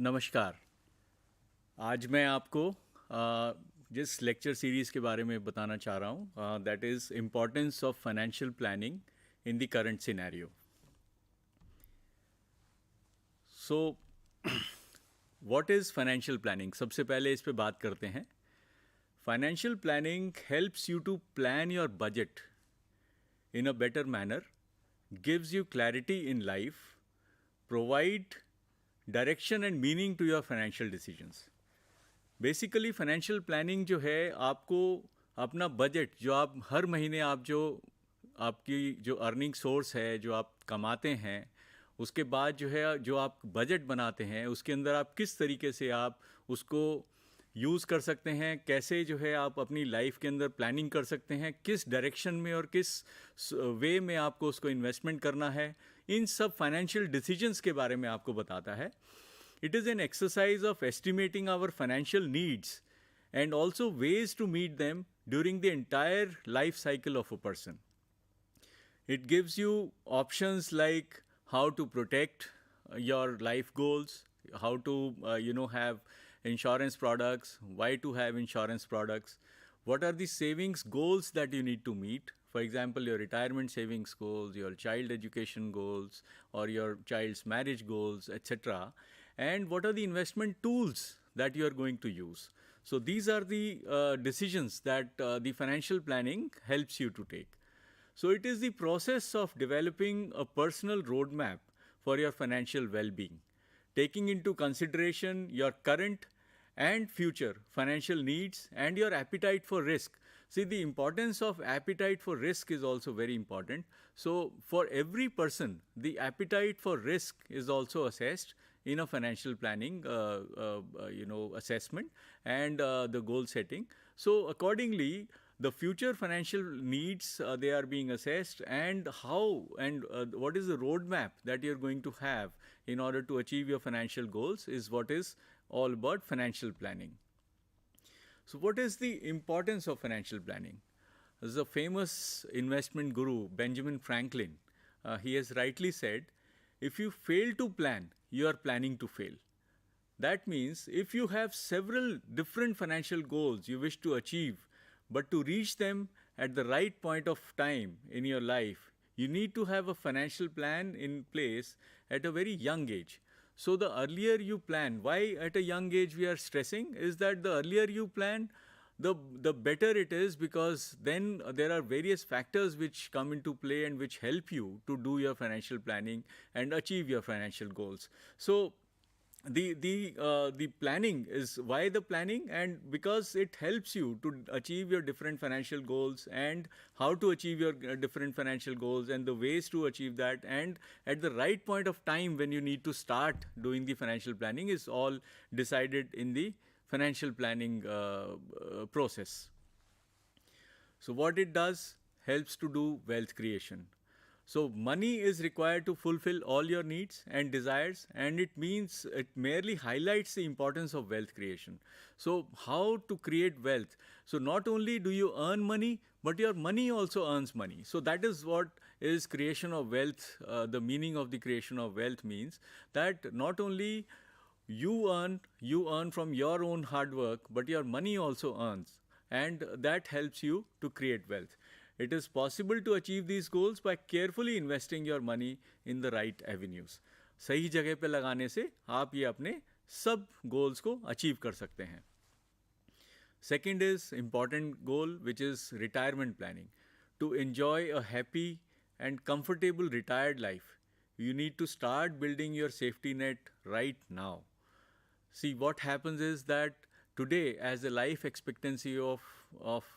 नमस्कार। आज मैं आपको जिस लेक्चर सीरीज़ के बारे में बताना चाह रहा हूँ that is importance of financial planning in the current scenario. So what is financial planning? सबसे पहले इस पे बात करते हैं। Financial planning helps you to plan your budget in a better manner, gives you clarity in life, provide direction and meaning to your financial decisions. Basically financial planning जो है आपको अपना बजट जो आप हर महीने आप जो आपकी जो अर्निंग सोर्स है जो आप कमाते हैं उसके बाद जो है जो आप बजट बनाते हैं उसके अंदर आप किस तरीके से आप उसको यूज़ कर सकते हैं, कैसे जो है आप अपनी लाइफ के अंदर प्लानिंग कर सकते हैं, किस डायरेक्शन में और किस वे में आपको उसको इन्वेस्टमेंट करना है, इन सब फाइनेंशियल डिसीजंस के बारे में आपको बताता है. It is an exercise of estimating our financial needs and also ways to meet them during the entire life cycle of a person. It gives you options like how to protect your life goals, how to have insurance products, why to have insurance products, what are the savings goals that you need to meet. For example, your retirement savings goals, your child education goals, or your child's marriage goals, etc. And what are the investment tools that you are going to use. So these are the decisions that the financial planning helps you to take. So it is the process of developing a personal roadmap for your financial well-being, taking into consideration your current and future financial needs and your appetite for risk. See, the importance of appetite for risk is also very important. So for every person, the appetite for risk is also assessed in a financial planning assessment and the goal setting. So accordingly, the future financial needs, they are being assessed, and how and what is the roadmap that you're going to have in order to achieve your financial goals is what is all about financial planning. So what is the importance of financial planning? As a famous investment guru, Benjamin Franklin, he has rightly said, if you fail to plan, you are planning to fail. That means if you have several different financial goals you wish to achieve, but to reach them at the right point of time in your life, you need to have a financial plan in place at a very young age. So the earlier you plan, why at a young age we are stressing is that the earlier you plan, the better it is, because then there are various factors which come into play and which help you to do your financial planning and achieve your financial goals. So the planning is why the planning, and because it helps you to achieve your different financial goals and how to achieve your different financial goals and the ways to achieve that, and at the right point of time when you need to start doing the financial planning is all decided in the financial planning process. So what it does, helps to do wealth creation. So money is required to fulfill all your needs and desires, and it means it merely highlights the importance of wealth creation. So how to create wealth? So not only do you earn money, but your money also earns money. So that is what is creation of wealth. The meaning of the creation of wealth means that not only you earn from your own hard work, but your money also earns, and that helps you to create wealth. It is possible to achieve these goals by carefully investing your money in the right avenues. सही जगह पे लगाने से आप ये अपने सब goals को achieve कर सकते हैं. Second is important goal, which is retirement planning. To enjoy a happy and comfortable retired life, you need to start building your safety net right now. See, what happens is that today, as the life expectancy of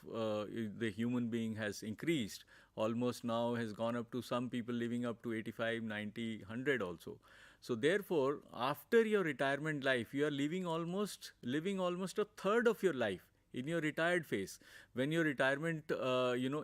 the human being has increased, almost now has gone up to some people living up to 85, 90, 100 also. So therefore, after your retirement life, you are living almost a third of your life in your retired phase, when your retirement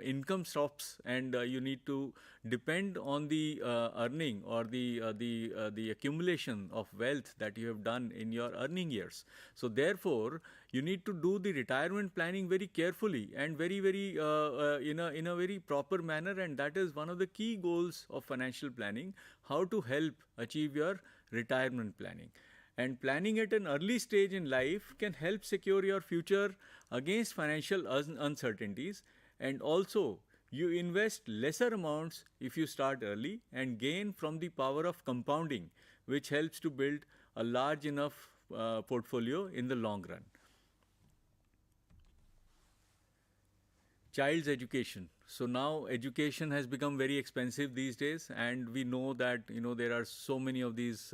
income stops and you need to depend on the earning or the accumulation of wealth that you have done in your earning years. So therefore you need to do the retirement planning very carefully and very in a very proper manner, and that is one of the key goals of financial planning, how to help achieve your retirement planning. And planning at an early stage in life can help secure your future against financial uncertainties. And also, you invest lesser amounts if you start early and gain from the power of compounding, which helps to build a large enough portfolio in the long run. Child's education. So now education has become very expensive these days, and we know that there are so many of these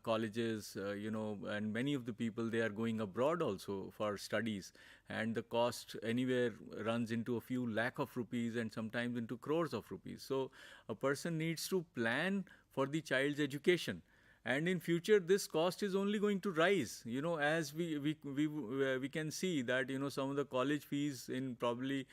colleges, and many of the people, they are going abroad also for studies, and the cost anywhere runs into a few lakh of rupees and sometimes into crores of rupees. So a person needs to plan for the child's education, and in future this cost is only going to rise, as we can see that some of the college fees in probably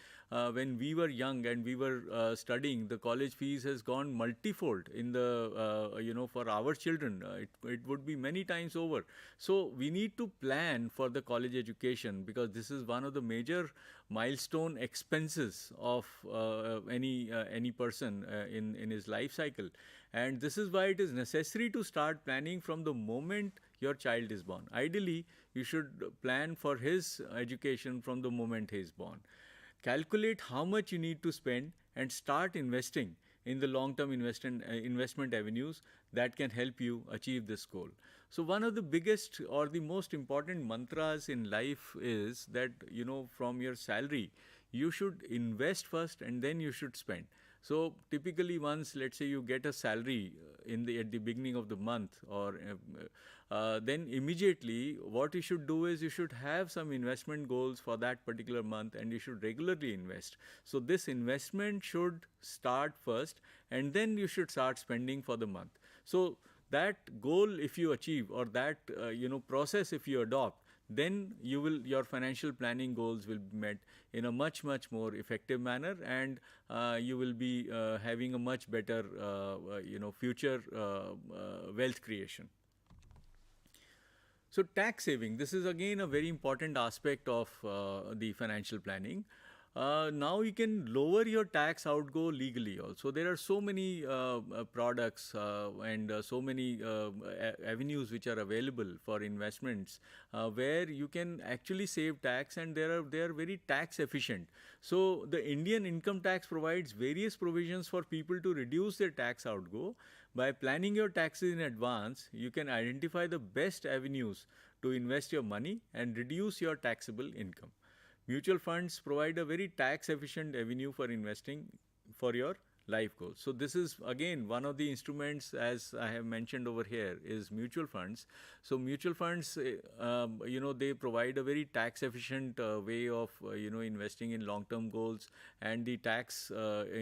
when we were young and we were studying, the college fees has gone multifold in the for our children. It would be many times over. So we need to plan for the college education, because this is one of the major milestone expenses of any person in his life cycle. And this is why it is necessary to start planning from the moment your child is born. Ideally, you should plan for his education from the moment he is born. Calculate how much you need to spend and start investing in the long-term investment avenues that can help you achieve this goal. So one of the biggest or the most important mantras in life is that, from your salary, you should invest first and then you should spend. So typically, once, let's say, you get a salary at the beginning of the month, or then immediately what you should do is you should have some investment goals for that particular month, and you should regularly invest. So this investment should start first, and then you should start spending for the month. So that goal, if you achieve, or that process, if you adopt, then your financial planning goals will be met in a much more effective manner, and you will be having a much better future wealth creation. So tax saving, this is again a very important aspect of the financial planning. Now you can lower your tax outgo legally also. There are so many products and so many avenues which are available for investments where you can actually save tax, and they are very tax efficient. So the Indian income tax provides various provisions for people to reduce their tax outgo. By planning your taxes in advance, you can identify the best avenues to invest your money and reduce your taxable income. Mutual funds provide a very tax-efficient avenue for investing for your life goals. So this is again one of the instruments, as I have mentioned over here, is mutual funds. So mutual funds, they provide a very tax-efficient way of investing in long-term goals, and the tax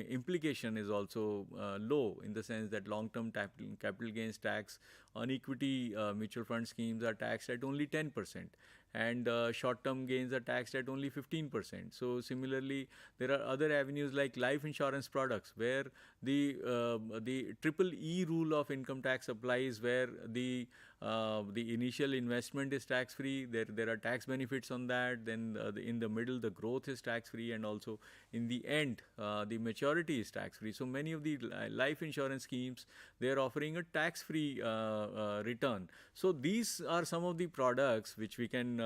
implication is also low, in the sense that long-term capital gains tax on equity mutual fund schemes are taxed at only 10%. And short-term gains are taxed at only 15%. So similarly, there are other avenues like life insurance products, where the triple E rule of income tax applies, where the initial investment is tax-free. There are tax benefits on that. Then in the middle, the growth is tax-free, and also in the end, the maturity is tax-free. So many of the life insurance schemes, they are offering a tax-free return. So these are some of the products which we can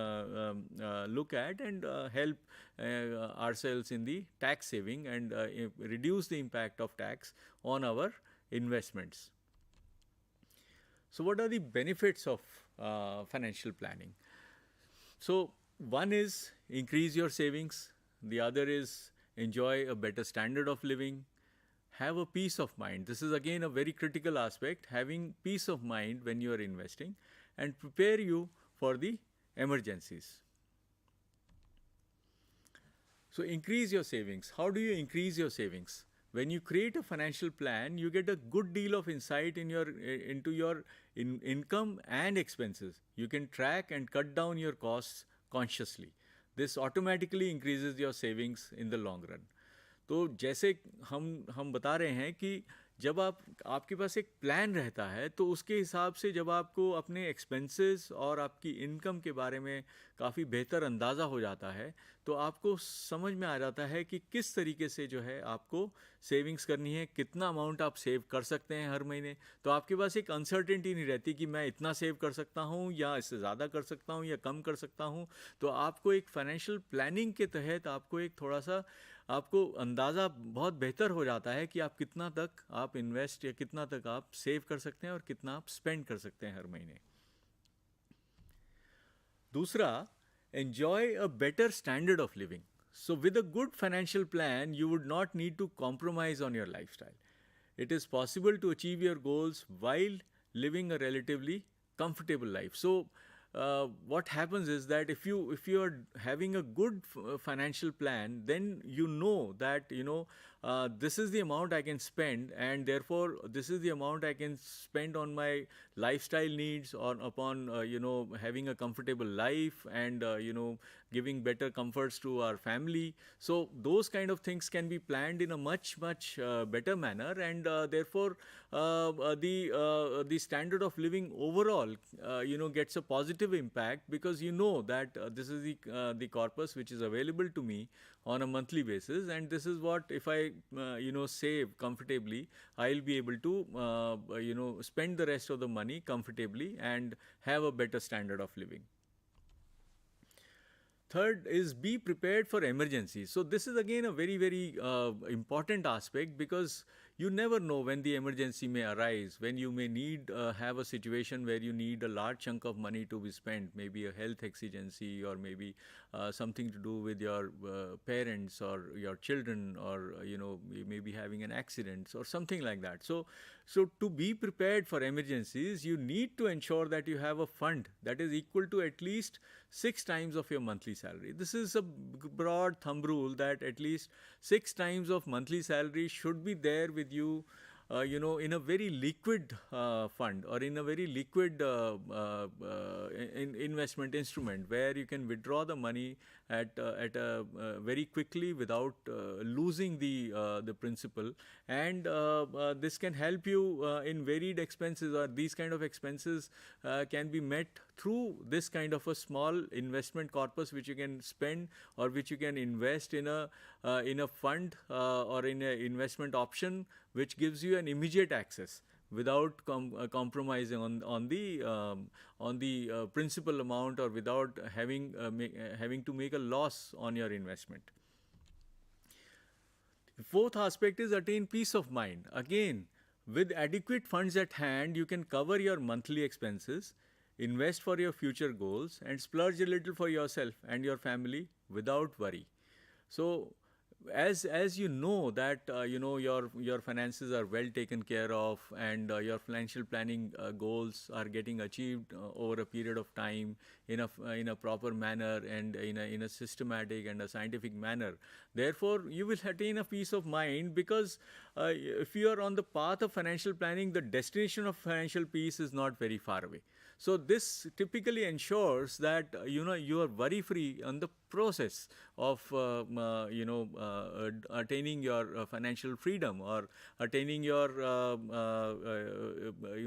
look at and help ourselves in the tax saving, and reduce the impact of tax on our investments. So what are the benefits of financial planning? So one is increase your savings. The other is enjoy a better standard of living. Have a peace of mind. This is again a very critical aspect, having peace of mind when you are investing, and prepare you for the emergencies. So increase your savings. How do you increase your savings? When you create a financial plan, you get a good deal of insight into your income and expenses. You can track and cut down your costs consciously. This automatically increases your savings in the long run. तो जैसे हम बता रहे हैं कि जब आपके पास एक प्लान रहता है तो उसके हिसाब से जब आपको अपने एक्सपेंसेस और आपकी इनकम के बारे में काफ़ी बेहतर अंदाज़ा हो जाता है, तो आपको समझ में आ जाता है कि किस तरीके से जो है आपको सेविंग्स करनी है, कितना अमाउंट आप सेव कर सकते हैं हर महीने। तो आपके पास एक अनसर्टेनिटी नहीं रहती कि मैं इतना सेव कर सकता हूँ या इससे ज़्यादा कर सकता हूँ या कम कर सकता हूँ। तो आपको एक फाइनेंशियल प्लानिंग के तहत आपको एक थोड़ा सा आपको अंदाज़ा बहुत बेहतर हो जाता है कि आप कितना तक आप इन्वेस्ट या कितना तक आप सेव कर सकते हैं और कितना आप स्पेंड कर सकते हैं हर महीने। दूसरा, enjoy a better standard of living. So, with a good financial plan, you would not need to compromise on your lifestyle. It is possible to achieve your goals while living a relatively comfortable life. So, what happens is that if you are having a good financial plan, then you know that this is the amount I can spend, and therefore this is the amount I can spend on my lifestyle needs or upon having a comfortable life and giving better comforts to our family. So those kind of things can be planned in a much better manner, and therefore the standard of living overall gets a positive impact, because you know that this is the corpus which is available to me on a monthly basis, and this is what, if I save comfortably, I'll be able to spend the rest of the money comfortably and have a better standard of living. Third is be prepared for emergencies. So this is again a very important aspect, because you never know when the emergency may arise, when you may need have a situation where you need a large chunk of money to be spent, maybe a health exigency, or maybe something to do with your parents or your children, or you may be having an accident or something like that. So to be prepared for emergencies, you need to ensure that you have a fund that is equal to at least 6 times of your monthly salary. This is a broad thumb rule, that at least 6 times of monthly salary should be there with you, in a very liquid fund, or in a very liquid investment instrument, where you can withdraw the money at very quickly without losing the principal, and this can help you in varied expenses, or these kind of expenses can be met through this kind of a small investment corpus, which you can spend or which you can invest in a fund or in an investment option, which gives you an immediate access without compromising on the principal amount, or without having to make a loss on your investment. Fourth aspect is attain peace of mind. Again, with adequate funds at hand, you can cover your monthly expenses, invest for your future goals, and splurge a little for yourself and your family without worry. So as you know that your finances are well taken care of, and your financial planning goals are getting achieved over a period of time in a proper manner, and in a systematic and a scientific manner, therefore you will attain a peace of mind, because if you are on the path of financial planning, the destination of financial peace is not very far away. So this typically ensures that you are worry free on the process of attaining your financial freedom, or attaining your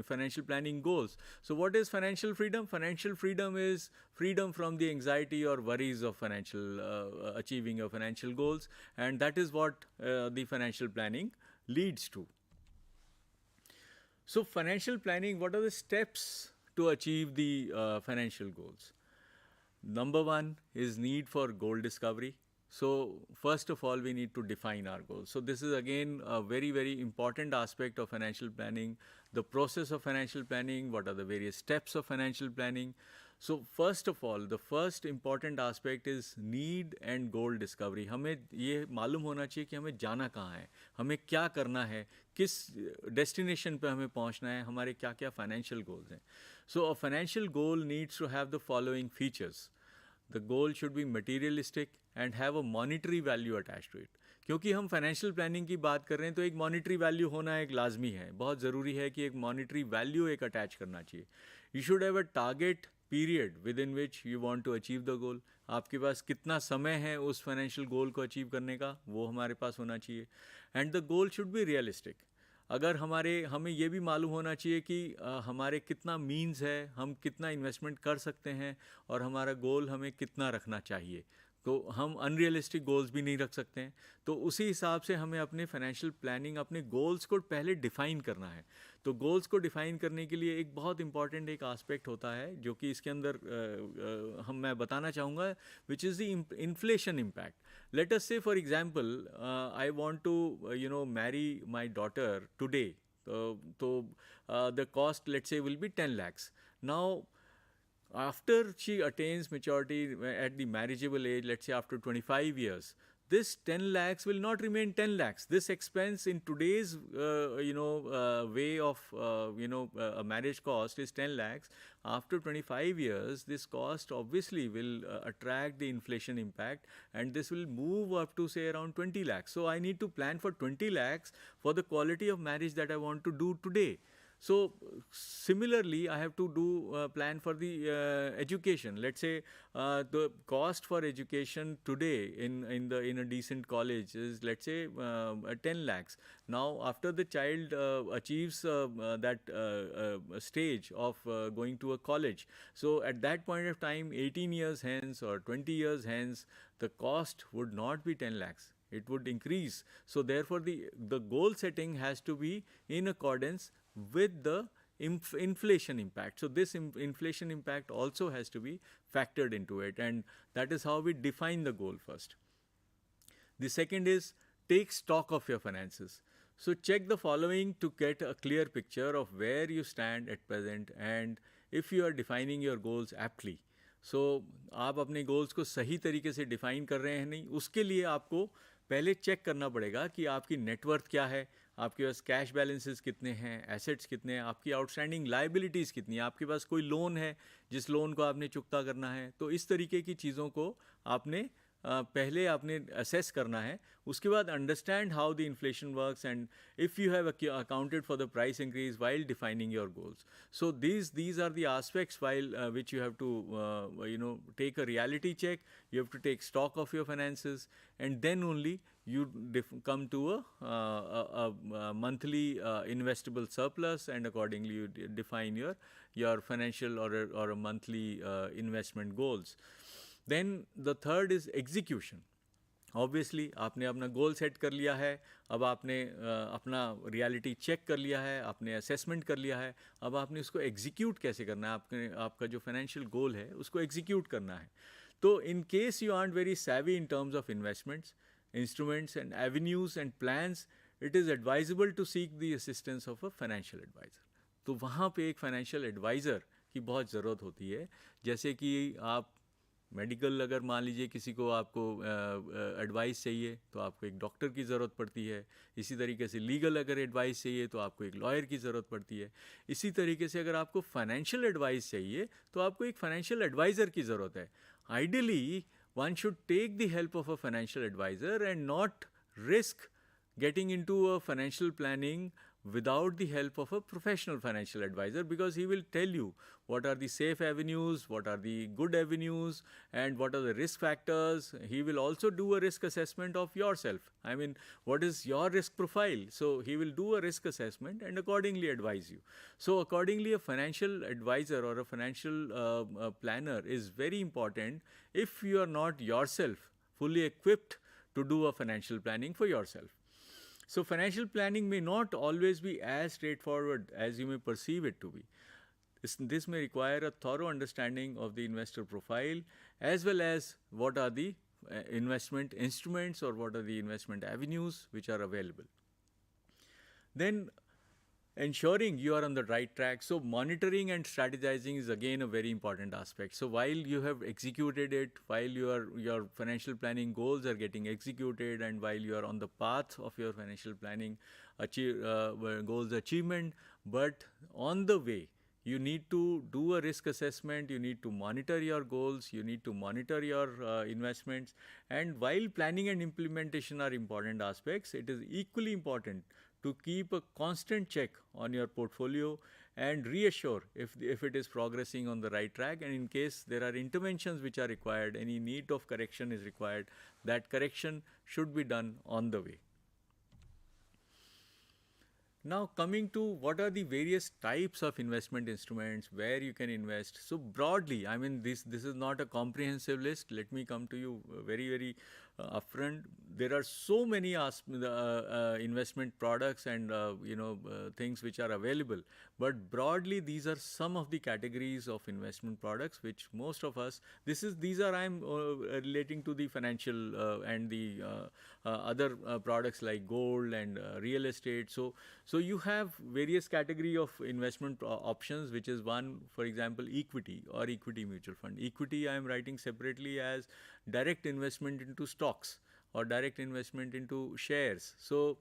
financial planning goals. So what is financial freedom? Financial freedom is freedom from the anxiety or worries of achieving your financial goals, and that is what the financial planning leads to. So financial planning, what are the steps to achieve the financial goals? Number one is need for goal discovery. So first of all, we need to define our goals. So this is again a very important aspect of financial planning. The process of financial planning, what are the various steps of financial planning? So first of all, the first important aspect is need and goal discovery. हमें ये मालूम होना चाहिए कि हमें जाना कहाँ है, हमें क्या करना है, किस डेस्टिनेशन पे हमें पहुँचना है, हमारे क्या क्या फाइनेंशियल गोल्स हैं. So a financial goal needs to have the following features. The goal should be materialistic and have a monetary value attached to it. क्योंकि हम फाइनेंशियल प्लानिंग की बात कर रहे हैं, तो एक मॉनिटरी वैल्यू होना एक लाजमी है, बहुत ज़रूरी है कि एक मॉनिटरी वैल्यू एक अटैच करना चाहिए. You should have a target period within which you want to achieve the goal. आपके पास कितना समय है उस फाइनेंशियल गोल को अचीव करने का, वो हमारे पास होना चाहिए. And the goal should be realistic. अगर हमें ये भी मालूम होना चाहिए कि हमारे कितना मीन्स है, हम कितना इन्वेस्टमेंट कर सकते हैं और हमारा गोल हमें कितना रखना चाहिए। तो हम अनरियलिस्टिक गोल्स भी नहीं रख सकते हैं। तो उसी हिसाब से हमें अपने फाइनेंशियल प्लानिंग, अपने गोल्स को पहले डिफ़ाइन करना है। तो गोल्स को डिफ़ाइन करने के लिए एक बहुत इंपॉर्टेंट एक आस्पेक्ट होता है जो कि इसके अंदर मैं बताना चाहूँगा, which is the inflation impact. Let us say, for example, I want to, marry my daughter today. The cost, let's say, will be 10 lakhs. Now, after she attains maturity at the marriageable age, let's say after 25 years, this 10 lakhs will not remain 10 lakhs. This expense in today's way of a marriage cost is 10 lakhs. After 25 years, this cost obviously will attract the inflation impact, and this will move up to say around 20 lakhs. So I need to plan for 20 lakhs for the quality of marriage that I want to do today. So similarly, I have to do plan for the education. Let's say the cost for education today in a decent college is, let's say, 10 lakhs. Now, after the child achieves that stage of going to a college, so at that point of time, 18 years hence or 20 years hence, the cost would not be 10 lakhs. It would increase. So therefore, the goal setting has to be in accordance with the inflation impact. So this inflation impact also has to be factored into it, and that is how we define the goal first. The second is take stock of your finances. So check the following to get a clear picture of where you stand at present and if you are defining your goals aptly. So आप अपने goals को सही तरीके से define कर रहे हैं नहीं, उसके लिए आपको पहले चेक करना पड़ेगा कि आपकी नेटवर्थ क्या है, आपके पास कैश बैलेंसेस कितने हैं, एसेट्स कितने हैं, आपकी आउटस्टैंडिंग लायबिलिटीज़ कितनी है, आपके पास कोई लोन है जिस लोन को आपने चुकता करना है. तो इस तरीके की चीज़ों को आपने पहले आपने असेस करना है. उसके बाद understand how the inflation works and if you have accounted for the price increase while defining your goals. So these are the aspects while which you have to take a reality check. You have to take stock of your finances, and then only you come to a monthly investable surplus, and accordingly you define your financial or a monthly investment goals. Then the third is execution. Obviously आपने अपना goal set कर लिया है, अब आपने अपना reality check कर लिया है, आपने असेसमेंट कर लिया है, अब आपने उसको एग्जीक्यूट कैसे करना है, आपका जो फाइनेंशियल गोल है उसको एग्जीक्यूट करना है. तो in case you art very savvy in terms of investments, instruments and avenues and plans, it is advisable to seek the assistance of a financial advisor. तो वहाँ पे एक फाइनेंशियल एडवाइज़र की बहुत ज़रूरत होती है. जैसे कि आप मेडिकल, अगर मान लीजिए किसी को आपको एडवाइस चाहिए तो आपको एक डॉक्टर की ज़रूरत पड़ती है. इसी तरीके से लीगल अगर एडवाइस चाहिए तो आपको एक लॉयर की ज़रूरत पड़ती है. इसी तरीके से अगर आपको फाइनेंशियल एडवाइस चाहिए तो आपको एक फाइनेंशियल एडवाइज़र की ज़रूरत है. Ideally one should take the help of a financial advisor and not risk getting into a financial planning without the help of a professional financial advisor, because he will tell you what are the safe avenues, what are the good avenues, and what are the risk factors. He will also do a risk assessment of yourself. I mean, what is your risk profile? So he will do a risk assessment and accordingly advise you. So accordingly, a financial advisor or a financial planner is very important if you are not yourself fully equipped to do a financial planning for yourself. So financial planning may not always be as straightforward as you may perceive it to be. This may require a thorough understanding of the investor profile as well as what are the investment instruments or what are the investment avenues which are available. Then ensuring you are on the right track. So monitoring and strategizing is again a very important aspect. So while you have executed it, while your financial planning goals are getting executed, and while you are on the path of your financial planning goals achievement, but on the way, you need to do a risk assessment, you need to monitor your goals, you need to monitor your investments. And while planning and implementation are important aspects, it is equally important to keep a constant check on your portfolio and reassure if it is progressing on the right track, and in case there are interventions which are required, any need of correction is required, that correction should be done on the way. Now, coming to what are the various types of investment instruments where you can invest. So broadly, I mean, this is not a comprehensive list. Let me come to you very upfront. There are so many investment products and things which are available. But broadly, these are some of the categories of investment products which most of us. These are I'm relating to the financial and the other products like gold and real estate. So you have various category of investment options, which is one, for example, equity or equity mutual fund. Equity I am writing separately as direct investment into stocks or direct investment into shares. So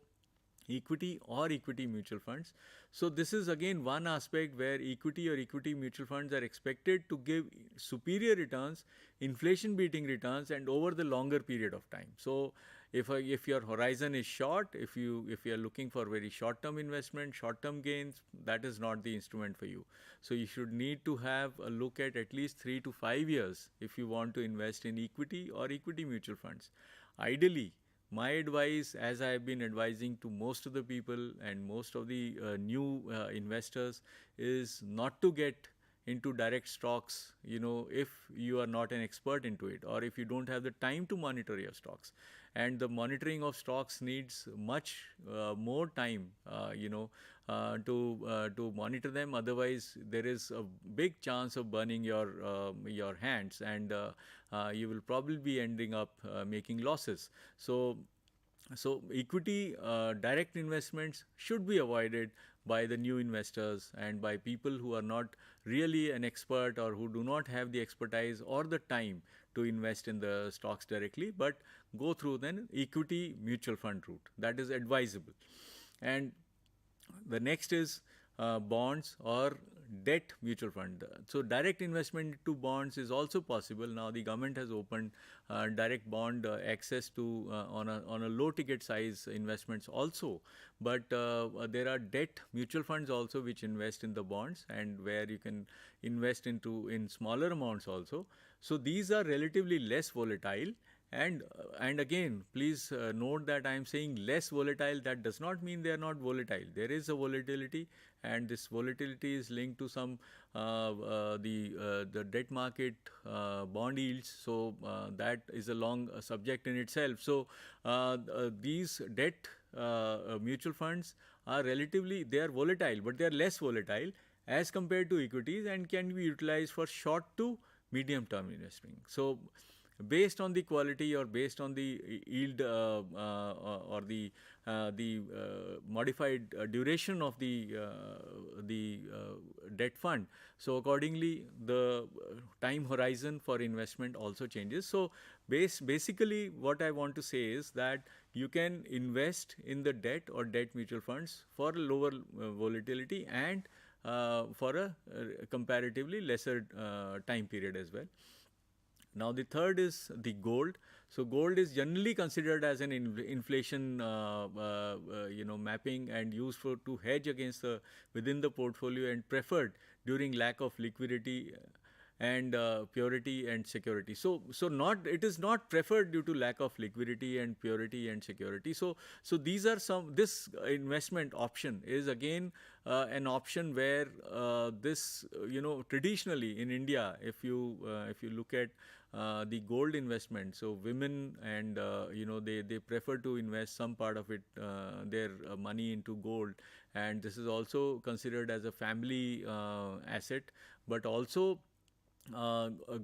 equity or equity mutual funds. So this is again one aspect where equity or equity mutual funds are expected to give superior returns, inflation beating returns, and over the longer period of time. So if your horizon is short, if you are looking for very short term investment, short term gains, that is not the instrument for you. So you should need to have a look at least 3 to 5 years if you want to invest in equity or equity mutual funds. Ideally, my advice, as I have been advising to most of the people and most of the new investors, is not to get into direct stocks, if you are not an expert into it, or if you don't have the time to monitor your stocks. And the monitoring of stocks needs much more time, to monitor them. Otherwise, there is a big chance of burning your hands, and you will probably be ending up making losses. So equity direct investments should be avoided by the new investors and by people who are not really an expert or who do not have the expertise or the time to invest in the stocks directly, but go through then equity mutual fund route. That is advisable. And the next is bonds or debt mutual fund. So direct investment into bonds is also possible. Now the government has opened direct bond access to on a low ticket size investments also. But there are debt mutual funds also which invest in the bonds, and where you can invest in smaller amounts also. So these are relatively less volatile. And again, please note that I am saying less volatile. That does not mean they are not volatile. There is a volatility, and this volatility is linked to some the debt market bond yields. So that is a long subject in itself. So these debt mutual funds are they are volatile, but they are less volatile as compared to equities, and can be utilized for short to medium term investing. So based on the quality or based on the yield or the modified duration of the debt fund. So accordingly, the time horizon for investment also changes. So basically, what I want to say is that you can invest in the debt or debt mutual funds for lower volatility and for a comparatively lesser time period as well. Now the third is the gold. So gold is generally considered as an inflation mapping, and used to hedge against within the portfolio, and preferred during lack of liquidity and purity and security. So it is not preferred due to lack of liquidity and purity and security. So these are this investment option is again an option where this traditionally in India, if you look at the gold investment, so women and they prefer to invest some part of it, their money into gold, and this is also considered as a family asset. But also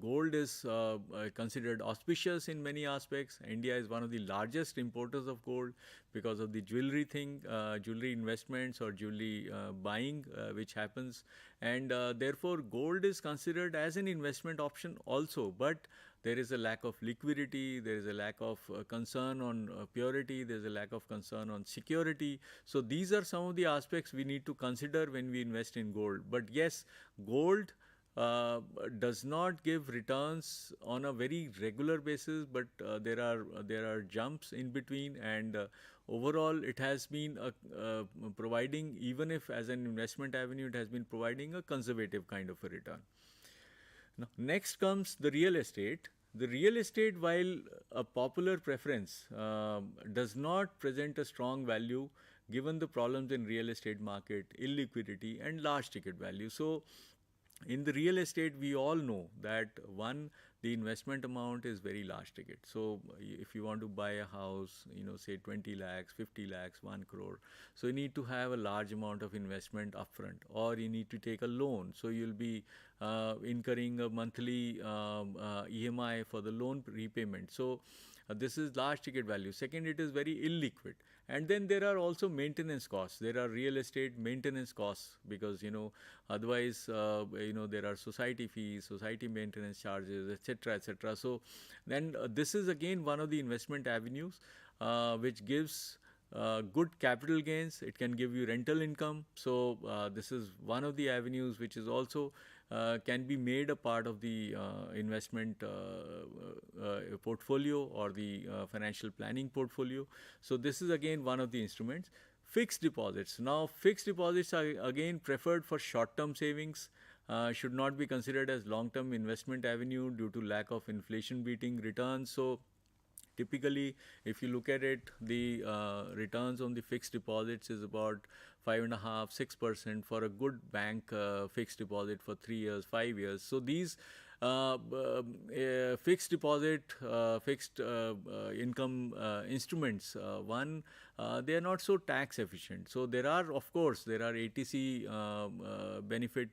gold is considered auspicious in many aspects. India is one of the largest importers of gold because of the jewelry jewelry investments or jewelry buying which happens, and therefore gold is considered as an investment option also. But there is a lack of liquidity, there is a lack of concern on purity, there is a lack of concern on security. So these are some of the aspects we need to consider when we invest in gold. But yes, gold does not give returns on a very regular basis, but there are jumps in between, and overall it has been providing, even if as an investment avenue, it has been providing a conservative kind of a return. Now, next comes the real estate. The real estate, while a popular preference, does not present a strong value given the problems in real estate market, illiquidity and large ticket value. So in the real estate, we all know that one, the investment amount is very large ticket. So if you want to buy a house, say 20 lakhs, 50 lakhs, 1 crore, so you need to have a large amount of investment upfront, or you need to take a loan. So you'll be incurring a monthly EMI for the loan repayment. So this is large ticket value. Second, it is very illiquid. And then there are also maintenance costs. There are real estate maintenance costs because, otherwise, there are society fees, society maintenance charges, etc., etc. So then this is again one of the investment avenues which gives good capital gains. It can give you rental income. So this is one of the avenues which is also can be made a part of the investment portfolio or the financial planning portfolio. So this is again one of the instruments. Fixed deposits. Now fixed deposits are again preferred for short-term savings. Should not be considered as long-term investment avenue due to lack of inflation-beating returns. So typically, if you look at it, the returns on the fixed deposits is about 5.5%, 6% for a good bank fixed deposit for 3 years, 5 years. So these fixed deposit, fixed income instruments, they are not so tax efficient. So there are, of course, ATC benefit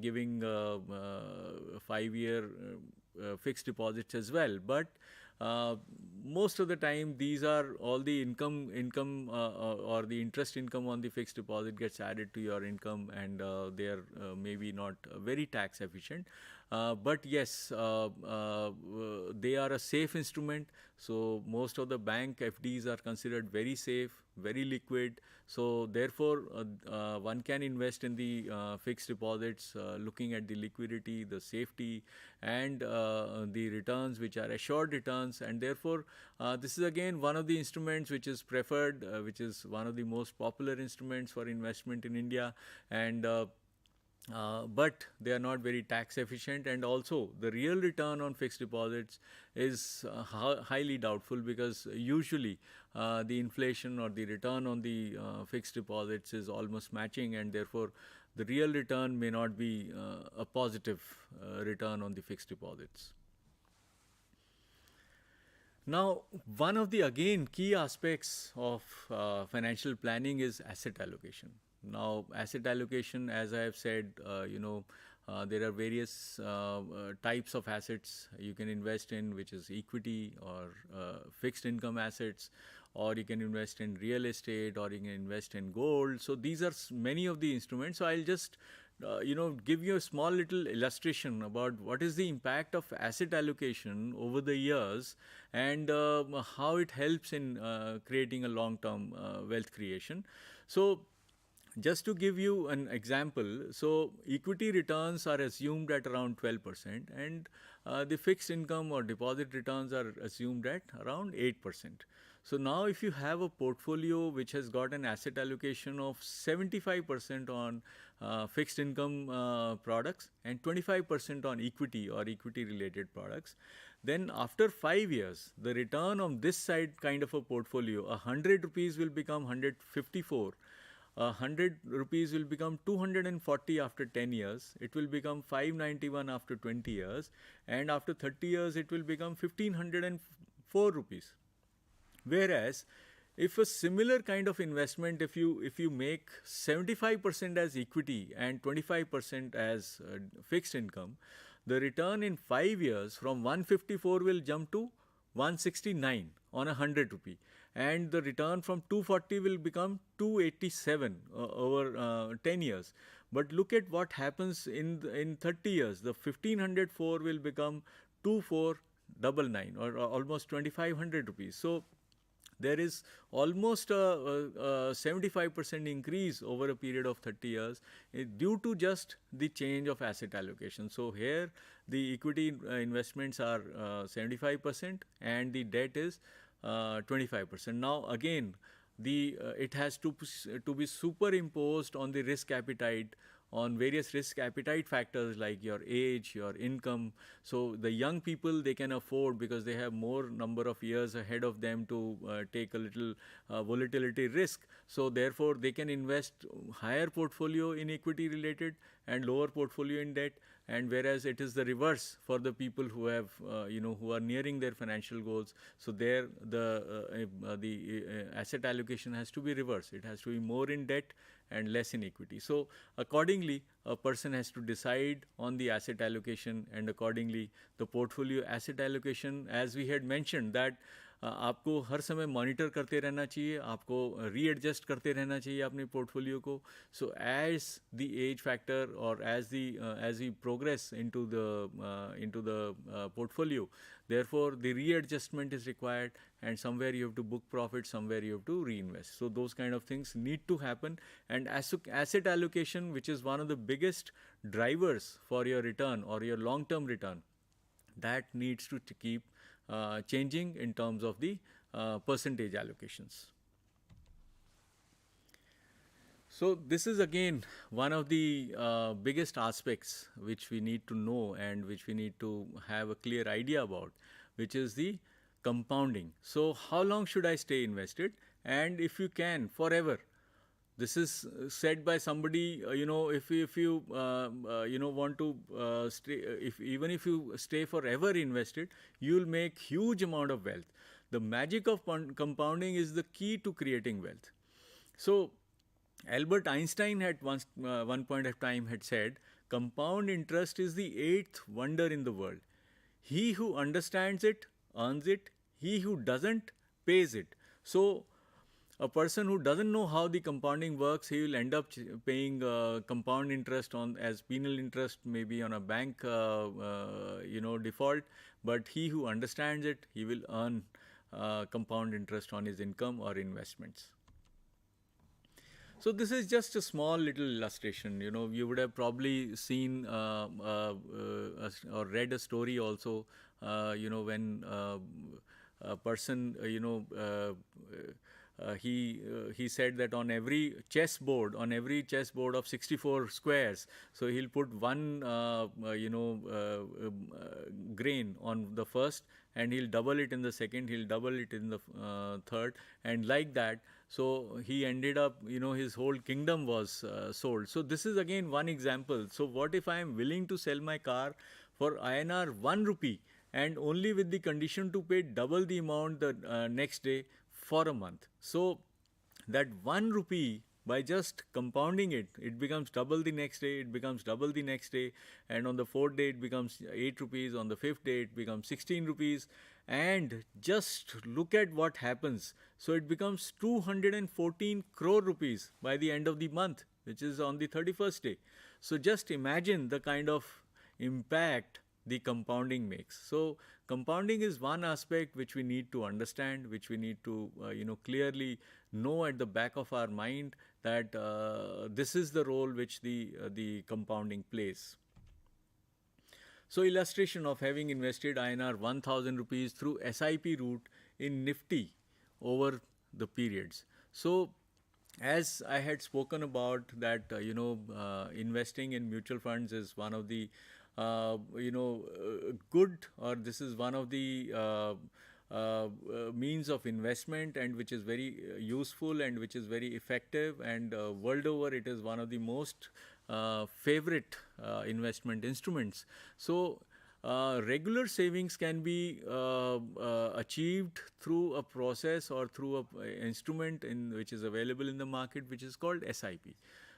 giving 5-year fixed deposits as well, but most of the time these are all the income or the interest income on the fixed deposit gets added to your income, and they are maybe not very tax efficient, but yes, they are a safe instrument. So most of the bank FDs are considered very safe, very liquid. So therefore one can invest in the fixed deposits looking at the liquidity, the safety, and the returns, which are assured returns. And therefore this is again one of the instruments which is preferred, which is one of the most popular instruments for investment in India. And but they are not very tax efficient, and also the real return on fixed deposits is highly doubtful, because usually the inflation or the return on the fixed deposits is almost matching, and therefore the real return may not be a positive return on the fixed deposits. Now, one of the again key aspects of financial planning is asset allocation. Now, asset allocation, as I have said, there are various types of assets you can invest in, which is equity or fixed income assets, or you can invest in real estate, or you can invest in gold. So these are many of the instruments. So I'll just give you a small little illustration about what is the impact of asset allocation over the years, and how it helps in creating a long-term wealth creation. So just to give you an example, so equity returns are assumed at around 12%, and the fixed income or deposit returns are assumed at around 8%. So now if you have a portfolio which has got an asset allocation of 75% on fixed income products and 25% on equity or equity related products, then after 5 years, the return on this side kind of a portfolio, 100 rupees will become 154. 100 rupees will become 240 after 10 years. It will become 591 after 20 years. And after 30 years, it will become 1504 rupees. Whereas, if a similar kind of investment, if you make 75% as equity and 25% as fixed income, the return in 5 years from 154 will jump to 169 on 100 rupee, and the return from 240 will become 287 over 10 years. But look at what happens in 30 years. The 1504 will become 2499, or almost 2500 rupees. So there is almost a 75% increase over a period of 30 years due to just the change of asset allocation. So here the equity investments are 75% and the debt is 25%. Now again, it has to be superimposed on the risk appetite on various risk appetite factors like your age, your income. So the young people, they can afford because they have more number of years ahead of them to take a little volatility risk. So therefore they can invest higher portfolio in equity related and lower portfolio in debt. And whereas it is the reverse for the people who have who are nearing their financial goals. So there the asset allocation has to be reversed. It has to be more in debt and less in equity. So accordingly, a person has to decide on the asset allocation, and accordingly the portfolio asset allocation, as we had mentioned, that आपको हर समय monitor करते रहना चाहिए, आपको readjust करते रहना चाहिए अपने पोर्टफोलियो को. So as the age factor और as we progress into the portfolio, therefore the readjustment is required, and somewhere you have to book profit, somewhere you have to reinvest. So those kind of things need to happen. And asset allocation, which is one of the biggest drivers for your return or your long term return, that needs to keep changing in terms of the percentage allocations. So this is again one of the biggest aspects which we need to know and which we need to have a clear idea about, which is the compounding. So how long should I stay invested? And if you can, forever. This is said by somebody, if you want to stay, even if you stay forever invested, you will make huge amount of wealth. The magic of compounding is the key to creating wealth. So Albert Einstein had one point of time had said, compound interest is the eighth wonder in the world. He who understands it earns it. He who doesn't pays it. So a person who doesn't know how the compounding works, he will end up paying compound interest on as penal interest, maybe on a bank default. But he who understands it, he will earn compound interest on his income or investments. So this is just a small little illustration. You would have probably seen or read a story also. When a person, he said that on every chessboard of 64 squares, so he'll put one grain on the first, and he'll double it in the second, he'll double it in the third, and like that. So he ended up, his whole kingdom was sold. So this is again one example. So what if I am willing to sell my car for INR 1 rupee, and only with the condition to pay double the amount the next day for a month? So that 1 rupee, by just compounding it, it becomes double the next day, it becomes double the next day, and on the fourth day it becomes 8 rupees, on the fifth day it becomes 16 rupees, and just look at what happens. So it becomes 214 crore rupees by the end of the month, which is on the 31st day. So just imagine the kind of impact the compounding makes. So compounding is one aspect which we need to understand, which we need to clearly know at the back of our mind, that this is the role which the compounding plays. So illustration of having invested INR 1000 rupees through SIP route in Nifty over the periods. So as I had spoken about that, investing in mutual funds is one of the good, or this is one of the means of investment, and which is very useful and which is very effective, and world over it is one of the most favorite investment instruments. So regular savings can be achieved through a process or through an instrument which is available in the market, which is called SIP,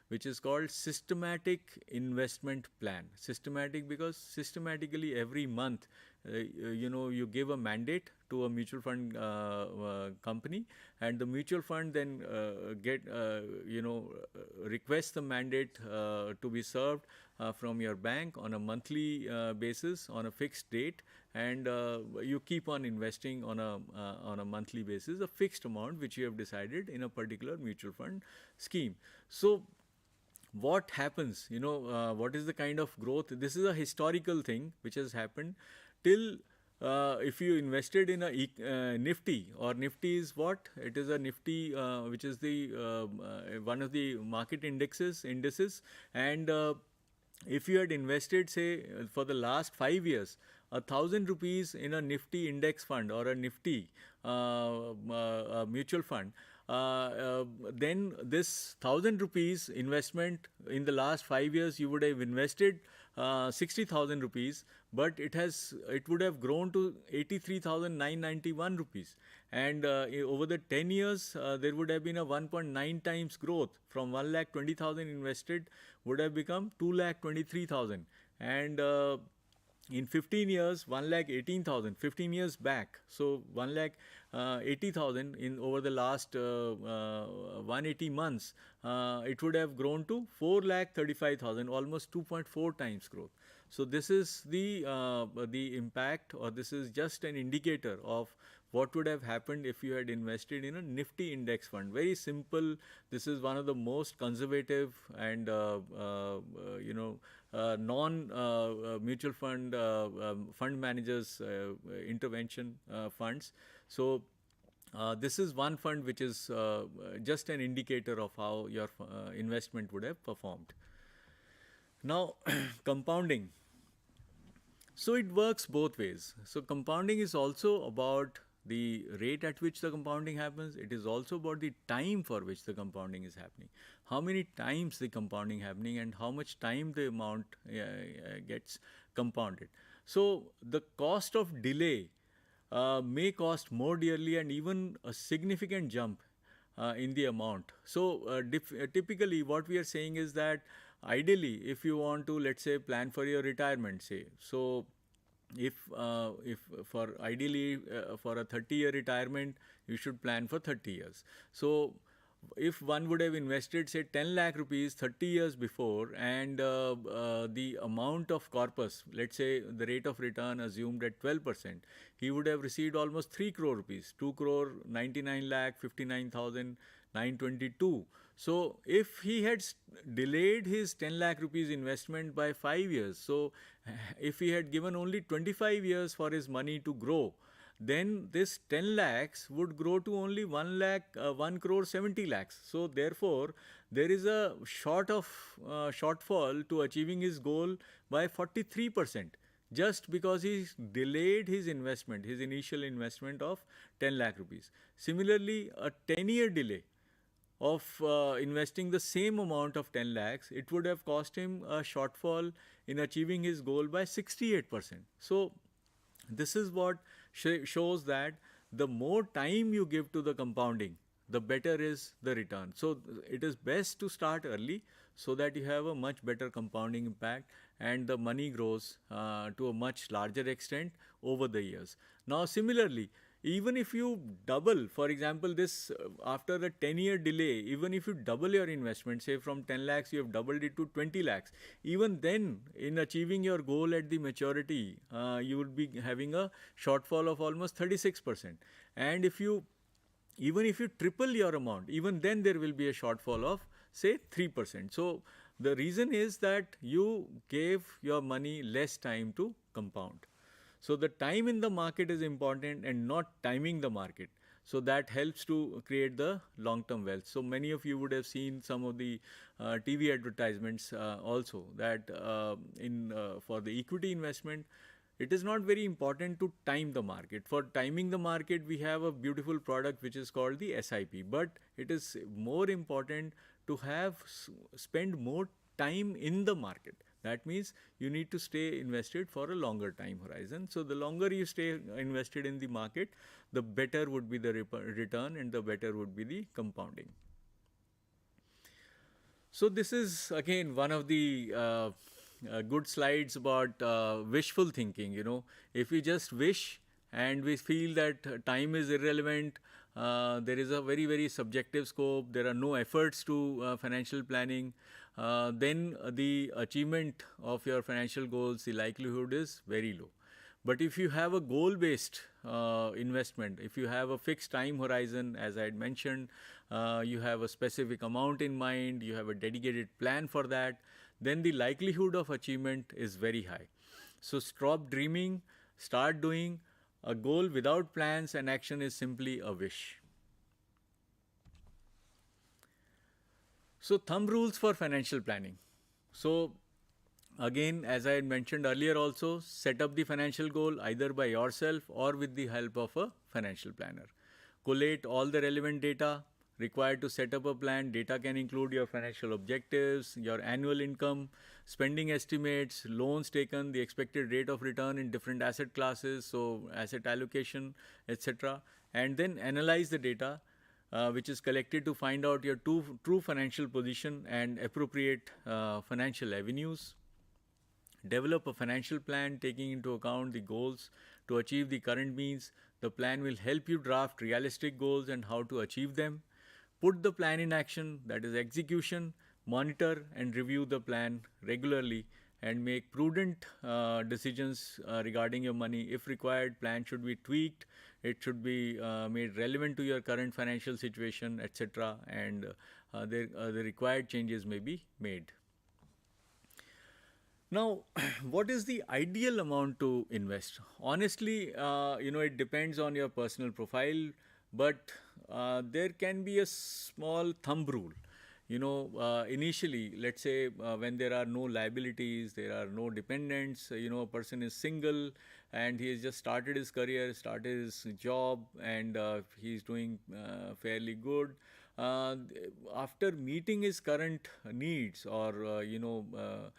which is called systematic investment plan. Systematic because systematically every month, you give a mandate to a mutual fund company, and the mutual fund then requests the mandate to be served from your bank on a monthly basis on a fixed date, and you keep on investing on a monthly basis a fixed amount which you have decided in a particular mutual fund scheme. So what happens, what is the kind of growth? This is a historical thing which has happened till if you invested in a Nifty, or Nifty is what? It is a Nifty, which is the one of the market indices, and if you had invested, say, for the last 5 years, 1,000 rupees in a Nifty index fund or a Nifty mutual fund, then this 1,000 rupees investment in the last 5 years, you would have invested 60,000 rupees, but it would have grown to 83,991 rupees, and over the 10 years, there would have been a 1.9 times growth. From 1,20,000 invested would have become 2,23,000, and in 15 years, 1,18,000. 15 years back, so 1,80,000 in over the last 180 months, it would have grown to 4,35,000, almost 2.4 times growth. So this is the impact, or this is just an indicator of what would have happened if you had invested in a Nifty index fund. Very simple. This is one of the most conservative and non-mutual fund managers intervention funds. So this is one fund which is just an indicator of how your investment would have performed. Now, compounding. So it works both ways. So compounding is also about the rate at which the compounding happens. It is also about the time for which the compounding is happening. How many times the compounding happening, and how much time the amount gets compounded. So the cost of delay may cost more dearly, and even a significant jump in the amount. So typically what we are saying is that ideally, if you want to, let's say, plan for your retirement, say, so if for ideally for a 30-year retirement, you should plan for 30 years. So if one would have invested, say, 10 lakh rupees 30 years before, and the amount of corpus, let's say the rate of return assumed at 12%, he would have received almost 3 crore rupees, 2 crore 99 lakh 59,922. So if he had delayed his 10 lakh rupees investment by 5 years, so if he had given only 25 years for his money to grow, then this 10 lakhs would grow to only 1 crore 70 lakhs. So therefore, there is a shortfall to achieving his goal by 43%, just because he delayed his investment, his initial investment of 10 lakh rupees. Similarly, a 10-year delay of investing the same amount of 10 lakhs, it would have cost him a shortfall in achieving his goal by 68%. So this is what shows that the more time you give to the compounding, the better is the return. So it is best to start early, so that you have a much better compounding impact, and the money grows to a much larger extent over the years. Now similarly, even if you double, for example, this after a 10-year delay, even if you double your investment, say from 10 lakhs, you have doubled it to 20 lakhs, even then in achieving your goal at the maturity, you would be having a shortfall of almost 36%. And even if you triple your amount, even then there will be a shortfall of, say, 3%. So the reason is that you gave your money less time to compound. So the time in the market is important, and not timing the market. So that helps to create the long-term wealth. So many of you would have seen some of the TV advertisements also, that for the equity investment, it is not very important to time the market. For timing the market, we have a beautiful product which is called the SIP. But it is more important to spend more time in the market. That means you need to stay invested for a longer time horizon. So the longer you stay invested in the market, the better would be the return, and the better would be the compounding. So this is again one of the good slides about wishful thinking. If we just wish and we feel that time is irrelevant, there is a very, very subjective scope, there are no efforts to financial planning, then the achievement of your financial goals, the likelihood is very low. But if you have a goal-based investment, if you have a fixed time horizon, as I had mentioned, you have a specific amount in mind, you have a dedicated plan for that, then the likelihood of achievement is very high. So stop dreaming, start doing. A goal without plans and action is simply a wish. So, thumb rules for financial planning. So, again, as I had mentioned earlier also, set up the financial goal either by yourself or with the help of a financial planner. Collate all the relevant data required to set up a plan. Data can include your financial objectives, your annual income, spending estimates, loans taken, the expected rate of return in different asset classes, so asset allocation, etc. And then analyze the data which is collected to find out your true financial position and appropriate financial avenues. Develop a financial plan taking into account the goals to achieve the current means. The plan will help you draft realistic goals and how to achieve them. Put the plan in action, that is execution. Monitor and review the plan regularly and make prudent decisions regarding your money. If required, plan should be tweaked. It should be made relevant to your current financial situation, etc. And the required changes may be made. Now, what is the ideal amount to invest? Honestly, it depends on your personal profile, but there can be a small thumb rule. Initially, let's say when there are no liabilities, there are no dependents, a person is single and he has just started his career, started his job, and he's doing fairly good. After meeting his current needs or,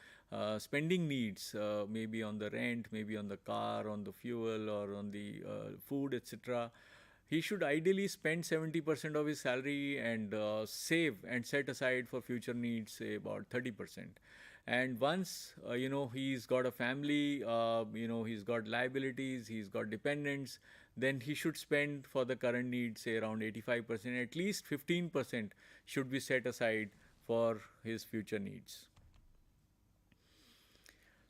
spending needs, maybe on the rent, maybe on the car, on the fuel, or on the food, etc., he should ideally spend 70% of his salary and save and set aside for future needs, say about 30%. And once he's got a family, he's got liabilities, he's got dependents, then he should spend for the current needs, say around 85%. At least 15% should be set aside for his future needs.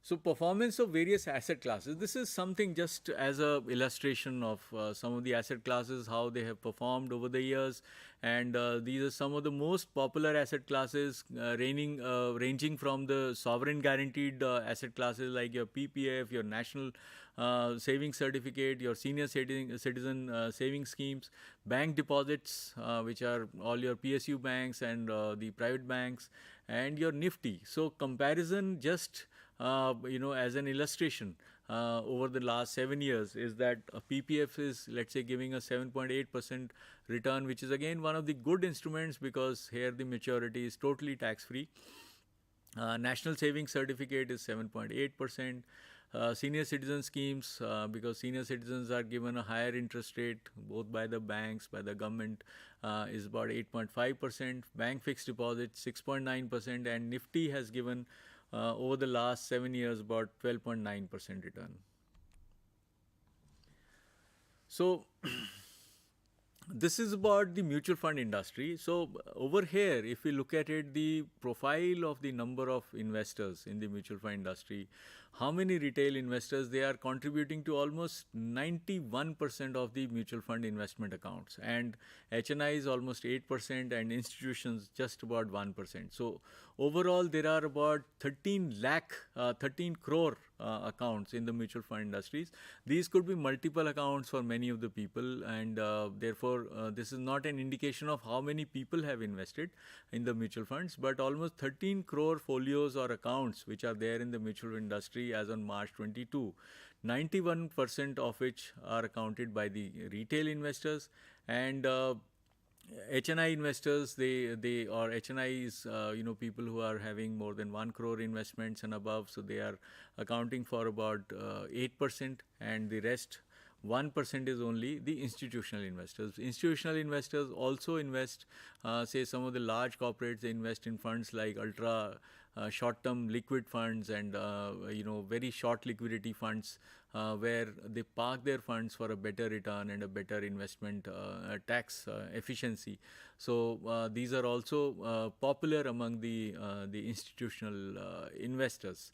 So, performance of various asset classes. This is something just as a illustration of some of the asset classes, how they have performed over the years. And these are some of the most popular asset classes, ranging from the sovereign guaranteed asset classes like your PPF, your national savings certificate, your senior citizen saving schemes, bank deposits, which are all your PSU banks and the private banks, and your Nifty. So, comparison just as an illustration over the last 7 years is that a PPF is, let's say, giving a 7.8% return, which is again one of the good instruments because here the maturity is totally tax-free. National Savings Certificate is 7.8%. Senior citizen schemes, because senior citizens are given a higher interest rate both by the banks, by the government, is about 8.5%. Bank fixed deposits 6.9%, and Nifty has given over the last 7 years about 12.9% return. So this is about the mutual fund industry. So over here, if we look at it, the profile of the number of investors in the mutual fund industry, how many retail investors, they are contributing to almost 91% of the mutual fund investment accounts, and HNI is almost 8% and institutions just about 1%. So overall, there are about 13 crore accounts in the mutual fund industries. These could be multiple accounts for many of the people, and therefore this is not an indication of how many people have invested in the mutual funds, but almost 13 crore folios or accounts which are there in the mutual industry as on March 22. 91% of which are accounted by the retail investors, and HNI investors, they or HNI is people who are having more than 1 crore investments and above, so they are accounting for about 8%, and the rest 1% is only the institutional investors. Institutional investors also invest, say some of the large corporates, they invest in funds like ultra short-term liquid funds and very short liquidity funds, where they park their funds for a better return and a better investment tax efficiency. So these are also popular among the institutional investors.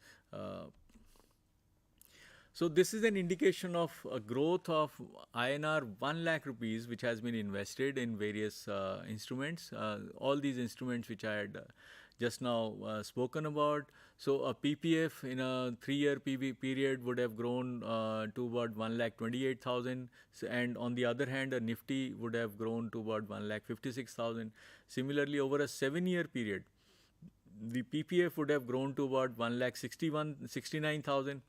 So this is an indication of a growth of INR 1 lakh rupees which has been invested in various instruments. All these instruments which I had just now spoken about. So a PPF in a 3-year PV period would have grown to about 1,28,000, and on the other hand, a Nifty would have grown to about 1,56,000. Similarly, over a 7-year period, the PPF would have grown to about 1,69,000,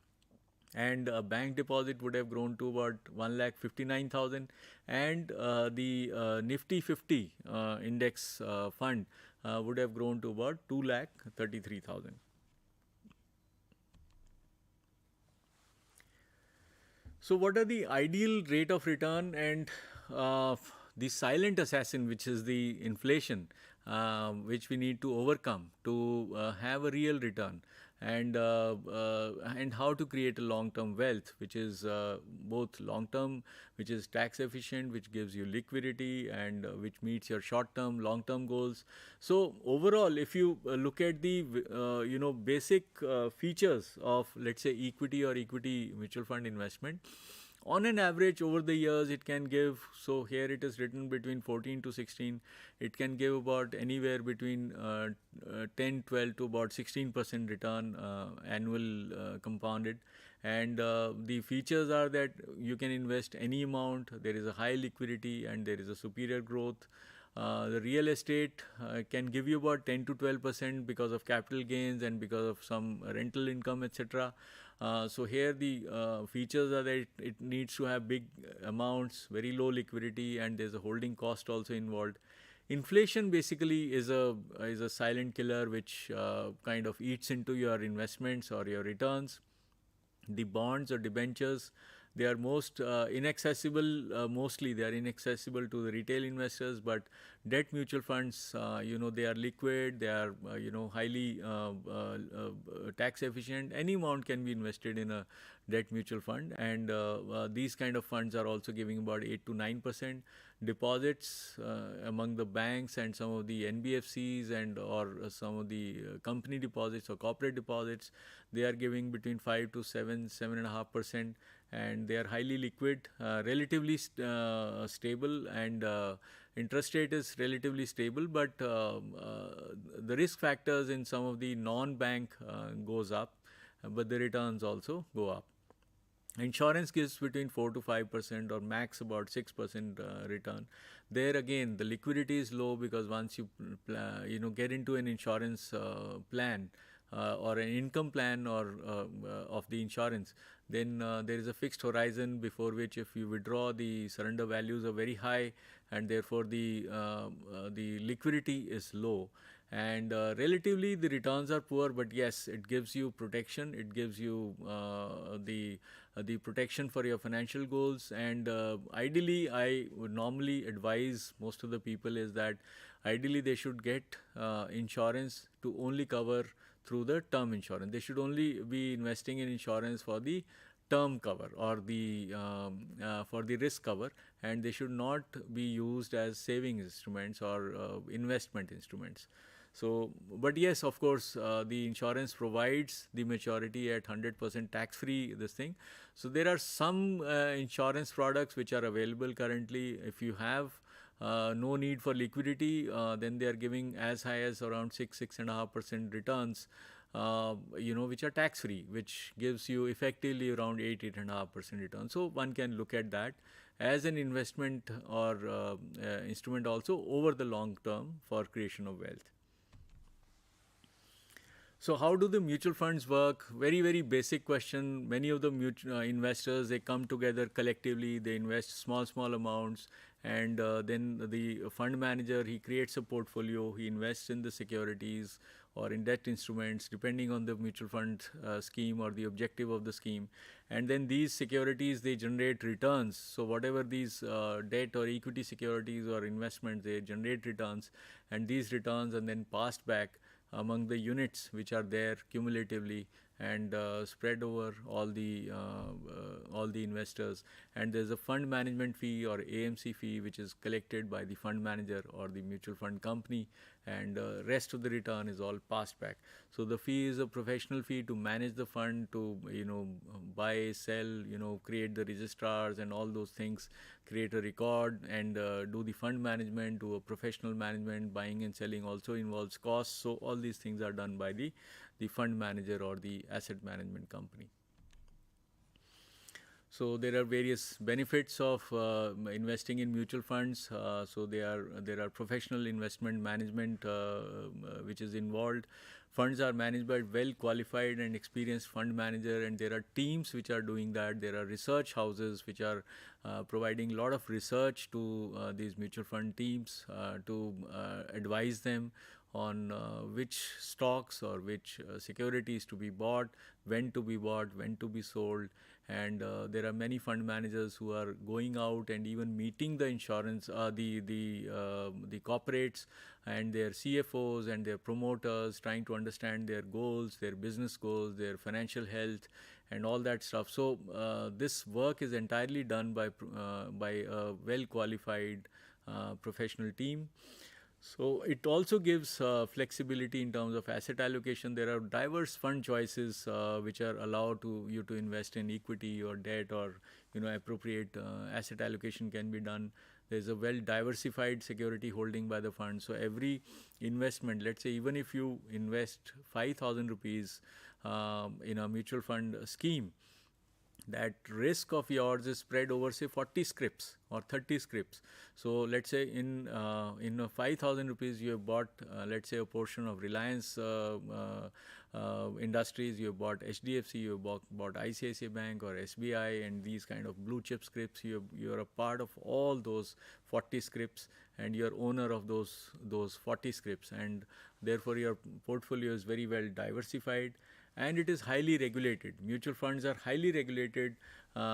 and a bank deposit would have grown to about 1,59,000, and the Nifty 50 index fund would have grown to about 2,33,000. So what are the ideal rate of return, and the silent assassin, which is the inflation, which we need to overcome to have a real return, and how to create a long-term wealth, which is both long-term, which is tax efficient, which gives you liquidity, and which meets your short-term, long-term goals. So overall, if you look at the basic features of, let's say, equity or equity mutual fund investment, on an average over the years it can give, so here it is written between 14 to 16, it can give about anywhere between 10, 12 to about 16% return annual compounded. And the features are that you can invest any amount, there is a high liquidity, and there is a superior growth. The real estate can give you about 10 to 12% because of capital gains and because of some rental income, etc. So here the features are that it needs to have big amounts, very low liquidity, and there's a holding cost also involved. Inflation basically is a silent killer which kind of eats into your investments or your returns. The bonds or debentures, they are most inaccessible, mostly they are inaccessible to the retail investors, but debt mutual funds, they are liquid, they are, highly tax efficient. Any amount can be invested in a debt mutual fund, and these kind of funds are also giving about 8 to 9% deposits among the banks and some of the NBFCs and or some of the company deposits or corporate deposits. They are giving between 5 to 7.5%, and they are highly liquid, relatively stable, and interest rate is relatively stable, but the risk factors in some of the non-bank goes up, but the returns also go up. Insurance gives between 4 to 5% or max about 6% return. There again, the liquidity is low because once you get into an insurance plan or an income plan or of the insurance, then there is a fixed horizon before which if you withdraw, the surrender values are very high, and therefore the liquidity is low. And relatively the returns are poor, but yes, it gives you protection, it gives you the protection for your financial goals. And ideally, I would normally advise most of the people is that ideally they should get insurance to only cover through the term insurance. They should only be investing in insurance for the term cover or the for the risk cover, and they should not be used as saving instruments or investment instruments. So, but yes, of course, the insurance provides the maturity at 100% tax-free, this thing. So there are some insurance products which are available currently. If you have no need for liquidity, then they are giving as high as around 6.5% returns, which are tax-free, which gives you effectively around 8.5% return. So one can look at that as an investment or instrument also over the long term for creation of wealth. So how do the mutual funds work? Very, very basic question. Many of the investors, they come together collectively, they invest small amounts, and then the fund manager, he creates a portfolio, he invests in the securities or in debt instruments depending on the mutual fund scheme or the objective of the scheme. And then these securities, they generate returns. So whatever these debt or equity securities or investments, they generate returns, and these returns are then passed back among the units which are there cumulatively, and spread over all the investors. And there's a fund management fee or AMC fee which is collected by the fund manager or the mutual fund company, and rest of the return is all passed back. So the fee is a professional fee to manage the fund, to buy, sell, create the registrars and all those things, create a record, and do the fund management, do a professional management. Buying and selling also involves costs. So all these things are done by the fund manager or the asset management company. So there are various benefits of investing in mutual funds. So there are professional investment management which is involved. Funds are managed by well qualified and experienced fund manager, and there are teams which are doing that. There are research houses which are providing a lot of research to these mutual fund teams to advise them on which stocks or which securities to be bought, when to be bought, when to be sold. And there are many fund managers who are going out and even meeting the insurance, the corporates and their CFOs and their promoters, trying to understand their goals, their business goals, their financial health, and all that stuff. So this work is entirely done by a well qualified professional team. So it also gives flexibility in terms of asset allocation. There are diverse fund choices which are allowed to you to invest in equity or debt, or appropriate asset allocation can be done. There's a well diversified security holding by the fund. So every investment, let's say even if you invest 5,000 rupees in a mutual fund scheme, that risk of yours is spread over say 40 scripts or 30 scripts. So let's say in 5,000 rupees you have bought let's say a portion of Reliance Industries, you have bought HDFC, you have bought ICICI Bank or SBI, and these kind of blue chip scripts. You're a part of all those 40 scripts, and you're owner of those 40 scripts, and therefore your portfolio is very well diversified. And it is highly regulated. Mutual funds are highly regulated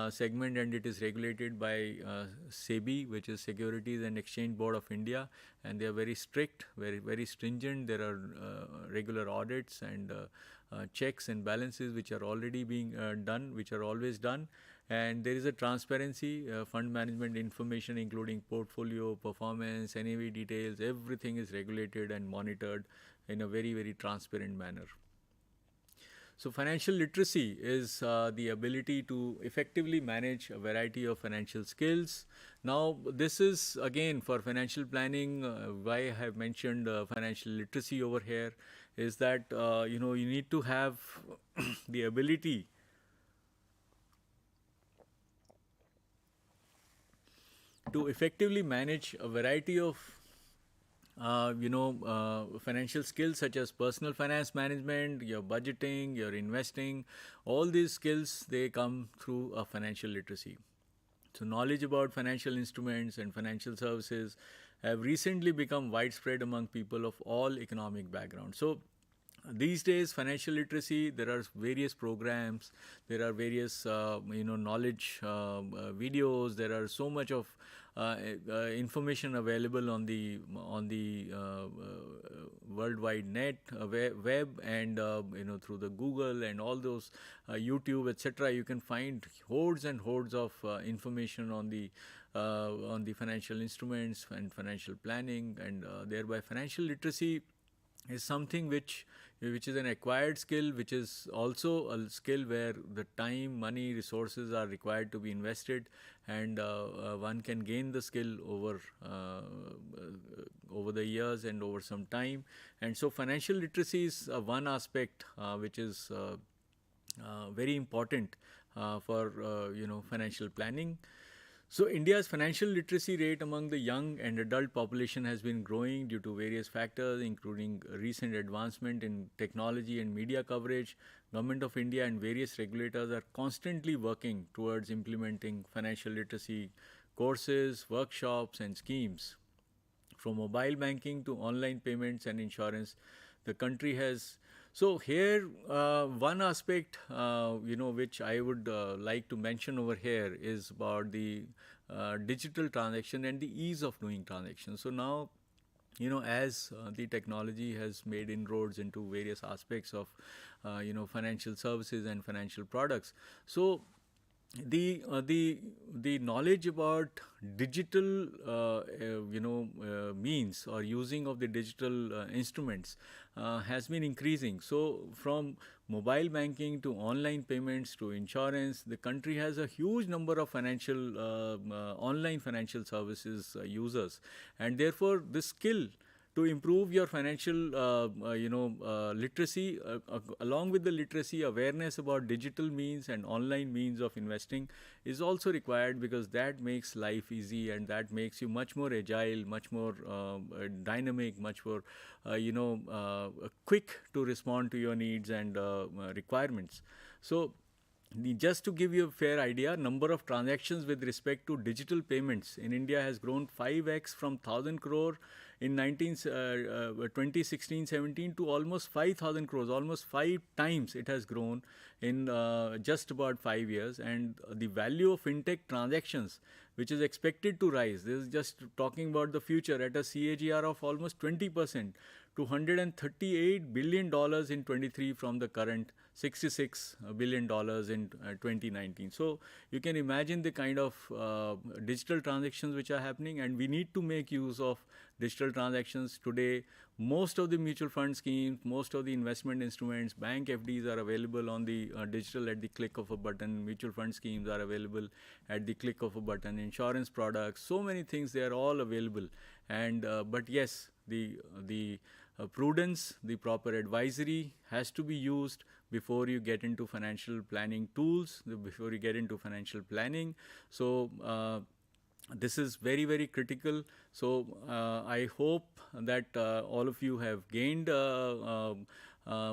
segment, and it is regulated by SEBI, which is Securities and Exchange Board of India, and they are very strict, very stringent. There are regular audits and checks and balances which are already being done, which are always done. And there is a transparency, fund management information including portfolio, performance, NAV details, everything is regulated and monitored in a very transparent manner. So financial literacy is the ability to effectively manage a variety of financial skills. Now, this is again for financial planning. Why I have mentioned financial literacy over here is that you need to have the ability to effectively manage a variety of financial skills such as personal finance management, your budgeting, your investing. All these skills, they come through a financial literacy. So knowledge about financial instruments and financial services have recently become widespread among people of all economic backgrounds. So these days, financial literacy, there are various programs, there are various knowledge videos, there are so much of information available on the World Wide Net, web, and through the Google and all those YouTube, etc. You can find hordes and hordes of information on the financial instruments and financial planning, and thereby financial literacy is something which is an acquired skill, which is also a skill where the time, money, resources are required to be invested, and one can gain the skill over the years and over some time. And so financial literacy is one aspect which is very important for financial planning. So India's financial literacy rate among the young and adult population has been growing due to various factors, including recent advancement in technology and media coverage. Government of India and various regulators are constantly working towards implementing financial literacy courses, workshops, and schemes. From mobile banking to online payments and insurance, the country has. So here, one aspect, which I would like to mention over here is about the digital transaction and the ease of doing transactions. So now, as the technology has made inroads into various aspects of financial services and financial products. So the knowledge about digital means or using of the digital instruments has been increasing. So from mobile banking to online payments to insurance, the country has a huge number of financial online financial services users, and therefore the skill to improve your financial literacy, along with the literacy, awareness about digital means and online means of investing is also required, because that makes life easy and that makes you much more agile, much more dynamic, much more quick to respond to your needs and requirements. So just to give you a fair idea, number of transactions with respect to digital payments in India has grown 5x from 1,000 crore in 2016-17 to almost 5,000 crores, almost 5 times it has grown in just about 5 years. And the value of fintech transactions, which is expected to rise, this is just talking about the future, at a CAGR of almost 20% to $138 billion in 23 from the current $66 billion in 2019. So you can imagine the kind of digital transactions which are happening, and we need to make use of digital transactions. Today, most of the mutual fund schemes, most of the investment instruments, bank FDs are available on the digital at the click of a button. Mutual fund schemes are available at the click of a button. Insurance products, so many things, they are all available. And but yes, the prudence, the proper advisory has to be used before you get into financial planning tools, before you get into financial planning. So this is very, very critical. So I hope that all of you have gained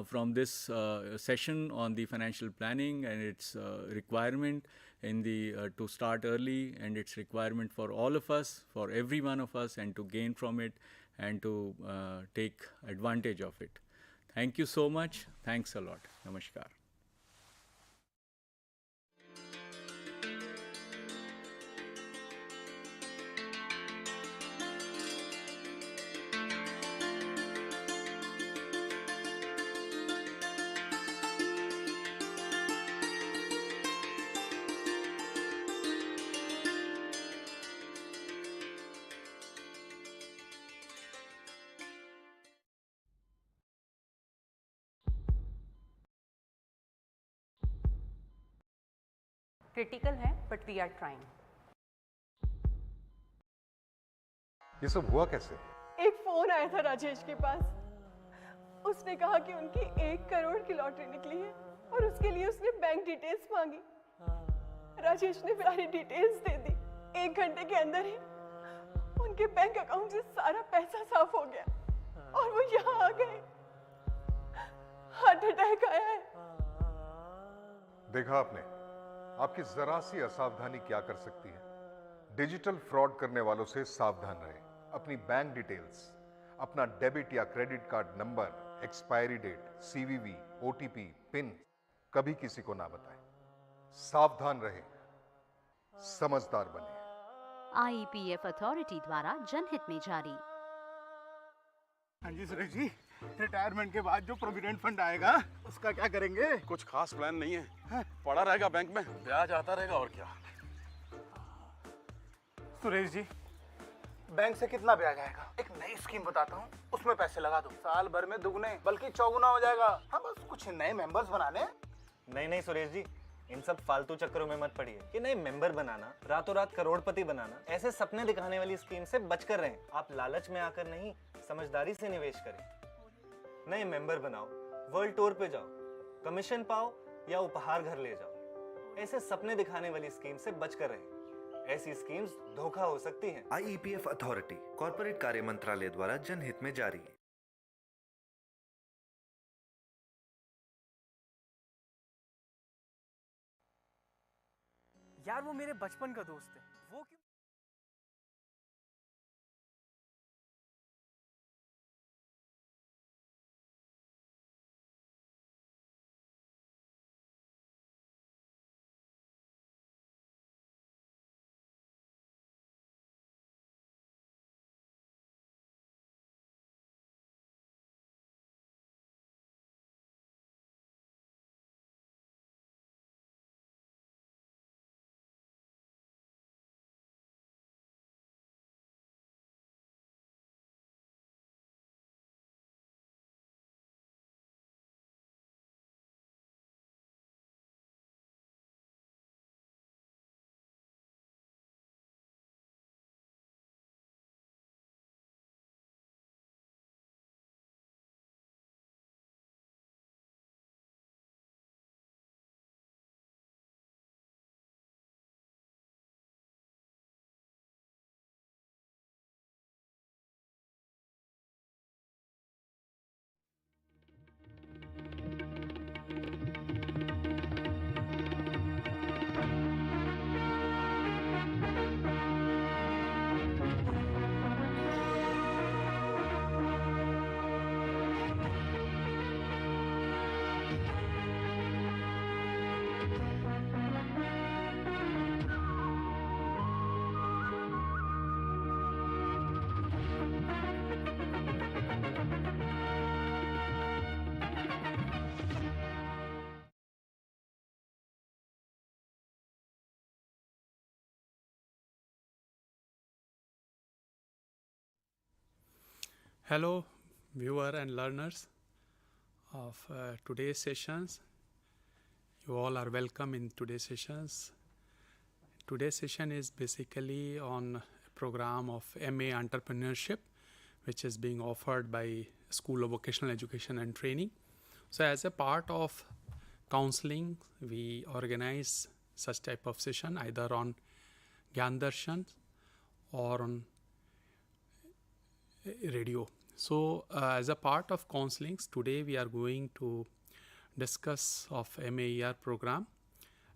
from this session on the financial planning and its requirement in the to start early, and its requirement for all of us, for every one of us, and to gain from it and to take advantage of it. Thank you so much. Thanks a lot. Namaskar. Critical है, but we are trying. ये सब हुआ कैसे? एक phone आया था राजेश के पास। उसने कहा कि उनकी 1 करोड़ की लॉटरी निकली है और उसके लिए उसने बैंक डिटेल्स मांगी। राजेश ने सारी डिटेल्स दे दी। 1 घंटे के अंदर ही उनके बैंक अकाउंट से सारा पैसा साफ हो गया और वो यहाँ आ गए। हार्ट अटैक आया है। देखा आपने, आपकी जरा सी असावधानी क्या कर सकती है। डिजिटल फ्रॉड करने वालों से सावधान रहें। अपनी बैंक डिटेल्स, अपना डेबिट या credit card number, expiry date, CVV, OTP, pin कभी किसी को ना बताएं। सावधान रहें, समझदार बने। IEPF अथॉरिटी द्वारा जनहित में जारी। हाँ जी सुरेश जी, रिटायरमेंट के बाद जो प्रोविडेंट फंड आएगा उसका क्या करेंगे? कुछ खास प्लान नहीं है, पड़ा रहेगा बैंक में, ब्याज आता रहेगा और क्या। सुरेश जी, बैंक से कितना ब्याज आएगा? एक नई स्कीम बताता हूँ, उसमें पैसे लगा दो, साल भर में दुगने बल्कि चौगुना हो जाएगा। हाँ, बस कुछ नए मेंबर्स बनाने। नहीं सुरेश जी, इन सब फालतू चक्करों में मत पड़िए कि नए मेंबर बनाना, रातों रात करोड़पति बनाना, ऐसे सपने दिखाने वाली स्कीम से बचकर रहें। आप लालच में आकर नहीं, समझदारी से निवेश करें। नए मेंबर बनाओ, वर्ल्ड टूर पे जाओ, कमीशन पाओ या उपहार घर ले जाओ। ऐसे सपने दिखाने वाली स्कीम से बचकर रहें। ऐसी स्कीम्स धोखा हो सकती हैं। IEPF अथॉरिटी, कॉर्पोरेट कार्य मंत्रालय द्वारा जनहित में जारी। यार वो मेरे बचपन का दोस्त है, वो क्यों Hello, viewer and learners of today's sessions. You all are welcome in today's sessions. Today's session is basically on a program of MA Entrepreneurship, which is being offered by School of Vocational Education and Training. So as a part of counseling, we organize such type of session either on Gyan Darshan or on radio. So as a part of counselings, today we are going to discuss of MER program,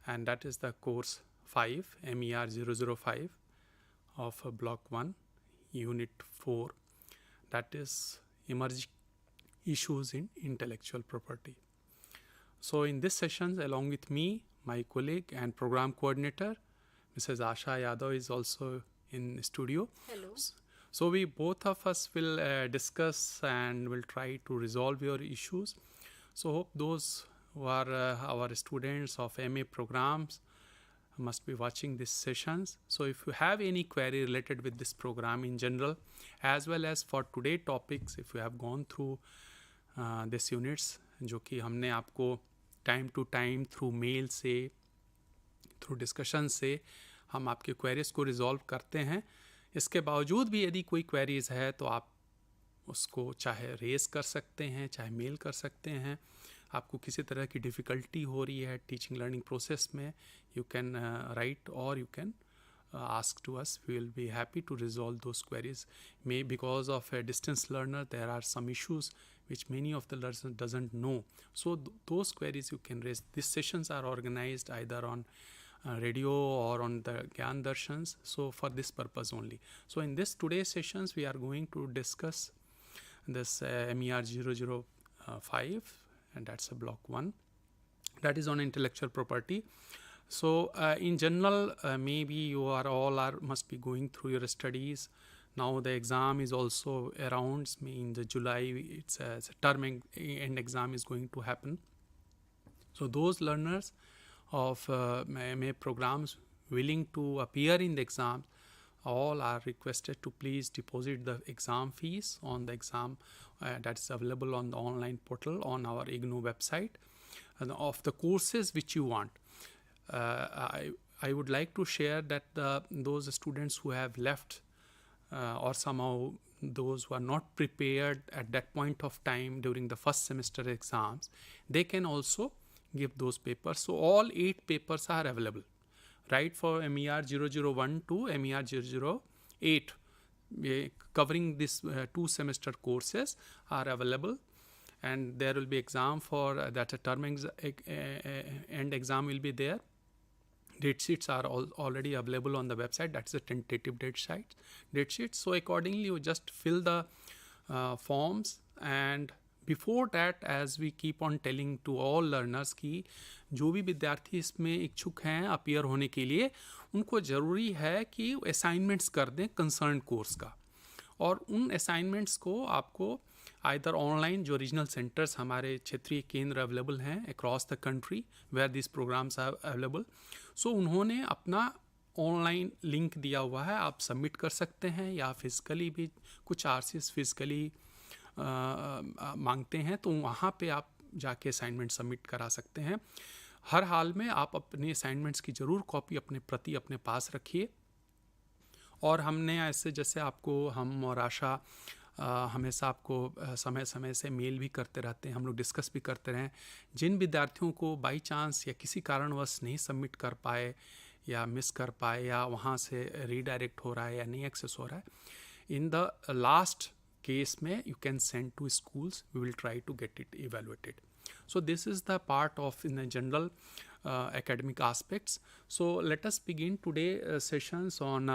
and that is the course 5, MER 005 of block 1, unit 4, that is emerging issues in intellectual property. So in this session, along with me, my colleague and program coordinator, Mrs. Asha Yadav is also in studio. Hello. So we both of us will discuss and will try to resolve your issues. So hope those who are our students of MA programs must be watching these sessions. So if you have any query related with this program in general, as well as for today topics, if you have gone through this units, जो कि हमने आपको time to time through mail से, through discussion से हम आपके queries को resolve करते हैं. इसके बावजूद भी यदि कोई क्वेरीज है तो आप उसको चाहे रेस कर सकते हैं, चाहे मेल कर सकते हैं. आपको किसी तरह की डिफ़िकल्टी हो रही है टीचिंग लर्निंग प्रोसेस में, यू कैन राइट और you can ask to us. We will be happy to resolve those queries. May because of a distance learner, there are some issues which many of the learners doesn't know. So those queries you can raise. These sessions are organized either on radio or on the Gyan Darshans. So for this purpose only. So in this today's sessions, we are going to discuss this MER 005, and that's a block 1. That is on intellectual property. So in general, maybe you are all must be going through your studies. Now the exam is also around in the July. It's a term end exam is going to happen. So those learners of MA programs willing to appear in the exam, all are requested to please deposit the exam fees on the exam that is available on the online portal on our IGNOU website, and of the courses which you want. I would like to share that those students who have left or somehow those who are not prepared at that point of time during the first semester exams, they can also give those papers. So all 8 papers are available, right, for MER 001 to MER 008, covering this 2 semester courses are available. And there will be exam for that, a term end exam will be there. Date sheets are already available on the website. That's a tentative date sheet. So accordingly, you just fill the forms. And before that, as we keep on telling to all learners कि जो भी विद्यार्थी इसमें इच्छुक हैं appear होने के लिए, उनको ज़रूरी है कि असाइनमेंट्स कर दें कंसर्न कोर्स का. और उन असाइनमेंट्स को आपको आइदर ऑनलाइन, जो रीजनल सेंटर्स हमारे क्षेत्रीय केंद्र अवेलेबल हैं across the country where this programs are available, so उन्होंने अपना ऑनलाइन लिंक दिया हुआ है, आप सबमिट कर सकते हैं. या फिजिकली भी कुछ आरसीएस फिजिकली मांगते हैं तो वहाँ पे आप जाके असाइनमेंट सबमिट करा सकते हैं. हर हाल में आप अपने असाइनमेंट्स की ज़रूर कॉपी प्रति अपने पास रखिए. और हमने ऐसे जैसे आपको हम और आशा हमेशा आपको समय समय से मेल भी करते रहते हैं, हम लोग डिस्कस भी करते रहें. जिन विद्यार्थियों को बाई चांस या किसी कारणवश नहीं सबमिट कर पाए या मिस कर पाए या वहाँ से रीडायरेक्ट हो रहा है या नहीं एक्सेस हो रहा है, इन द लास्ट केस में you can send to schools, we will try to get it evaluated. So this is the part of in the general academic aspects. So let us begin today sessions on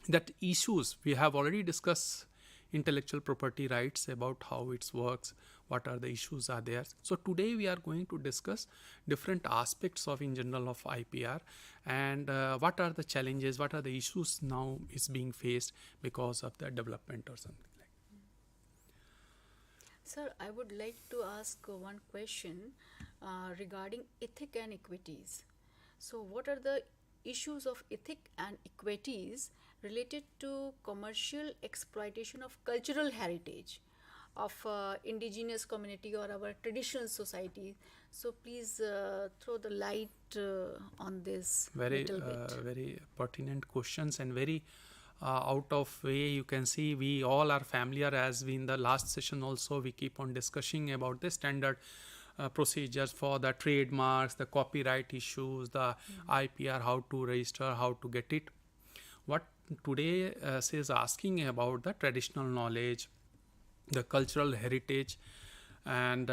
that issues. We have already discussed intellectual property rights, about how it works, what are the issues are there. So today we are going to discuss different aspects of in general of IPR and what are the challenges, what are the issues now is being faced because of the development or something. Sir, I would like to ask one question regarding ethic and equities. So what are the issues of ethic and equities related to commercial exploitation of cultural heritage of indigenous community or our traditional society. So please throw the light on this little bit. Very pertinent questions and very out of way. You can see we all are familiar, as we in the last session also we keep on discussing about the standard procedures for the trademarks, the copyright issues, the IPR, how to register, how to get it. What today is asking about the traditional knowledge, the cultural heritage, and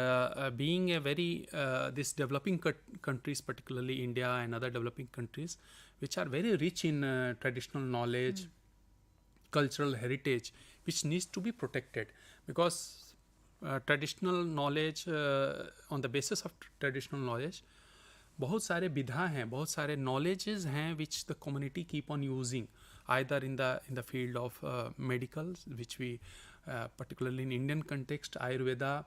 being a very this developing countries, particularly India and other developing countries, which are very rich in traditional knowledge, cultural heritage, which needs to be protected, because traditional knowledge, on the basis of traditional knowledge, बहुत सारे विधा हैं, बहुत सारे knowledges हैं which the community keep on using, either in the field of medical, which we particularly in Indian context, Ayurveda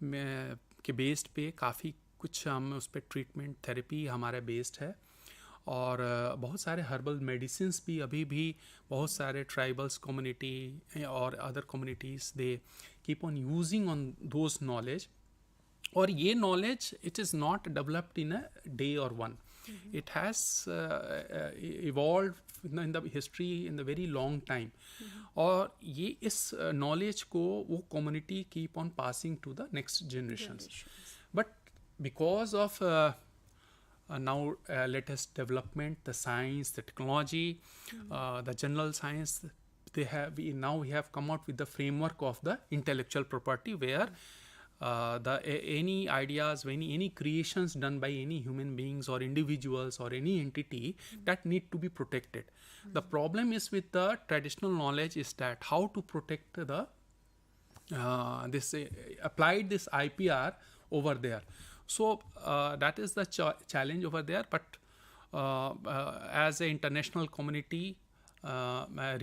में के based पे काफ़ी कुछ हम उस पर ट्रीटमेंट थेरेपी हमारा बेस्ड है, और बहुत सारे हर्बल मेडिसिन्स भी अभी भी बहुत सारे ट्राइबल्स कम्युनिटी और other communities they keep on using on those knowledge. और ये knowledge it is not developed in a day और one. It has evolved in the history in the very long time. और ये इस knowledge को वो community keep on passing to the next generations. But because of now latest development, the science, the technology, the general science, we have come out with the framework of the intellectual property, where any ideas, any creations done by any human beings or individuals or any entity, that need to be protected. The problem is with the traditional knowledge is that how to protect the this applied this IPR over there. So that is the challenge over there. But as an international community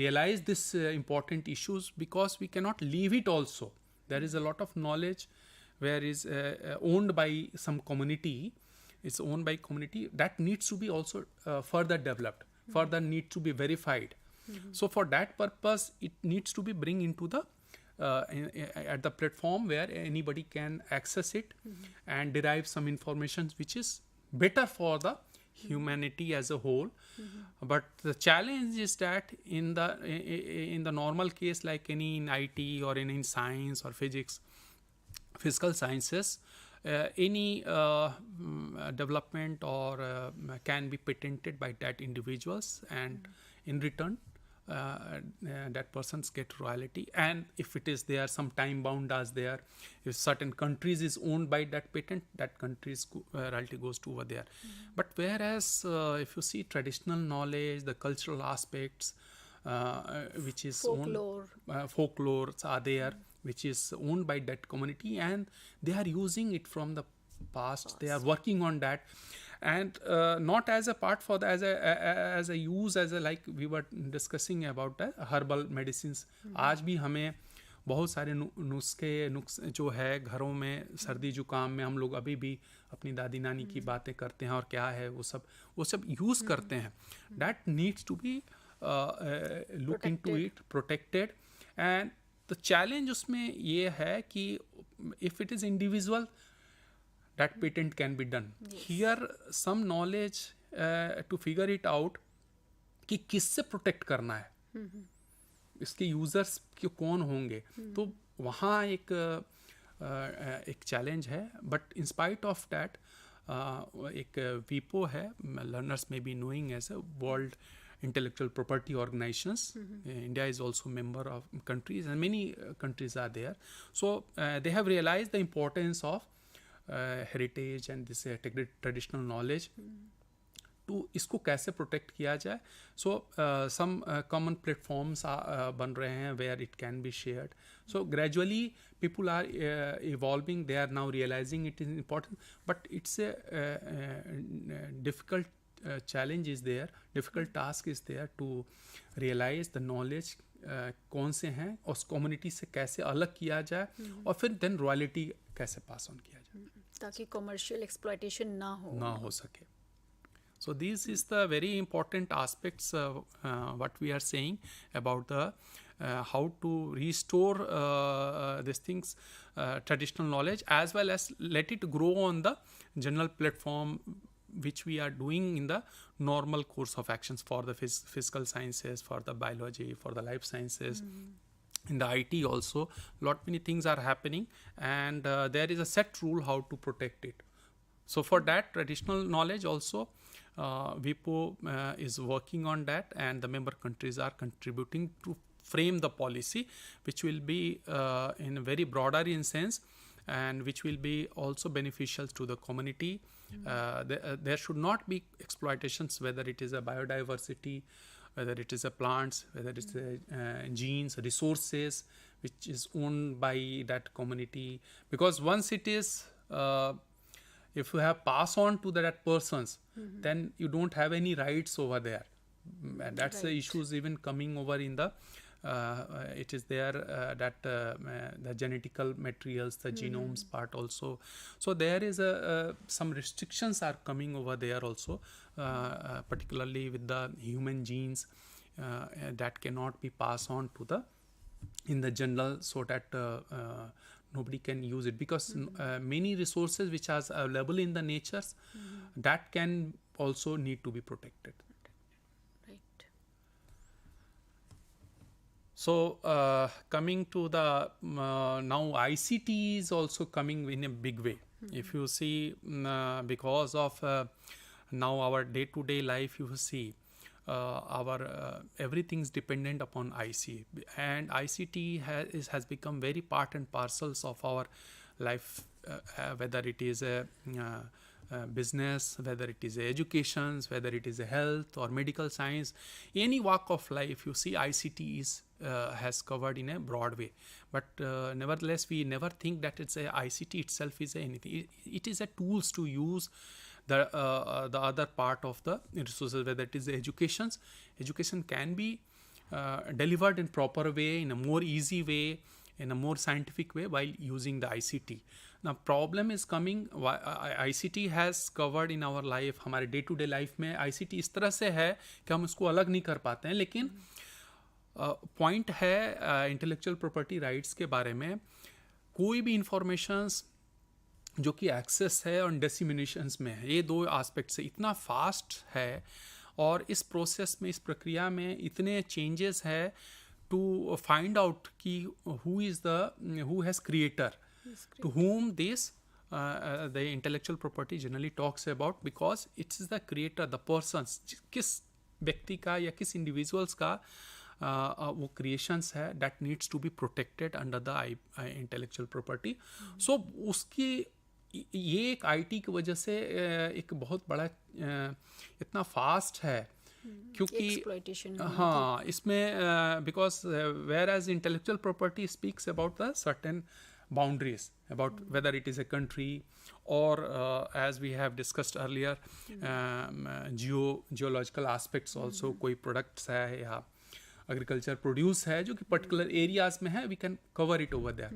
realize this important issues, because we cannot leave it also. There is a lot of knowledge where is owned by some community, it's owned by community, that needs to be also further developed, further need to be verified. So for that purpose, it needs to be bring into the at the platform where anybody can access it and derive some information which is better for the humanity as a whole. But the challenge is that in the normal case, like any in IT or in science or physics, physical sciences, any development or can be patented by that individuals, and in return that persons get royalty. And if it is there, some time bound as there, if certain countries is owned by that patent, that country's royalty goes to over there. But whereas if you see traditional knowledge, the cultural aspects, which is folklores are there, which is owned by that community, and they are using it from the past. They are working on that, and not as a part for the as a use, as a like we were discussing about the herbal medicines. आज भी हमें बहुत सारे नुस्खे जो है घरों में सर्दी जुकाम में हम लोग अभी भी अपनी दादी नानी की बातें करते हैं, और क्या है वो सब यूज़ करते हैं. That needs to be look into it, protected. And the challenge उसमें ये है कि if it is individual, that patent can be done. Here some knowledge to figure it out कि किससे प्रोटेक्ट करना है, इसके यूजर्स के कौन होंगे, तो वहाँ एक चैलेंज है. But in spite of that एक वीपो है, लर्नर्स में be knowing as a world intellectual property organizations. India is also member of countries, and many countries are there. So they have realized the importance of heritage and this traditional knowledge. तो इसको कैसे protect किया जाए. सो some common platforms बन रहे हैं where it can be shared. So gradually people are evolving, they are now realizing it is important, but it's a difficult challenge is there, difficult task is there to realize the knowledge कौन से हैं और उस community से कैसे अलग किया जाए, और फिर देन रॉयल्टी कैसे पास ऑन किया जाए ताकि कमर्शियल एक्सप्लॉयटेशन ना हो सके. So this is the very important aspects what we are saying about the how to restore these things, traditional knowledge, as well as let it grow on the general platform which we are doing in the normal course of actions for the physical sciences, for the biology, for the life sciences. In the IT also, lot many things are happening, and there is a set rule how to protect it. So for that traditional knowledge also, WIPO is working on that, and the member countries are contributing to frame the policy, which will be in a very broader in sense, and which will be also beneficial to the community. There should not be exploitations, whether it is a biodiversity, whether it is a plants, whether it's a genes, resources, which is owned by that community. Because once it is, if you have passed on to that persons, then you don't have any rights over there. And that's the issues even coming over in the, it is there that the genetical materials, the genomes part also. So there is some restrictions are coming over there also, particularly with the human genes that cannot be passed on to the in the general, so that nobody can use it, because many resources which are available in the natures that can also need to be protected. So coming to the now ICT is also coming in a big way. If you see, because of now our day-to-day life, you see our everything's dependent upon IC, and ICT has become very part and parcels of our life, whether it is a business, whether it is education, whether it is a health or medical science, any walk of life, you see ICT is has covered in a broad way. But nevertheless, we never think that it's a ICT itself is anything. It is a tools to use the other part of the resources, whether it is education. Education can be delivered in proper way, in a more easy way, in a more scientific way while using the ICT. Now problem is coming, ICT has covered in our life, हमारे day to day life में ICT इस तरह से है कि हम उसको अलग नहीं कर पाते हैं. लेकिन पॉइंट है इंटेलेक्चुअल प्रॉपर्टी राइट्स के बारे में, कोई भी इंफॉर्मेशंस जो कि एक्सेस है और डिसेमिनेशंस में है, ये दो एस्पेक्ट से इतना फास्ट है, और इस प्रोसेस में, इस प्रक्रिया में इतने चेंजेस है टू फाइंड आउट कि who has creator, to whom this the intellectual property generally talks about, because it is the creator, the persons, किस व्यक्ति का या किस individuals का वो creations है, that needs to be protected under the intellectual property. So उसकी ये एक IT की वजह से एक बहुत बड़ा इतना फास्ट है, क्योंकि हाँ इसमें because whereas intellectual property speaks about the certain boundaries, about whether it is a country or as we have discussed earlier, geological aspects also, कोई products है या agriculture produce है जो कि particular areas में है, we can cover it over there.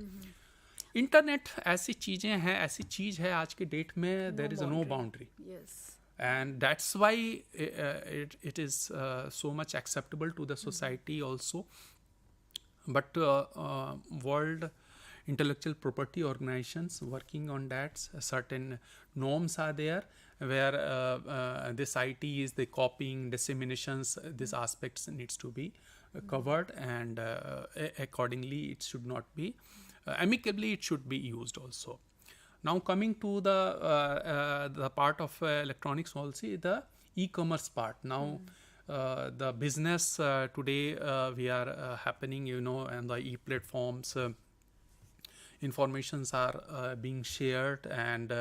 Internet ऐसी चीज़ें हैं, ऐसी चीज़ है आज के डेट में, there is no boundary. Yes. And that's why it is so much acceptable to the society also. But world intellectual property organizations working on that, certain norms are there where this IT is the copying, disseminations, these aspects needs to be covered, and accordingly it should not be amicably, it should be used also. Now coming to the part of electronics policy, the e-commerce part. Now the business today we are happening, you know, and the e-platforms, informations are being shared, and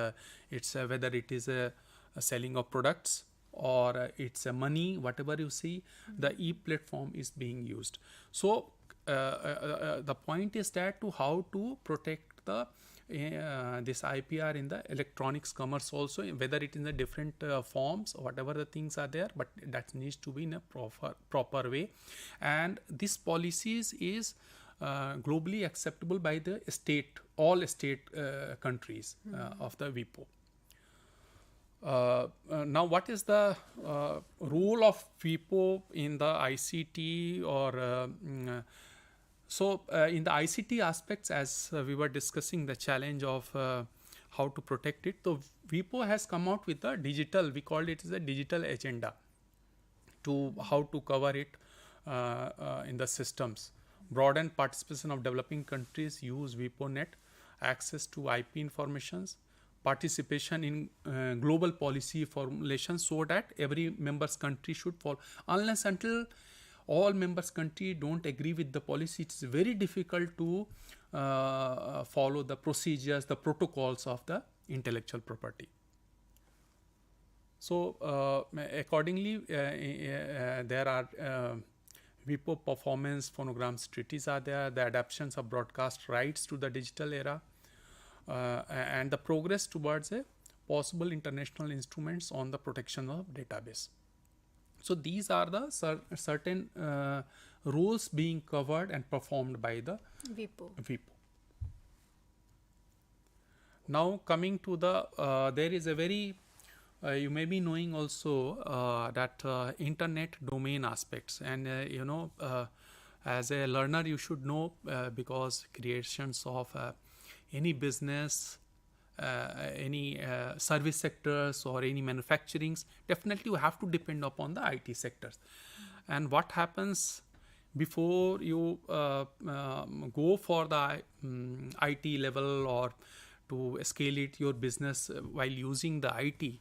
it's whether it is a selling of products or it's a money, whatever you see, the e-platform is being used. So the point is that to how to protect the this IPR in the electronics commerce also, whether it in the different forms or whatever the things are there, but that needs to be in a proper way. And this policies is globally acceptable by the all state countries of the WIPO. Now, what is the role of WIPO in the ICT or in the ICT aspects, as we were discussing the challenge of how to protect it. So WIPO has come out with a digital, we called it as a digital agenda to how to cover it in the systems. Broaden participation of developing countries, use WIPO-net, access to IP informations, participation in global policy formulation, so that every members country should follow. Unless until all members country don't agree with the policy, it's very difficult to follow the procedures, the protocols of the intellectual property. So accordingly, there are WIPO performance phonograms treaties are there, the adaptations of broadcast rights to the digital era, and the progress towards a possible international instruments on the protection of database. So these are the certain roles being covered and performed by the WIPO. Now coming to the, there is a very, you may be knowing also that internet domain aspects, and you know, as a learner you should know because creations of any business, any service sectors or any manufacturings, definitely you have to depend upon the IT sectors. And what happens before you go for the IT level or to scale it your business while using the IT,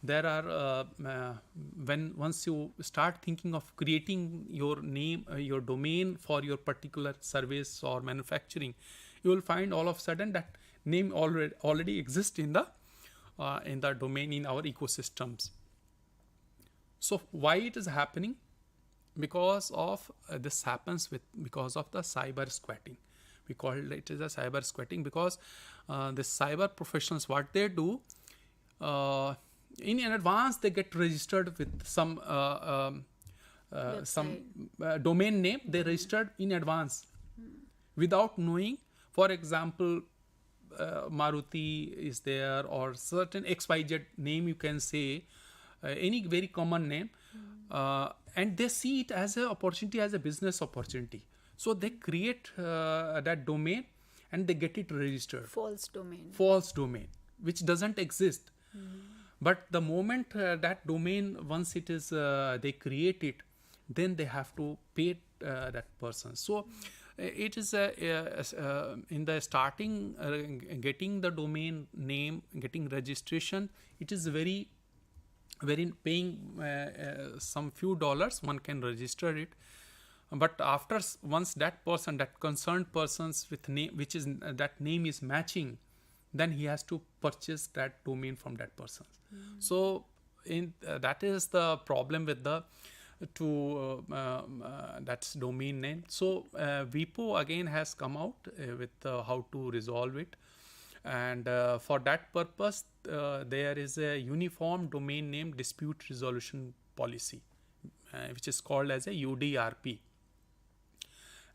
there are once you start thinking of creating your name, your domain for your particular service or manufacturing, you will find all of a sudden that name already exists in the domain in our ecosystems. So why it is happening? Because of this happens because of the cyber squatting. We call it as a cyber squatting because the cyber professionals, what they do, in advance they get registered with some domain name. They registered in advance without knowing. For example, Maruti is there, or certain XYZ name you can say, any very common name, and they see it as an opportunity, as a business opportunity. So they create that domain and they get it registered. False domain. False domain, which doesn't exist. But the moment that domain, once it is, they create it, then they have to pay that person. So it is in the starting, getting the domain name, getting registration, it is very paying some few dollars, one can register it. But after, once that person, that concerned persons with name, which is that name is matching, then he has to purchase that domain from that person. So that is the problem with the that's domain name. So WIPO again has come out with how to resolve it, and for that purpose there is a uniform domain name dispute resolution policy, which is called as a UDRP,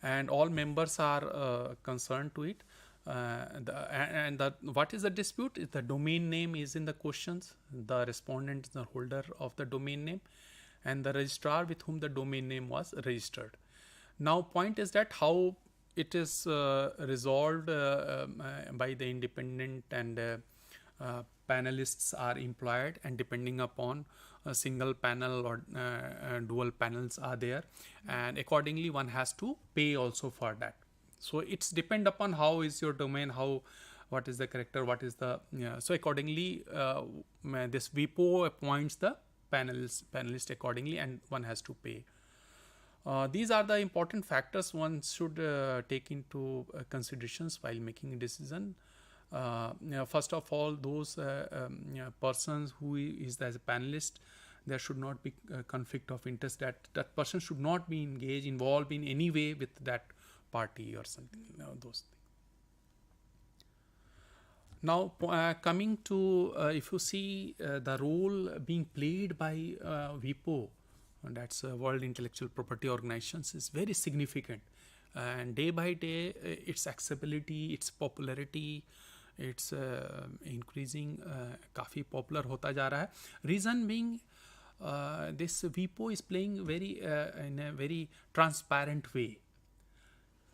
and all members are concerned to it. What is the dispute? If the domain name is in the questions, the respondent is the holder of the domain name, and the registrar with whom the domain name was registered. Now, point is that how it is resolved by the independent, and panelists are employed, and depending upon a single panel or dual panels are there, and accordingly one has to pay also for that. So it's depend upon how is your domain, what is the character, what is the so accordingly this WIPO appoints the panelist accordingly, and one has to pay. These are the important factors one should take into considerations while making a decision. First of all, those persons who is as a panelist, there should not be a conflict of interest, that person should not be involved in any way with that party or something, those things. Now coming to if you see the role being played by WIPO, that's World Intellectual Property Organizations, is very significant, and day by day its accessibility, its popularity, it's increasing, काफ़ी popular होता जा रहा है. Reason being this WIPO is playing very in a very transparent way.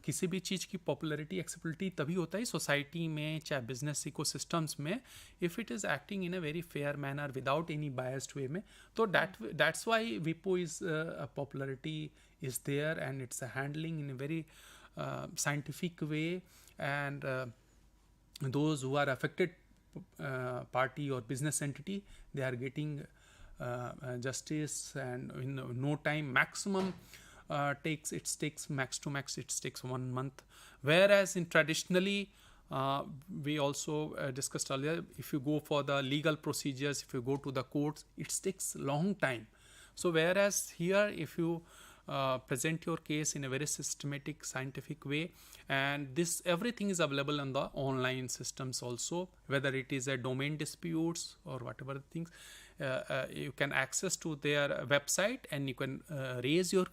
किसी भी चीज़ की popularity acceptability तभी होता है सोसाइटी में, चाहे बिजनेस इकोसिस्टम्स में, if it is acting in a very fair manner without any biased way में. तो दैट्स वाई विपो is popularity is there and its handling in a very scientific way and those who are affected party or business entity, they are getting justice, and in no time, maximum takes max to max it takes 1 month, whereas in traditionally we also discussed earlier, if you go for the legal procedures, if you go to the courts, it takes long time. So whereas here, if you present your case in a very systematic, scientific way, and this everything is available on the online systems also, whether it is a domain disputes or whatever things, you can access to their website and you can raise your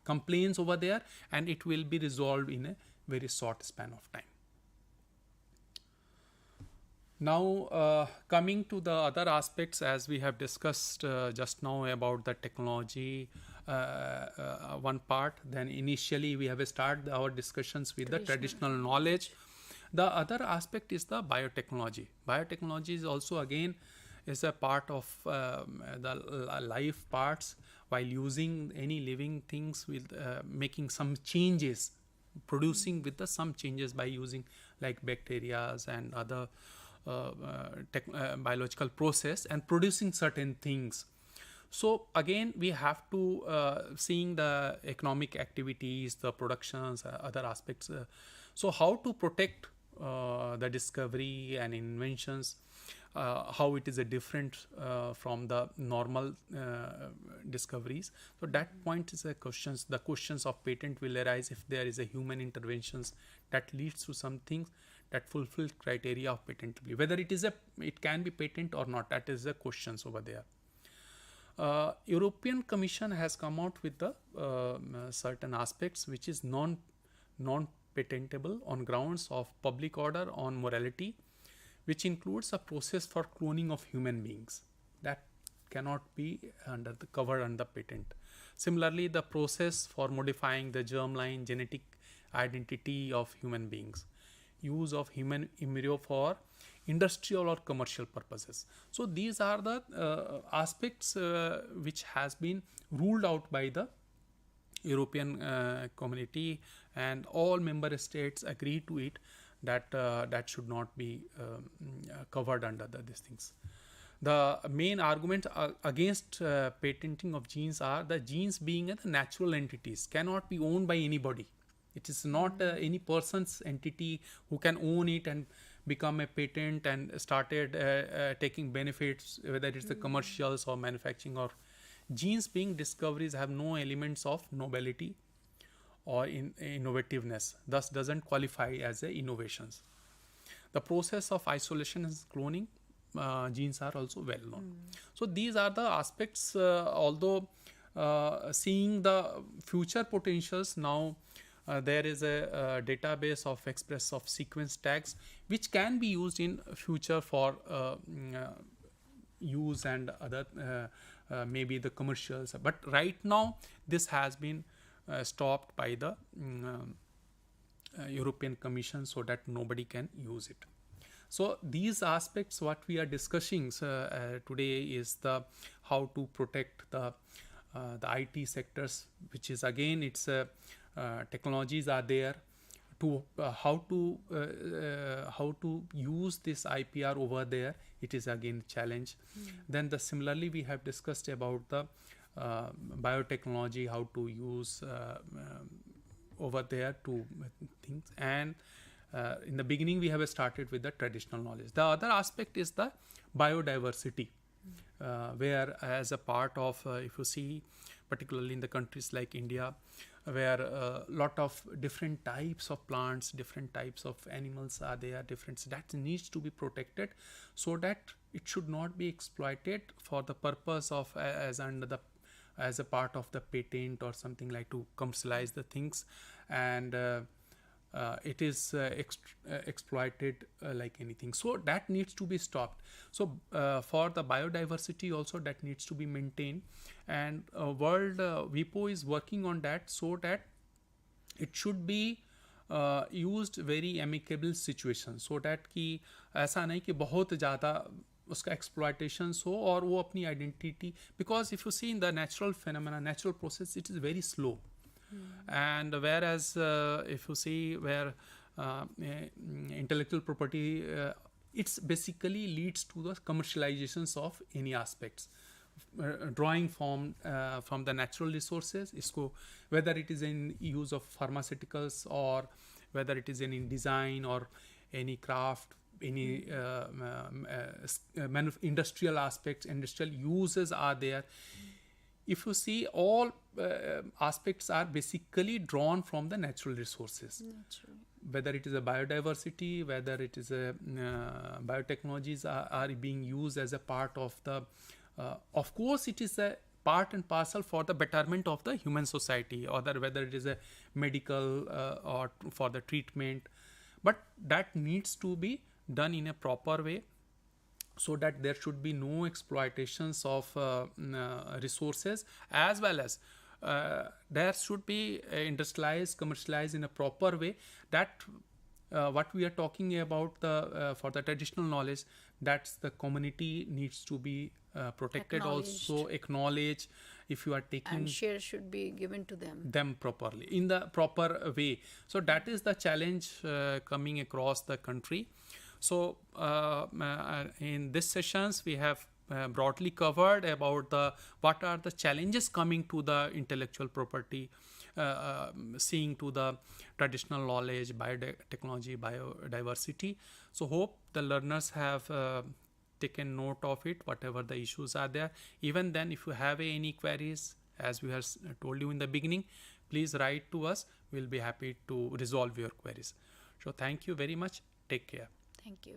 complaints over there, and it will be resolved in a very short span of time. Now coming to the other aspects, as we have discussed just now about the technology, one part, then initially we have started our discussions with the traditional knowledge. The other aspect is the biotechnology. Biotechnology is also again is a part of the life parts, while using any living things with making some changes, producing with the some changes by using like bacteria and other biological process and producing certain things. So again, we have to seeing the economic activities, the productions, other aspects. So how to protect the discovery and inventions, how it is a different from the normal discoveries. So that point is a questions. The questions of patent will arise if there is a human interventions that leads to some things that fulfill criteria of patentability. Whether it can be patent or not, that is the questions over there. European Commission has come out with the certain aspects which is non-patentable on grounds of public order, on morality, which includes a process for cloning of human beings that cannot be covered under patent. Similarly, the process for modifying the germline genetic identity of human beings, use of human embryo for industrial or commercial purposes. So these are the aspects which has been ruled out by the European community, and all member states agree to it that that should not be covered under these things. The main argument against patenting of genes are the genes being natural entities, cannot be owned by anybody. It is not any person's entity who can own it and become a patent and started taking benefits, whether it's the commercials or manufacturing. Or genes being discoveries have no elements of nobility or innovativeness, thus doesn't qualify as innovations. The process of isolation and cloning genes are also well known. So these are the aspects, although seeing the future potentials now, there is a database of express of sequence tags which can be used in future for use and other maybe the commercials, but right now this has been stopped by the European Commission so that nobody can use it. So these aspects what we are discussing today is the how to protect the IT sectors, which is again it's technologies are there to how to use this IPR over there. It is again a challenge. Then similarly we have discussed about the biotechnology, how to use over there to things, and in the beginning we have started with the traditional knowledge. The other aspect is the biodiversity, where as a part of if you see particularly in the countries like India, where a lot of different types of plants, different types of animals are there, different that needs to be protected so that it should not be exploited for the purpose of as a part of the patent or something like to commercialize the things. And it is exploited like anything. So that needs to be stopped. So for the biodiversity also, that needs to be maintained, and World WIPO is working on that, so that it should be used very amicable situation, so that कि ऐसा नहीं कि बहुत ज़्यादा उसका exploitations हो और वो अपनी identity, because if you see in the natural phenomena, natural process, it is very slow. And whereas if you see where intellectual property, it's basically leads to the commercializations of any aspects, drawing from the natural resources, isko, whether it is in use of pharmaceuticals or whether it is in design or any craft, any industrial aspects, industrial uses are there. If you see, all aspects are basically drawn from the natural resources. Whether it is a biodiversity, whether it is a biotechnologies are being used as a part of the, of course it is a part and parcel for the betterment of the human society, or whether it is a medical or for the treatment, but that needs to be done in a proper way, so that there should be no exploitations of resources, as well as there should be industrialized, commercialized in a proper way, that what we are talking about for the traditional knowledge, that's the community needs to be protected, also acknowledged. If you are taking, and share should be given to them properly in the proper way. So that is the challenge coming across the country. So in this sessions we have broadly covered about what are the challenges coming to the intellectual property, seeing to the traditional knowledge, biotechnology, biodiversity. So hope the learners have taken note of it, whatever the issues are there. Even then, if you have any queries, as we have told you in the beginning, please write to us. We'll be happy to resolve your queries. So thank you very much. Take care. Thank you.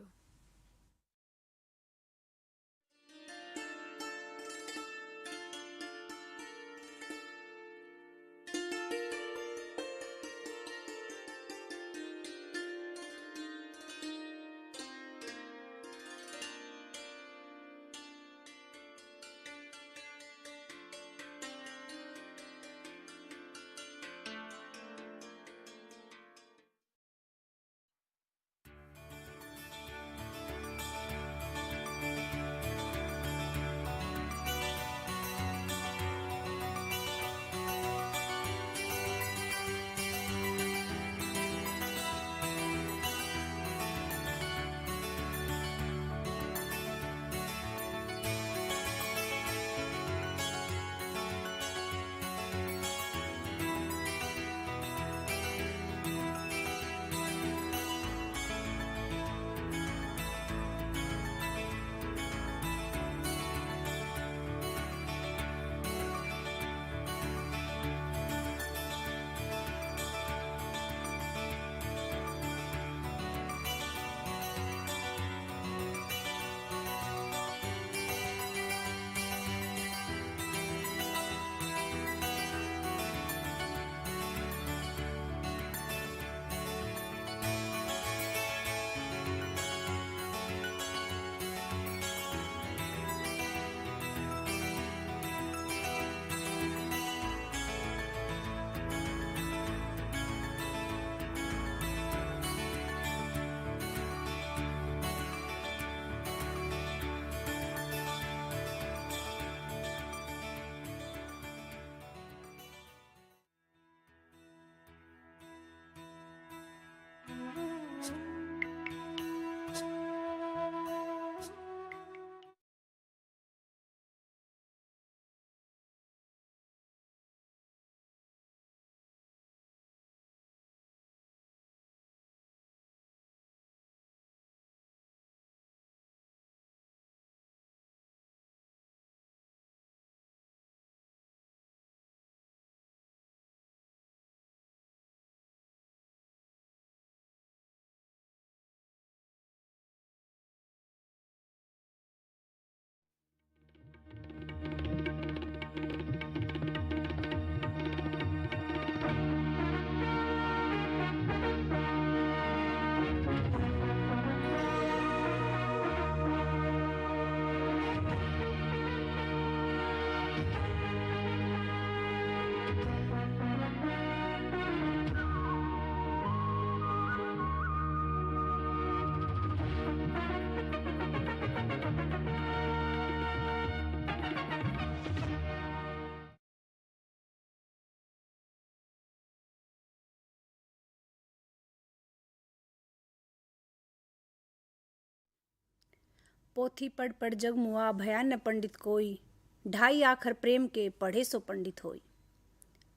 पोथी पढ़ पढ़ जग मुआ भया न पंडित कोई, ढाई आखर प्रेम के पढ़े सो पंडित होई।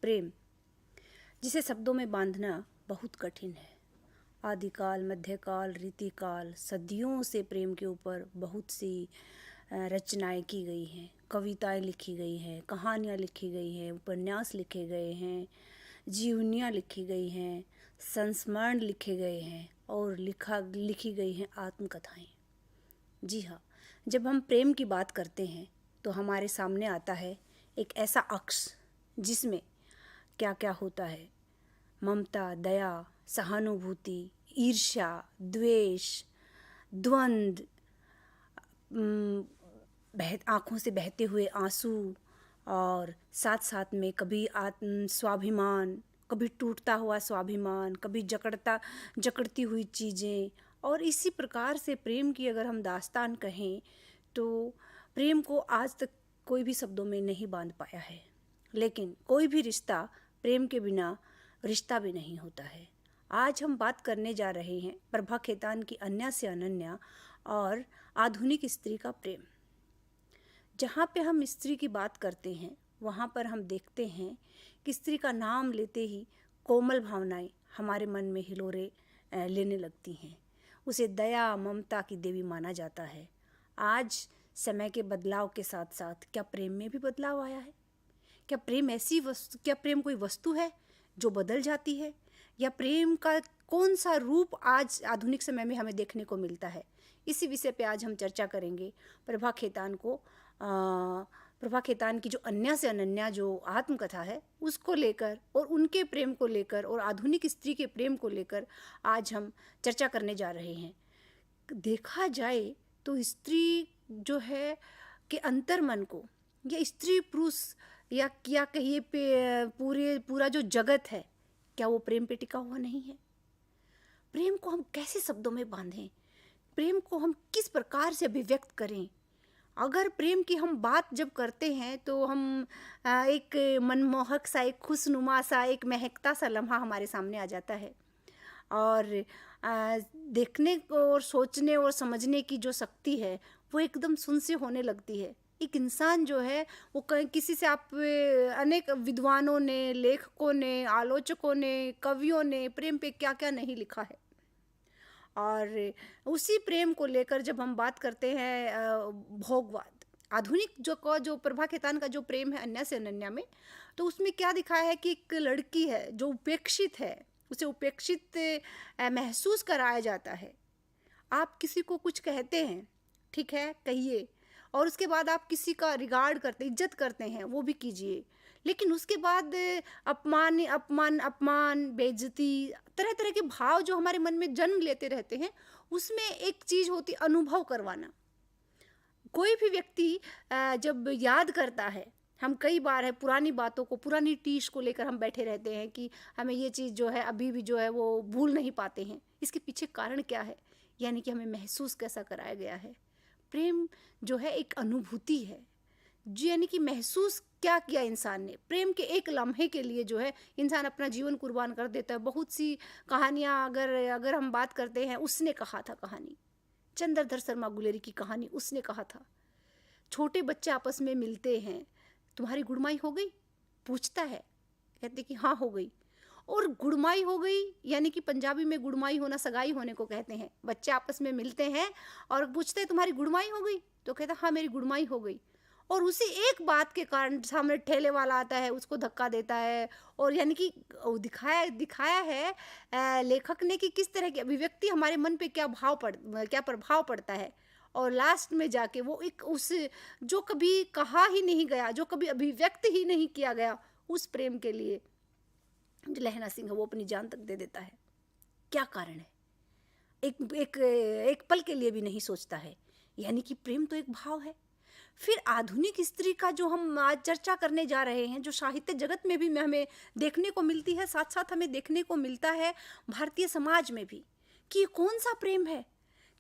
प्रेम जिसे शब्दों में बांधना बहुत कठिन है। आदिकाल, मध्यकाल, रीतिकाल, सदियों से प्रेम के ऊपर बहुत सी रचनाएं की गई हैं, कविताएं लिखी गई हैं, कहानियां लिखी गई हैं, उपन्यास लिखे गए हैं, जीवनियाँ लिखी गई हैं, संस्मरण लिखे गए हैं और लिखी गई हैं आत्मकथाएं। जी हाँ, जब हम प्रेम की बात करते हैं तो हमारे सामने आता है एक ऐसा अक्ष जिसमें क्या क्या होता है। ममता, दया, सहानुभूति, ईर्ष्या, द्वेष, द्वंद्व, आँखों से बहते हुए आंसू और साथ साथ में कभी आत्म स्वाभिमान, कभी टूटता हुआ स्वाभिमान, कभी जकड़ती हुई चीज़ें। और इसी प्रकार से प्रेम की अगर हम दास्तान कहें तो प्रेम को आज तक कोई भी शब्दों में नहीं बांध पाया है, लेकिन कोई भी रिश्ता प्रेम के बिना रिश्ता भी नहीं होता है। आज हम बात करने जा रहे हैं प्रभा खेतान की अन्या से अनन्या और आधुनिक स्त्री का प्रेम। जहाँ पे हम स्त्री की बात करते हैं वहाँ पर हम देखते हैं कि स्त्री का नाम लेते ही कोमल भावनाएं हमारे मन में हिलोरे लेने लगती हैं। उसे दया, ममता की देवी माना जाता है। आज समय के बदलाव के साथ साथ क्या प्रेम में भी बदलाव आया है? क्या प्रेम कोई वस्तु है जो बदल जाती है, या प्रेम का कौन सा रूप आज आधुनिक समय में हमें देखने को मिलता है? इसी विषय पे आज हम चर्चा करेंगे। प्रभा खेतान की जो अन्या से अनन्या जो आत्मकथा है उसको लेकर और उनके प्रेम को लेकर और आधुनिक स्त्री के प्रेम को लेकर आज हम चर्चा करने जा रहे हैं। देखा जाए तो स्त्री जो है के अंतर्मन को, या स्त्री पुरुष या क्या कहिए पूरा जो जगत है, क्या वो प्रेम पे टिका हुआ नहीं है? प्रेम को हम कैसे शब्दों में बांधें? प्रेम को हम किस प्रकार से अभिव्यक्त करें? अगर प्रेम की हम बात जब करते हैं तो हम एक मनमोहक सा, एक खुशनुमा सा, एक महकता सा लम्हा हमारे सामने आ जाता है और देखने और सोचने और समझने की जो शक्ति है वो एकदम सुन से होने लगती है। एक इंसान जो है वो किसी से आप अनेक विद्वानों ने, लेखकों ने, आलोचकों ने, कवियों ने प्रेम पे क्या क्या नहीं लिखा है। और उसी प्रेम को लेकर जब हम बात करते हैं भोगवाद, आधुनिक जो प्रभा खेतान का जो प्रेम है अन्या से अनन्या में, तो उसमें क्या दिखाया है कि एक लड़की है जो उपेक्षित है, उसे उपेक्षित महसूस कराया जाता है। आप किसी को कुछ कहते हैं, ठीक है, कहिए, और उसके बाद आप किसी का रिगार्ड करते, इज्जत करते हैं, वो भी कीजिए, लेकिन उसके बाद अपमान, बेइज्जती, तरह तरह के भाव जो हमारे मन में जन्म लेते रहते हैं, उसमें एक चीज़ होती अनुभव करवाना। कोई भी व्यक्ति जब याद करता है, हम कई बार है पुरानी बातों को, पुरानी टीश को लेकर हम बैठे रहते हैं कि हमें ये चीज़ जो है अभी भी जो है वो भूल नहीं पाते हैं। इसके पीछे कारण क्या है? यानी कि हमें महसूस कैसा कराया गया है। प्रेम जो है एक अनुभूति है, जो यानी कि महसूस क्या किया इंसान ने। प्रेम के एक लम्हे के लिए जो है इंसान अपना जीवन कुर्बान कर देता है। बहुत सी कहानियाँ अगर हम बात करते हैं, उसने कहा था कहानी, चंद्रधर शर्मा गुलेरी की कहानी, उसने कहा था, छोटे बच्चे आपस में मिलते हैं, तुम्हारी गुड़माई हो गई? पूछता है, कहते कि हाँ हो गई। और गुड़माई हो गई यानी कि पंजाबी में गुड़माई होना सगाई होने को कहते हैं। बच्चे आपस में मिलते हैं और पूछते हैं तुम्हारी गुड़माई हो गई? तो कहता हाँ मेरी गुड़माई हो गई। और उसी एक बात के कारण सामने ठेले वाला आता है, उसको धक्का देता है, और यानी कि दिखाया है लेखक ने कि किस तरह की अभिव्यक्ति हमारे मन पे क्या प्रभाव पड़ता है। और लास्ट में जाके वो एक उस जो कभी कहा ही नहीं गया, जो कभी अभिव्यक्त ही नहीं किया गया, उस प्रेम के लिए जो लहना सिंह है वो अपनी जान तक दे देता है। क्या कारण है? एक पल के लिए भी नहीं सोचता है। यानी कि प्रेम तो एक भाव है। फिर आधुनिक स्त्री का जो हम आज चर्चा करने जा रहे हैं, जो साहित्य जगत में भी हमें देखने को मिलती है, साथ साथ हमें देखने को मिलता है भारतीय समाज में भी, कि कौन सा प्रेम है,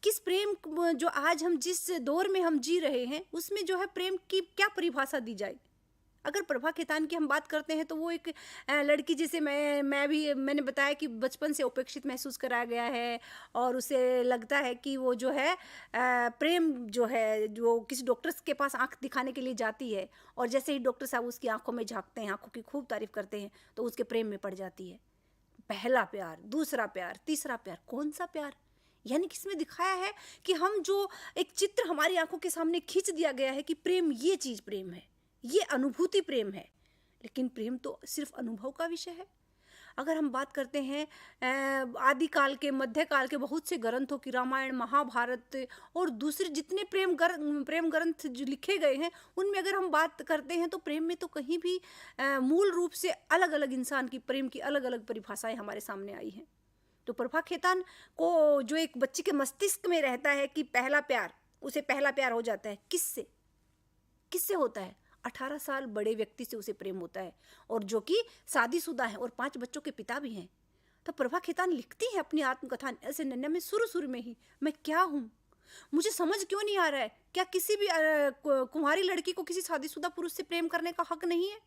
किस प्रेम जो आज हम जिस दौर में हम जी रहे हैं उसमें जो है प्रेम की क्या परिभाषा दी जाए। अगर प्रभा खेतान की हम बात करते हैं तो वो एक लड़की, जैसे मैंने बताया कि बचपन से उपेक्षित महसूस कराया गया है और उसे लगता है कि वो जो है प्रेम जो है, जो किसी डॉक्टर्स के पास आंख दिखाने के लिए जाती है और जैसे ही डॉक्टर साहब उसकी आंखों में झांकते हैं, आंखों की खूब तारीफ करते हैं, तो उसके प्रेम में पड़ जाती है। पहला प्यार, दूसरा प्यार, तीसरा प्यार, कौन सा प्यार? यानी कि इसमें दिखाया है कि हम जो एक चित्र हमारी आंखों के सामने खींच दिया गया है कि प्रेम ये चीज़ प्रेम है, ये अनुभूति प्रेम है, लेकिन प्रेम तो सिर्फ अनुभव का विषय है। अगर हम बात करते हैं आदिकाल के, मध्यकाल के बहुत से ग्रंथों की, रामायण, महाभारत और दूसरे जितने प्रेम ग्रंथ जो लिखे गए हैं, उनमें अगर हम बात करते हैं तो प्रेम में तो कहीं भी मूल रूप से अलग अलग इंसान की प्रेम की अलग अलग परिभाषाएं हमारे सामने आई हैं। तो प्रभा खेतान को जो एक बच्ची के मस्तिष्क में रहता है कि पहला प्यार, उसे पहला प्यार हो जाता है, किससे होता है? 18 साल बड़े व्यक्ति से उसे प्रेम होता है, और जो कि शादीशुदा है और 5 बच्चों के पिता भी हैं। तो प्रभा खेतान लिखती है अपनी आत्मकथा ऐसे नन्हे में, शुरू में ही, मैं क्या हूँ, मुझे समझ क्यों नहीं आ रहा है, क्या किसी भी कुंवारी लड़की को किसी शादीशुदा पुरुष से प्रेम करने का हक नहीं है?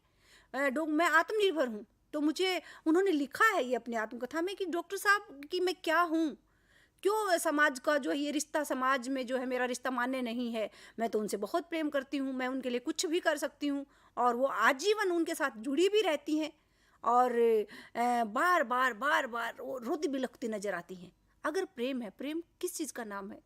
मैं आत्मनिर्भर हूँ। तो मुझे उन्होंने लिखा है ये अपनी आत्मकथा में कि डॉक्टर साहब कि मैं क्या हूँ, क्यों समाज का जो ये रिश्ता, समाज में जो है मेरा रिश्ता मान्य नहीं है। मैं तो उनसे बहुत प्रेम करती हूँ, मैं उनके लिए कुछ भी कर सकती हूँ, और वो आजीवन उनके साथ जुड़ी भी रहती हैं और बार बार रोती बिलखती नजर आती हैं। अगर प्रेम है, प्रेम किस चीज़ का नाम है?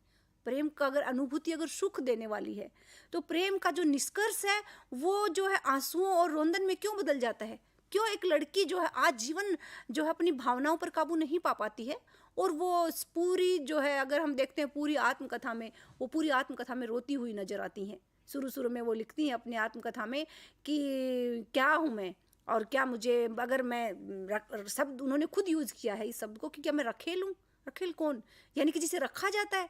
प्रेम का अगर अनुभूति अगर सुख देने वाली है, तो प्रेम का जो निष्कर्ष है वो जो है आंसुओं और रोंदन में क्यों बदल जाता है? क्यों एक लड़की जो है आजीवन जो है अपनी भावनाओं पर काबू नहीं पा पाती है, और वो पूरी जो है, अगर हम देखते हैं पूरी आत्मकथा में, वो पूरी आत्मकथा में रोती हुई नजर आती हैं। शुरू में वो लिखती हैं अपनी आत्मकथा में कि क्या हूँ मैं, और क्या मुझे, अगर मैं शब्द उन्होंने खुद यूज़ किया है इस शब्द को कि क्या मैं रखेल हूँ? रखेल कौन? यानी कि जिसे रखा जाता है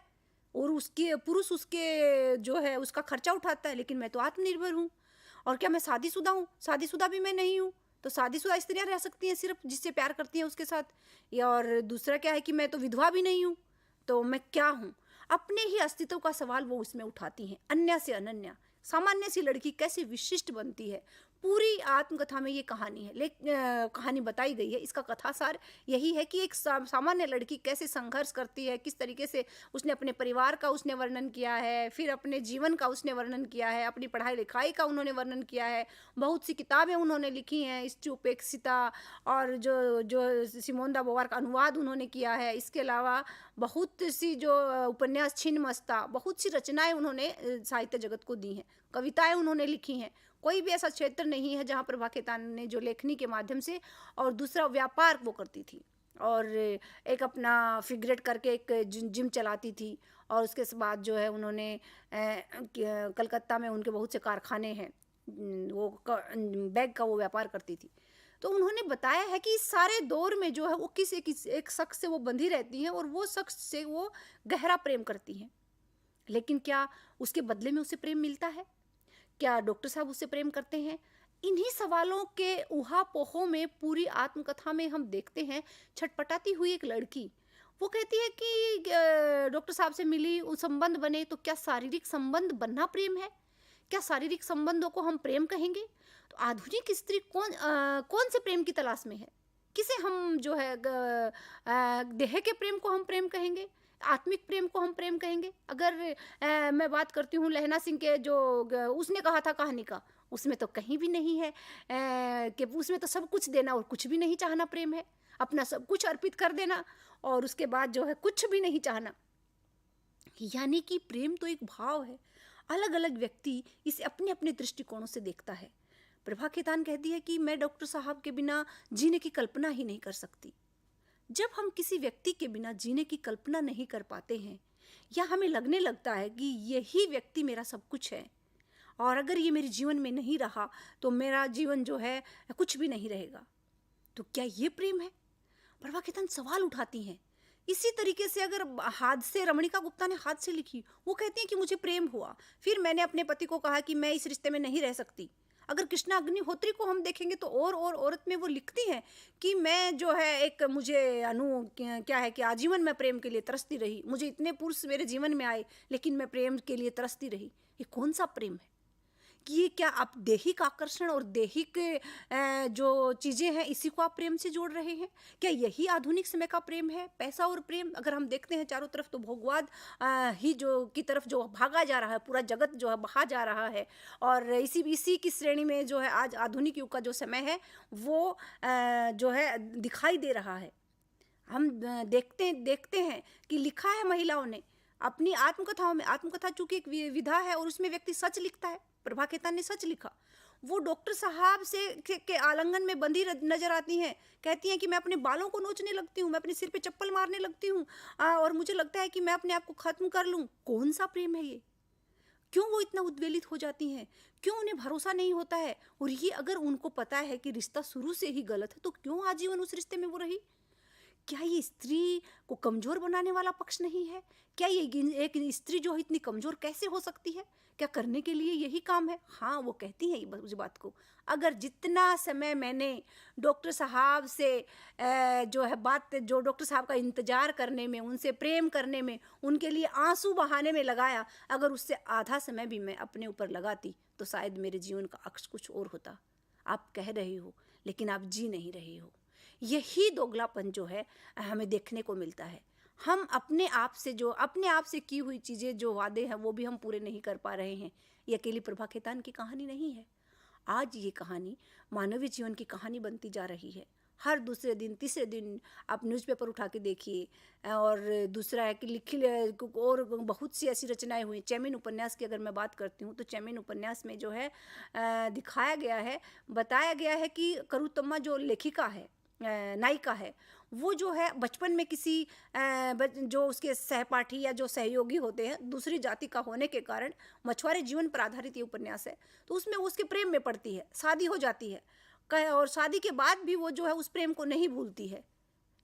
और उसके पुरुष उसके जो है उसका खर्चा उठाता है, लेकिन मैं तो आत्मनिर्भर हूँ। और क्या मैं शादीशुदा हूँ? शादीशुदा भी मैं नहीं हूँ। तो शादीशुदा स्त्रियाँ रह सकती हैं सिर्फ जिससे प्यार करती हैं उसके साथ, या और दूसरा क्या है कि मैं तो विधवा भी नहीं हूँ। तो मैं क्या हूँ? अपने ही अस्तित्व का सवाल वो उसमें उठाती हैं। अन्य से अनन्या, सामान्य सी लड़की कैसे विशिष्ट बनती है, पूरी आत्मकथा में ये कहानी है, कहानी बताई गई है। इसका कथासार यही है कि एक सामान्य लड़की कैसे संघर्ष करती है, किस तरीके से उसने अपने परिवार का उसने वर्णन किया है, फिर अपने जीवन का उसने वर्णन किया है, अपनी पढ़ाई लिखाई का उन्होंने वर्णन किया है, बहुत सी किताबें उन्होंने लिखी हैं, स्त्री उपेक्षिता और जो सिमोन द बोवार का अनुवाद उन्होंने किया है। इसके अलावा बहुत सी जो उपन्यास, छिन्नमस्ता, बहुत सी रचनाएं उन्होंने साहित्य जगत को दी हैं, कविताएं उन्होंने लिखी हैं। कोई भी ऐसा क्षेत्र नहीं है जहाँ प्रभा खेतान ने जो लेखनी के माध्यम से, और दूसरा व्यापार वो करती थी, और एक अपना फिगरेट करके एक जिम चलाती थी, और उसके बाद जो है उन्होंने कलकत्ता में उनके बहुत से कारखाने हैं, वो बैग का वो व्यापार करती थी। तो उन्होंने बताया है कि इस सारे दौर में जो है वो एक शख्स से वो बंधी रहती हैं, और वो शख्स से वो गहरा प्रेम करती हैं, लेकिन क्या उसके बदले में उसे प्रेम मिलता है? क्या डॉक्टर साहब उससे प्रेम करते हैं? इन्हीं सवालों के उहापोहों में पूरी आत्मकथा में हम देखते हैं छटपटाती हुई एक लड़की। वो कहती है कि डॉक्टर साहब से मिली, उस संबंध बने, तो क्या शारीरिक संबंध बनना प्रेम है? क्या शारीरिक संबंधों को हम प्रेम कहेंगे? तो आधुनिक स्त्री कौन से प्रेम की तलाश में है? किसे हम जो है देह के प्रेम को हम प्रेम कहेंगे? आत्मिक प्रेम को हम प्रेम कहेंगे? अगर मैं बात करती हूँ लहना सिंह के जो उसने कहा था कहानी का, उसमें तो कहीं भी नहीं है कि उसमें तो सब कुछ देना और कुछ भी नहीं चाहना प्रेम है, अपना सब कुछ अर्पित कर देना और उसके बाद जो है कुछ भी नहीं चाहना। यानी कि प्रेम तो एक भाव है, अलग अलग व्यक्ति इसे अपने अपने दृष्टिकोणों से देखता है। प्रभा खेतान कहती है कि मैं डॉक्टर साहब के बिना जीने की कल्पना ही नहीं कर सकती। जब हम किसी व्यक्ति के बिना जीने की कल्पना नहीं कर पाते हैं, या हमें लगने लगता है कि यही व्यक्ति मेरा सब कुछ है, और अगर ये मेरे जीवन में नहीं रहा तो मेरा जीवन जो है कुछ भी नहीं रहेगा, तो क्या ये प्रेम है? प्रभा खेतान सवाल उठाती हैं इसी तरीके से अगर हाथ से, रमणिका गुप्ता ने हाथ से लिखी, वो कहती हैं कि मुझे प्रेम हुआ, फिर मैंने अपने पति को कहा कि मैं इस रिश्ते में नहीं रह सकती। अगर कृष्णा अग्निहोत्री को हम देखेंगे तो और औरत में वो लिखती हैं कि मैं जो है एक, मुझे क्या है कि आजीवन मैं प्रेम के लिए तरसती रही, मुझे इतने पुरुष मेरे जीवन में आए लेकिन मैं प्रेम के लिए तरसती रही। ये कौन सा प्रेम है? कि ये क्या आप दैहिक आकर्षण और दैहिक जो चीज़ें हैं इसी को आप प्रेम से जोड़ रहे हैं? क्या यही आधुनिक समय का प्रेम है, पैसा और प्रेम? अगर हम देखते हैं चारों तरफ तो भोगवाद ही जो की तरफ जो भागा जा रहा है, पूरा जगत जो है बहा जा रहा है। और इसी की श्रेणी में जो है आज आधुनिक युग का जो समय है वो जो है दिखाई दे रहा है। हम देखते हैं कि लिखा है महिलाओं ने अपनी आत्मकथाओं में, आत्मकथा चूंकि एक विधा है और उसमें व्यक्ति सच लिखता है, प्रभा खेतान ने सच लिखा। वो डॉक्टर साहब से के आलिंगन में बंधी नजर आती हैं, कहती हैं कि मैं अपने बालों को नोचने लगती हूँ, मैं अपने सिर पे चप्पल मारने लगती हूँ और मुझे लगता है कि मैं अपने आप को खत्म कर लूँ। कौन सा प्रेम है ये? क्यों वो इतना उद्वेलित हो जाती हैं? क्यों उन्हें भरोसा नहीं होता है? और ये अगर उनको पता है कि रिश्ता शुरू से ही गलत है तो क्यों आजीवन उस रिश्ते में वो रही? क्या ये स्त्री को कमज़ोर बनाने वाला पक्ष नहीं है? क्या ये एक स्त्री जो इतनी कमज़ोर कैसे हो सकती है? क्या करने के लिए यही काम है? हाँ, वो कहती हैं उस बात को। अगर जितना समय मैंने डॉक्टर साहब से जो है बात, जो डॉक्टर साहब का इंतज़ार करने में, उनसे प्रेम करने में, उनके लिए आंसू बहाने में लगाया, अगर उससे आधा समय भी मैं अपने ऊपर लगाती तो शायद मेरे जीवन का अक्ष कुछ और होता। आप कह रहे हो लेकिन आप जी नहीं रहे हो। यही दोगलापन जो है हमें देखने को मिलता है। हम अपने आप से की हुई चीज़ें, जो वादे हैं वो भी हम पूरे नहीं कर पा रहे हैं। ये अकेली प्रभा खेतान की कहानी नहीं है। आज ये कहानी मानवीय जीवन की कहानी बनती जा रही है। हर दूसरे दिन, तीसरे दिन आप न्यूज़पेपर उठा के देखिए। और दूसरा है कि लिखी और बहुत सी ऐसी रचनाएं हुई। चैमिन उपन्यास की अगर मैं बात करती हूँ तो चैमिन उपन्यास में जो है दिखाया गया है, बताया गया है कि करुतम्मा जो लेखिका है, नायिका है, वो जो है बचपन में किसी जो उसके सहपाठी या जो सहयोगी होते हैं दूसरी जाति का होने के कारण, मछुआरे जीवन पर आधारित ये उपन्यास है, तो उसमें उसके प्रेम में पड़ती है, शादी हो जाती है और शादी के बाद भी वो जो है उस प्रेम को नहीं भूलती है।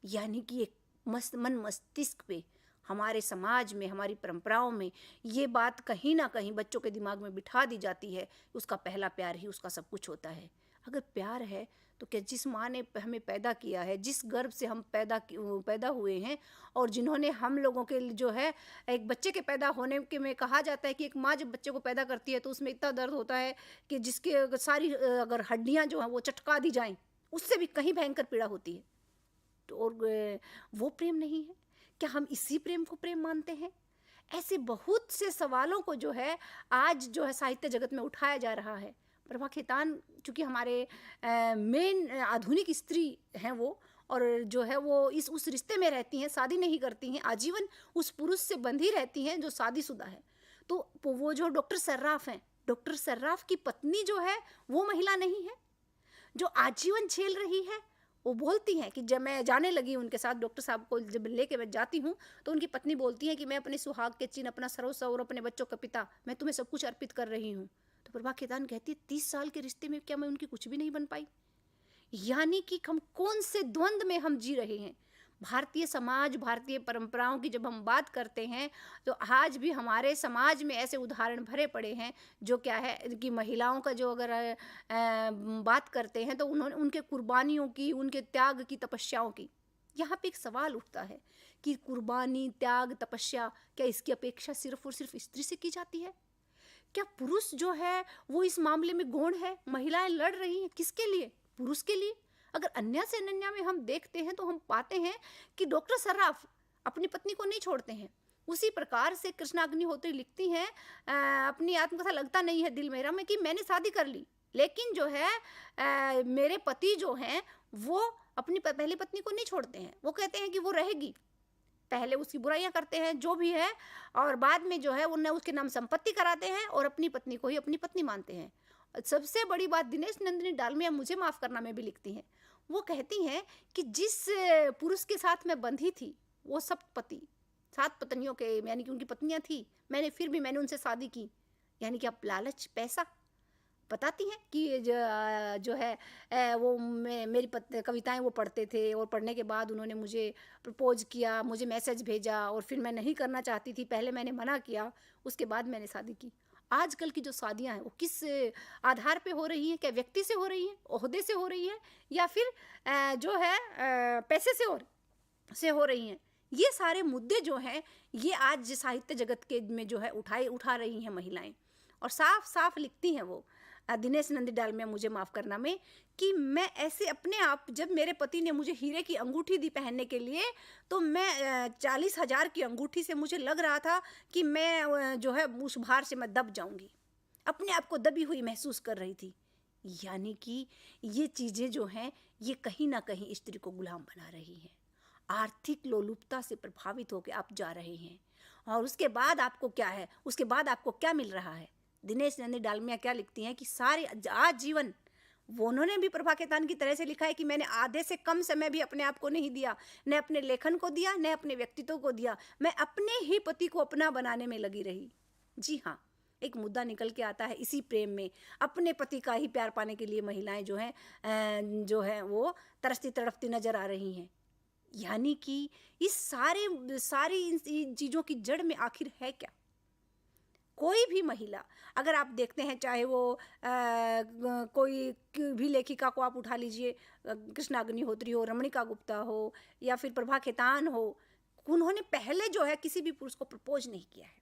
यानी कि एक मन मस्तिष्क पे, हमारे समाज में, हमारी परंपराओं में ये बात कहीं ना कहीं बच्चों के दिमाग में बिठा दी जाती है, उसका पहला प्यार ही उसका सब कुछ होता है। अगर प्यार है तो क्या जिस माँ ने हमें पैदा किया है, जिस गर्भ से हम पैदा हुए हैं, और जिन्होंने हम लोगों के जो है एक बच्चे के पैदा होने के में कहा जाता है कि एक माँ जब बच्चे को पैदा करती है तो उसमें इतना दर्द होता है कि जिसके सारी अगर हड्डियाँ जो हैं वो चटका दी जाएं, उससे भी कहीं भयंकर पीड़ा होती है। तो और वो प्रेम नहीं है। क्या हम इसी प्रेम को प्रेम मानते हैं? ऐसे बहुत से सवालों को जो है आज जो है साहित्य जगत में उठाया जा रहा है। प्रभा खेतान चूँकि हमारे मेन आधुनिक स्त्री हैं वो, और जो है वो उस रिश्ते में रहती हैं, शादी नहीं करती हैं, आजीवन उस पुरुष से बंधी रहती हैं जो शादीशुदा है। तो वो जो डॉक्टर सर्राफ हैं, डॉक्टर सर्राफ की पत्नी जो है वो महिला नहीं है जो आजीवन झेल रही है। वो बोलती हैं कि जब मैं जाने लगी उनके साथ, डॉक्टर साहब को जब लेके मैं जाती हूँ तो उनकी पत्नी बोलती है कि मैं अपने सुहाग के चिन्ह, अपना सर्वस्व और अपने बच्चों का पिता, मैं तुम्हें सब कुछ अर्पित कर रही हूँ। तो प्रभा खेतान कहती है 30 साल के रिश्ते में क्या मैं उनकी कुछ भी नहीं बन पाई? यानी कि हम कौन से द्वंद में हम जी रहे हैं। भारतीय समाज, भारतीय परंपराओं की जब हम बात करते हैं तो आज भी हमारे समाज में ऐसे उदाहरण भरे पड़े हैं जो क्या है कि महिलाओं का जो अगर बात करते हैं तो उन्होंने उनके कुर्बानियों की, उनके त्याग की, तपस्याओं की। यहाँ पे एक सवाल उठता है कि कुर्बानी, त्याग, तपस्या, क्या इसकी अपेक्षा सिर्फ और सिर्फ स्त्री से की जाती है? क्या पुरुष जो है वो इस मामले में गौण है? महिलाएं लड़ रही हैं किसके लिए? पुरुष के लिए। अगर अन्या से अनन्या में हम देखते हैं तो हम पाते हैं कि डॉक्टर सर्राफ अपनी पत्नी को नहीं छोड़ते हैं। उसी प्रकार से कृष्णा अग्निहोत्री लिखती हैं अपनी आत्मकथा लगता नहीं है दिल मेरा में कि मैंने शादी कर ली, लेकिन जो है मेरे पति जो हैं वो अपनी पहली पत्नी को नहीं छोड़ते हैं। वो कहते हैं कि वो रहेगी, पहले उसकी बुराइयां करते हैं जो भी है, और बाद में जो है उन्हें उसके नाम संपत्ति कराते हैं और अपनी पत्नी को ही अपनी पत्नी मानते हैं। सबसे बड़ी बात दिनेश नंदिनी डालमिया, मुझे माफ़ करना, में भी लिखती हैं, वो कहती हैं कि जिस पुरुष के साथ मैं बंधी थी वो 7 पत्नियों के, यानी कि उनकी पत्नियां थी, मैंने उनसे शादी की। यानी कि अब लालच, पैसा, बताती हैं कि जो है वो मेरी कविताएं वो पढ़ते थे और पढ़ने के बाद उन्होंने मुझे प्रपोज किया, मुझे मैसेज भेजा और फिर मैं नहीं करना चाहती थी, पहले मैंने मना किया, उसके बाद मैंने शादी की। आजकल की जो शादियां हैं वो किस आधार पे हो रही हैं? क्या व्यक्ति से हो रही हैं, ओहदे से हो रही हैं, या फिर जो है पैसे से हो रही हैं? ये सारे मुद्दे जो हैं ये आज साहित्य जगत के में जो है उठा रही हैं महिलाएं, और साफ साफ लिखती हैं वो दिनेश नंदी डालमिया, मुझे माफ़ करना, में कि मैं ऐसे अपने आप, जब मेरे पति ने मुझे हीरे की अंगूठी दी पहनने के लिए, तो मैं 40,000 की अंगूठी से मुझे लग रहा था कि मैं जो है उस भार से मैं दब जाऊंगी, अपने आप को दबी हुई महसूस कर रही थी। यानी कि ये चीज़ें जो हैं ये कहीं ना कहीं स्त्री को गुलाम बना रही हैं, आर्थिक लोलुपता से प्रभावित होकर आप जा रहे हैं। और उसके बाद आपको क्या है, उसके बाद आपको क्या मिल रहा है? दिनेश नंदी डालमिया क्या लिखती हैं कि सारे आजीवन, वो उन्होंने भी प्रभा खेतान की तरह से लिखा है कि मैंने आधे से कम समय भी अपने आप को नहीं दिया, न अपने लेखन को दिया, न अपने व्यक्तित्व को दिया, मैं अपने ही पति को अपना बनाने में लगी रही। जी हाँ, एक मुद्दा निकल के आता है इसी प्रेम में, अपने पति का ही प्यार पाने के लिए महिलाएं जो हैं वो तरसती तड़पती नजर आ रही हैं। यानी कि इस सारी इन चीज़ों की जड़ में आखिर है क्या? कोई भी महिला, अगर आप देखते हैं, चाहे वो कोई भी लेखिका को आप उठा लीजिए, कृष्णा अग्निहोत्री हो, रमणिका गुप्ता हो, या फिर प्रभा खेतान हो, उन्होंने पहले जो है किसी भी पुरुष को प्रपोज नहीं किया है।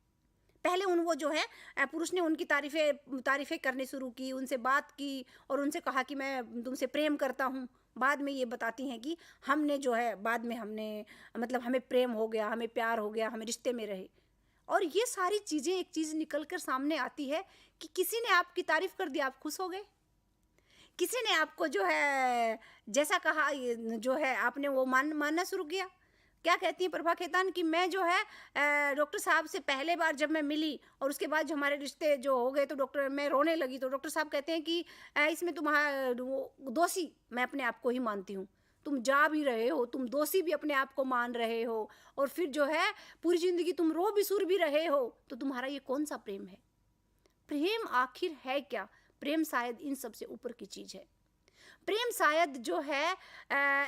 पहले वो जो है पुरुष ने उनकी तारीफ़ें करनी शुरू की, उनसे बात की और उनसे कहा कि मैं तुमसे प्रेम करता हूँ। बाद में ये बताती हैं कि हमने जो है बाद में मतलब हमें प्रेम हो गया, हमें प्यार हो गया, हमें रिश्ते में रहे। और ये सारी चीज़ें एक चीज़ निकल कर सामने आती है कि किसी ने आपकी तारीफ़ कर दी, आप खुश हो गए, किसी ने आपको जो है जैसा कहा जो है आपने वो मानना शुरू किया। क्या कहती हैं प्रभा खेतान कि मैं जो है डॉक्टर साहब से पहले बार जब मैं मिली और उसके बाद जो हमारे रिश्ते जो हो गए तो मैं रोने लगी, तो डॉक्टर साहब कहते हैं कि इसमें तुम्हारा दोषी मैं अपने आप को ही मानती हूँ, तुम जा भी रहे हो, तुम दोषी भी अपने आप को मान रहे हो, और फिर जो है पूरी ज़िंदगी तुम रो भी सुर भी रहे हो, तो तुम्हारा ये कौन सा प्रेम है? प्रेम आखिर है क्या? प्रेम शायद इन सबसे ऊपर की चीज़ है। प्रेम शायद जो है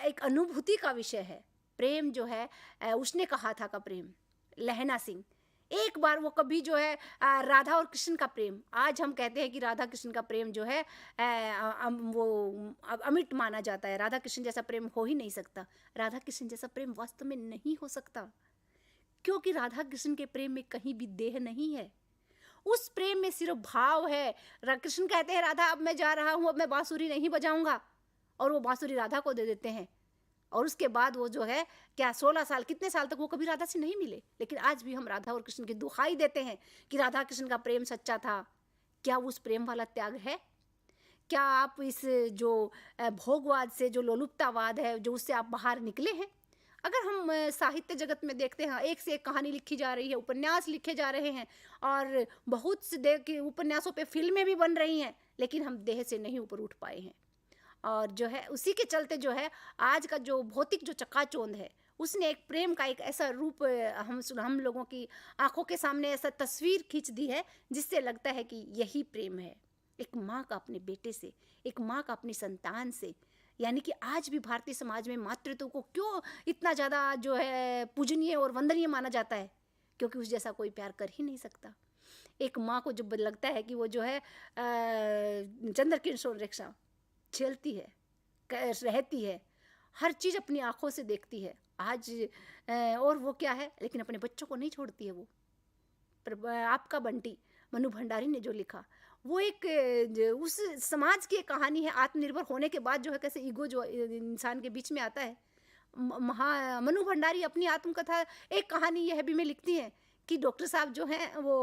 एक अनुभूति का विषय है। प्रेम जो है उसने कहा था का प्रेम, लहना सिंह, एक बार वो कभी जो है राधा और कृष्ण का प्रेम, आज हम कहते हैं कि राधा कृष्ण का प्रेम जो है वो अमिट माना जाता है, राधा कृष्ण जैसा प्रेम हो ही नहीं सकता। राधा कृष्ण जैसा प्रेम वास्तव में नहीं हो सकता, क्योंकि राधा कृष्ण के प्रेम में कहीं भी देह नहीं है, उस प्रेम में सिर्फ भाव है। कृष्ण कहते हैं राधा अब मैं जा रहा हूँ, अब मैं बांसुरी नहीं बजाऊंगा, और वो बांसुरी राधा को दे देते हैं। और उसके बाद वो जो है क्या 16 साल कितने साल तक वो कभी राधा से नहीं मिले, लेकिन आज भी हम राधा और कृष्ण की दुहाई देते हैं कि राधा कृष्ण का प्रेम सच्चा था। क्या उस प्रेम वाला त्याग है? क्या आप इस जो भोगवाद से, जो लोलुपतावाद है, जो उससे आप बाहर निकले हैं? अगर हम साहित्य जगत में देखते हैं, एक से एक कहानी लिखी जा रही है, उपन्यास लिखे जा रहे हैं, और बहुत से उपन्यासों पे फिल्में भी बन रही हैं, लेकिन हम देह से नहीं ऊपर उठ पाए हैं। और जो है उसी के चलते जो है आज का जो भौतिक जो चकाचौंध है, उसने एक प्रेम का एक ऐसा रूप हम लोगों की आंखों के सामने ऐसा तस्वीर खींच दी है, जिससे लगता है कि यही प्रेम है, एक माँ का अपने बेटे से, एक माँ का अपनी संतान से। यानी कि आज भी भारतीय समाज में मातृत्व को क्यों इतना ज़्यादा जो है पूजनीय और वंदनीय माना जाता है? क्योंकि उस जैसा कोई प्यार कर ही नहीं सकता। एक माँ को जब लगता है कि वो जो है चंद्र किशोर रेखा झेलती है, रहती है, हर चीज़ अपनी आँखों से देखती है आज, और वो क्या है, लेकिन अपने बच्चों को नहीं छोड़ती है। वो आपका बंटी मनु भंडारी ने जो लिखा, वो एक उस समाज की एक कहानी है, आत्मनिर्भर होने के बाद जो है कैसे ईगो जो इंसान के बीच में आता है। मनु भंडारी अपनी आत्मकथा एक कहानी यह भी में लिखती हैं कि डॉक्टर साहब जो हैं वो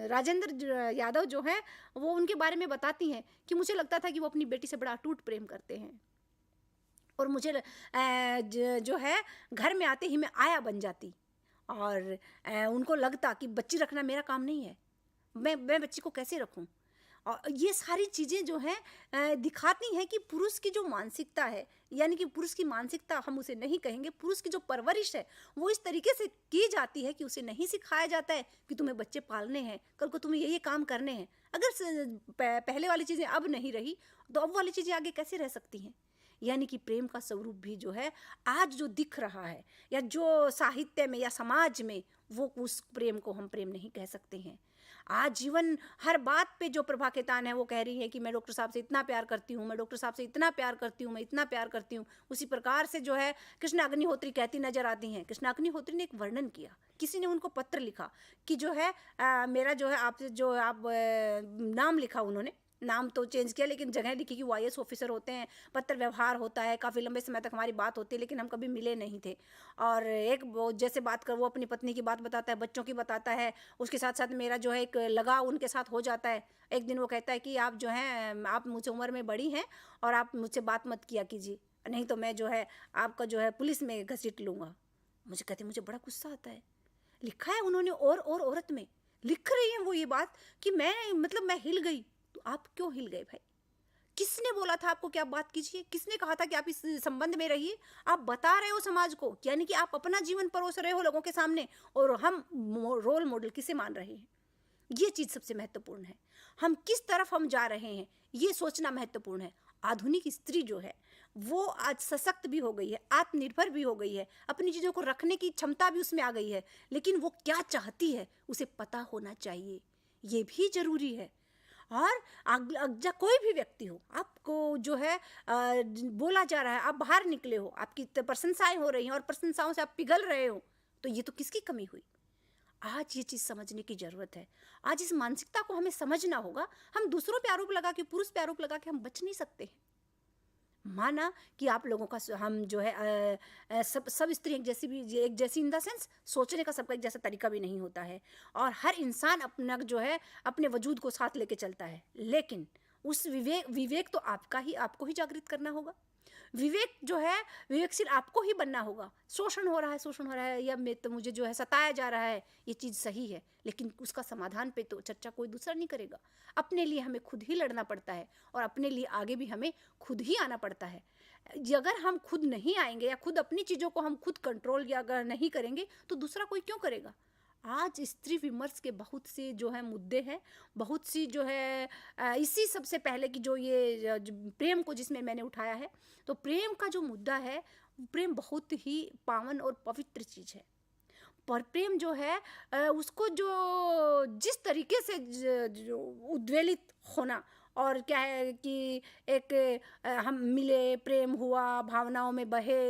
राजेंद्र यादव जो हैं वो उनके बारे में बताती हैं कि मुझे लगता था कि वो अपनी बेटी से बड़ा अटूट प्रेम करते हैं, और मुझे जो है घर में आते ही मैं आया बन जाती, और उनको लगता कि बच्ची रखना मेरा काम नहीं है, मैं बच्ची को कैसे रखूं। और ये सारी चीज़ें जो हैं दिखाती हैं कि पुरुष की जो मानसिकता है, यानी कि पुरुष की मानसिकता हम उसे नहीं कहेंगे, पुरुष की जो परवरिश है वो इस तरीके से की जाती है कि उसे नहीं सिखाया जाता है कि तुम्हें बच्चे पालने हैं, कल को तुम्हें ये काम करने हैं। अगर पहले वाली चीज़ें अब नहीं रही तो अब वाली चीज़ें आगे कैसे रह सकती हैं। यानी कि प्रेम का स्वरूप भी जो है आज जो दिख रहा है या जो साहित्य में या समाज में, वो उस प्रेम को हम प्रेम नहीं कह सकते हैं। आज जीवन हर बात पे जो प्रभा खेतान है वो कह रही है कि मैं डॉक्टर साहब से इतना प्यार करती हूँ, मैं डॉक्टर साहब से इतना प्यार करती हूँ, मैं इतना प्यार करती हूँ। उसी प्रकार से जो है कृष्णा अग्निहोत्री कहती नजर आती हैं। कृष्णा अग्निहोत्री ने एक वर्णन किया, किसी ने उनको पत्र लिखा कि जो है मेरा जो है आपसे जो आप नाम लिखा, उन्होंने नाम तो चेंज किया लेकिन जगह लिखी कि वो IAS ऑफिसर होते हैं, पत्र व्यवहार होता है, काफ़ी लंबे समय तक हमारी बात होती है लेकिन हम कभी मिले नहीं थे। और एक वो जैसे बात कर, वो अपनी पत्नी की बात बताता है, बच्चों की बताता है, उसके साथ साथ मेरा जो है एक लगाव उनके साथ हो जाता है। एक दिन वो कहता है कि आप जो हैं, आप मुझसे उम्र में बड़ी हैं और आप मुझसे बात मत किया कीजिए, नहीं तो मैं जो है आपका जो है पुलिस में घसीट लूँगा। मुझे कहते, मुझे बड़ा गुस्सा आता है। लिखा है उन्होंने और औरत में लिख रही हैं वो ये बात कि मैं मतलब मैं हिल गई। तो आप क्यों हिल गए भाई? किसने बोला था आपको कि आप बात कीजिए? किसने कहा था कि आप इस संबंध में रहिए? आप बता रहे हो समाज को, यानी कि आप अपना जीवन परोस रहे हो लोगों के सामने, और हम रोल मॉडल किसे मान रहे हैं? ये चीज़ सबसे महत्वपूर्ण है। हम किस तरफ हम जा रहे हैं ये सोचना महत्वपूर्ण है। आधुनिक स्त्री जो है वो आज सशक्त भी हो गई है, आत्मनिर्भर भी हो गई है, अपनी चीज़ों को रखने की क्षमता भी उसमें आ गई है, लेकिन वो क्या चाहती है उसे पता होना चाहिए, ये भी जरूरी है। और कोई भी व्यक्ति हो, आपको जो है बोला जा रहा है, आप बाहर निकले हो, आपकी प्रशंसाएं हो रही हैं और प्रशंसाओं से आप पिघल रहे हो, तो ये तो किसकी कमी हुई? आज ये चीज़ समझने की ज़रूरत है। आज इस मानसिकता को हमें समझना होगा। हम दूसरों पे आरोप लगा के, पुरुष पे आरोप लगा के हम बच नहीं सकते हैं। माना कि आप लोगों का, हम जो है सब स्त्री एक जैसी इन द सेंस सोचने का सबका एक जैसा तरीका भी नहीं होता है, और हर इंसान अपना जो है अपने वजूद को साथ लेके चलता है, लेकिन उस विवेक तो आपको ही जागृत करना होगा। विवेक जो है, विवेकशील आपको ही बनना होगा। शोषण हो रहा है या तो मुझे जो है सताया जा रहा है, ये चीज़ सही है, लेकिन उसका समाधान पे तो चर्चा कोई दूसरा नहीं करेगा। अपने लिए हमें खुद ही लड़ना पड़ता है और अपने लिए आगे भी हमें खुद ही आना पड़ता है। अगर हम खुद नहीं आएंगे या खुद अपनी चीज़ों को हम खुद कंट्रोल या अगर नहीं करेंगे तो दूसरा कोई क्यों करेगा? आज स्त्री विमर्श के बहुत से जो है मुद्दे हैं, बहुत सी जो है इसी सबसे पहले की जो ये प्रेम को जिसमें मैंने उठाया है, तो प्रेम का जो मुद्दा है, प्रेम बहुत ही पावन और पवित्र चीज़ है। पर प्रेम जो है उसको जो जिस तरीके से जो उद्वेलित होना, और क्या है कि एक हम मिले, प्रेम हुआ, भावनाओं में बहे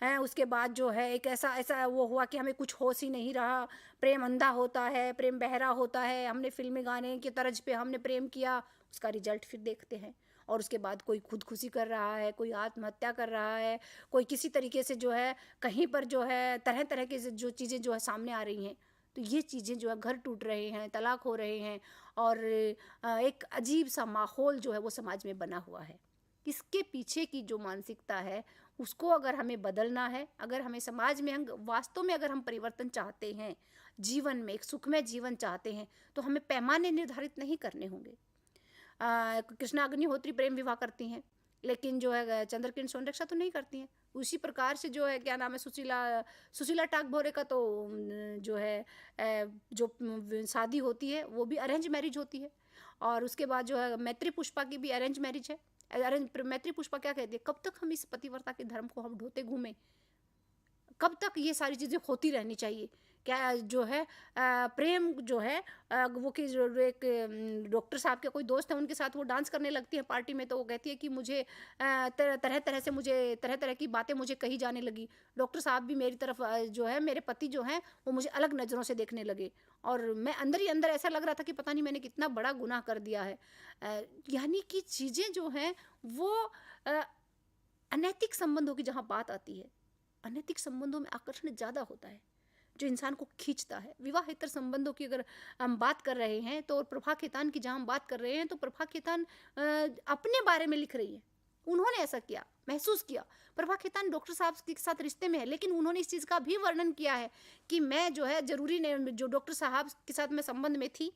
हैं, उसके बाद जो है एक ऐसा वो हुआ कि हमें कुछ होश ही नहीं रहा। प्रेम अंधा होता है, प्रेम बहरा होता है। हमने फिल्मी गाने की तर्ज पे हमने प्रेम किया, उसका रिजल्ट फिर देखते हैं, और उसके बाद कोई खुदकुशी कर रहा है, कोई आत्महत्या कर रहा है, कोई किसी तरीके से जो है कहीं पर जो है तरह तरह की जो चीज़ें जो है सामने आ रही हैं। तो ये चीज़ें जो है, घर टूट रहे हैं, तलाक हो रहे हैं, और एक अजीब सा माहौल जो है वो समाज में बना हुआ है। इसके पीछे की जो मानसिकता है उसको अगर हमें बदलना है, अगर हमें समाज में वास्तव में अगर हम परिवर्तन चाहते हैं, जीवन में एक सुखमय जीवन चाहते हैं, तो हमें पैमाने निर्धारित नहीं करने होंगे। कृष्णा अग्निहोत्री प्रेम विवाह करती हैं, लेकिन जो है चंद्रकिरण सोनरक्षा तो नहीं करती हैं। उसी प्रकार से जो है क्या नाम है, सुशीला टागभोरे का तो जो है जो शादी होती है वो भी अरेंज मैरिज होती है, और उसके बाद जो है मैत्री पुष्पा की भी अरेंज मैरिज है। मैत्री पुष्पा क्या कहती है, कब तक हम इस पतिव्रता के धर्म को हम ढोते घूमें? कब तक ये सारी चीज़ें होती रहनी चाहिए? क्या जो है प्रेम जो है वो कि एक डॉक्टर साहब के कोई दोस्त है, उनके साथ वो डांस करने लगती है पार्टी में, तो वो कहती है कि मुझे तरह तरह की बातें मुझे कही जाने लगी। डॉक्टर साहब भी मेरी तरफ जो है, मेरे पति जो हैं वो मुझे अलग नज़रों से देखने लगे, और मैं अंदर ही अंदर ऐसा लग रहा था कि पता नहीं मैंने कितना बड़ा गुनाह कर दिया है। यानी कि चीज़ें जो हैं वो अनैतिक संबंधों की जहाँ बात आती है, अनैतिक संबंधों में आकर्षण ज़्यादा होता है जो इंसान को खींचता है। विवाहेतर संबंधों की अगर हम बात कर रहे हैं, तो प्रभा खेतान की जहाँ हम बात कर रहे हैं, तो प्रभा खेतान अपने बारे में लिख रही है। उन्होंने ऐसा किया, महसूस किया। प्रभा खेतान डॉक्टर साहब के साथ रिश्ते में है, लेकिन उन्होंने इस चीज़ का भी वर्णन किया है कि मैं जो है ज़रूरी नहीं, जो डॉक्टर साहब के साथ मैं संबंध में थी,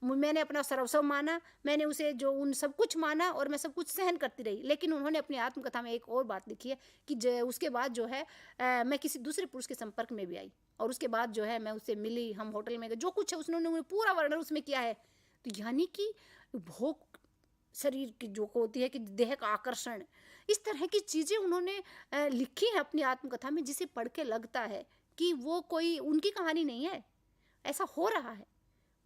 मैंने अपना सर्वस्व माना, मैंने उसे जो उन सब कुछ माना और मैं सब कुछ सहन करती रही। लेकिन उन्होंने अपनी आत्मकथा में एक और बात लिखी है कि उसके बाद जो है मैं किसी दूसरे पुरुष के संपर्क में भी आई और उसके बाद जो है मैं उससे मिली, हम होटल में गए, जो कुछ है उन्होंने पूरा वर्णन उसमें किया है। तो यानी कि भोग शरीर की जो होती है कि देह का आकर्षण, इस तरह की चीज़ें उन्होंने लिखी है अपनी आत्मकथा में, जिसे पढ़ के लगता है कि वो कोई उनकी कहानी नहीं है, ऐसा हो रहा है।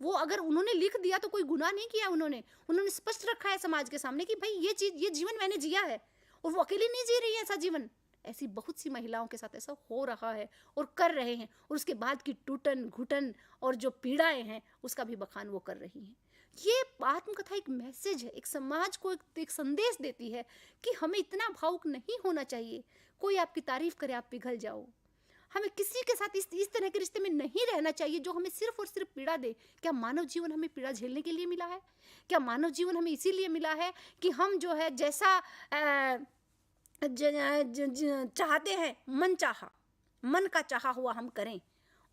वो अगर उन्होंने लिख दिया तो कोई गुनाह नहीं किया, उन्होंने स्पष्ट रखा है समाज के सामने कि भाई ये जीवन मैंने जिया है और वो अकेली नहीं जी रही है ऐसा जीवन। ऐसी बहुत सी महिलाओं के साथ ऐसा हो रहा है और कर रहे हैं, और उसके बाद की टूटन घुटन और जो पीड़ाएं हैं उसका भी बखान वो कर रही हैं। ये आत्मकथा एक मैसेज है, एक समाज को एक संदेश देती है कि हमें इतना भावुक नहीं होना चाहिए। कोई आपकी तारीफ करे आप पिघल जाओ। हमें किसी के साथ इस तरह के रिश्ते में नहीं रहना चाहिए जो हमें सिर्फ और सिर्फ पीड़ा दे। क्या मानव जीवन हमें पीड़ा झेलने के लिए मिला है? क्या मानव जीवन हमें इसीलिए मिला है कि हम जो है जैसा चाहते हैं, मन का चाहा हुआ हम करें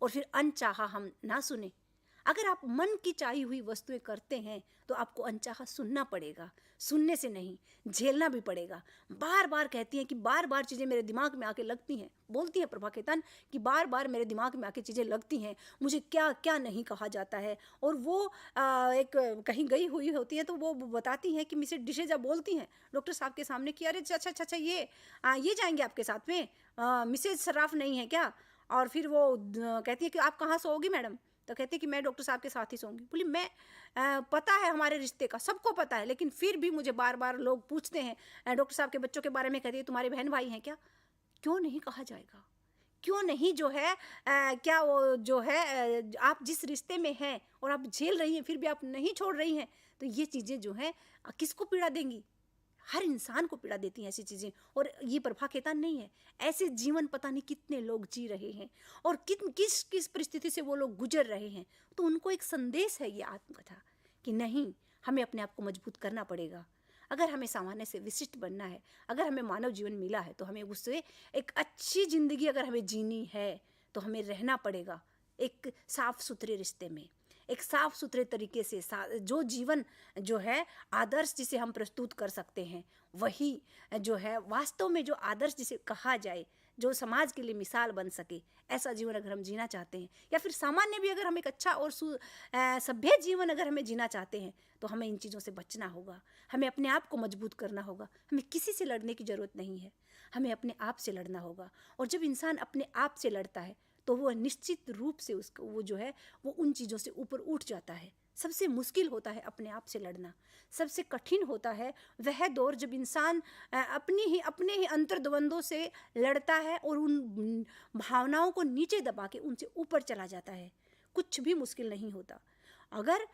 और फिर अनचाहा हम ना सुने? अगर आप मन की चाही हुई वस्तुएं करते हैं तो आपको अनचाहा सुनना पड़ेगा, सुनने से नहीं झेलना भी पड़ेगा। बार बार कहती हैं कि बार बार चीज़ें मेरे दिमाग में आके लगती हैं, बोलती हैं प्रभा खेतान कि बार बार मेरे दिमाग में आके चीज़ें लगती हैं, मुझे क्या क्या नहीं कहा जाता है। और वो एक कहीं गई हुई होती है तो वो बताती हैं कि मिसेज डिशेजा बोलती हैं डॉक्टर साहब के सामने कि अरे अच्छा ये जाएंगे आपके साथ में, मिसेज सराफ नहीं है क्या? और फिर वो कहती है कि आप कहाँ सोओगी मैडम? तो कहती है कि मैं डॉक्टर साहब के साथ ही सोऊंगी। बोली मैं पता है हमारे रिश्ते का, सबको पता है, लेकिन फिर भी मुझे बार बार लोग पूछते हैं डॉक्टर साहब के बच्चों के बारे में, कहती है तुम्हारे बहन भाई हैं क्या? क्यों नहीं कहा जाएगा? क्यों नहीं जो है क्या वो जो है आप जिस रिश्ते में हैं और आप झेल रही हैं फिर भी आप नहीं छोड़ रही हैं, तो ये चीज़ें जो हैं किसको पीड़ा देंगी? हर इंसान को पीड़ा देती हैं ऐसी चीज़ें। और ये प्रभा खेतान नहीं है, ऐसे जीवन पता नहीं कितने लोग जी रहे हैं और किस परिस्थिति से वो लोग गुजर रहे हैं। तो उनको एक संदेश है ये आत्मकथा कि नहीं, हमें अपने आप को मजबूत करना पड़ेगा। अगर हमें सामान्य से विशिष्ट बनना है, अगर हमें मानव जीवन मिला है तो हमें उससे एक अच्छी ज़िंदगी अगर हमें जीनी है तो हमें रहना पड़ेगा एक साफ सुथरे रिश्ते में, एक साफ सुथरे तरीके से। जो जीवन जो है आदर्श जिसे हम प्रस्तुत कर सकते हैं, वही जो है वास्तव में जो आदर्श जिसे कहा जाए, जो समाज के लिए मिसाल बन सके, ऐसा जीवन अगर हम जीना चाहते हैं, या फिर सामान्य भी अगर हम एक अच्छा और सभ्य जीवन अगर हमें जीना चाहते हैं, तो हमें इन चीज़ों से बचना होगा। हमें अपने आप को मजबूत करना होगा। हमें किसी से लड़ने की ज़रूरत नहीं है, हमें अपने आप से लड़ना होगा। और जब इंसान अपने आप से लड़ता है तो वो निश्चित रूप से उसको वो जो है वो उन चीज़ों से ऊपर उठ जाता है। सबसे मुश्किल होता है अपने आप से लड़ना, सबसे कठिन होता है वह दौर जब इंसान अपने ही अंतर्द्वंद्वों से लड़ता है और उन भावनाओं को नीचे दबा के उनसे ऊपर चला जाता है। कुछ भी मुश्किल नहीं होता अगर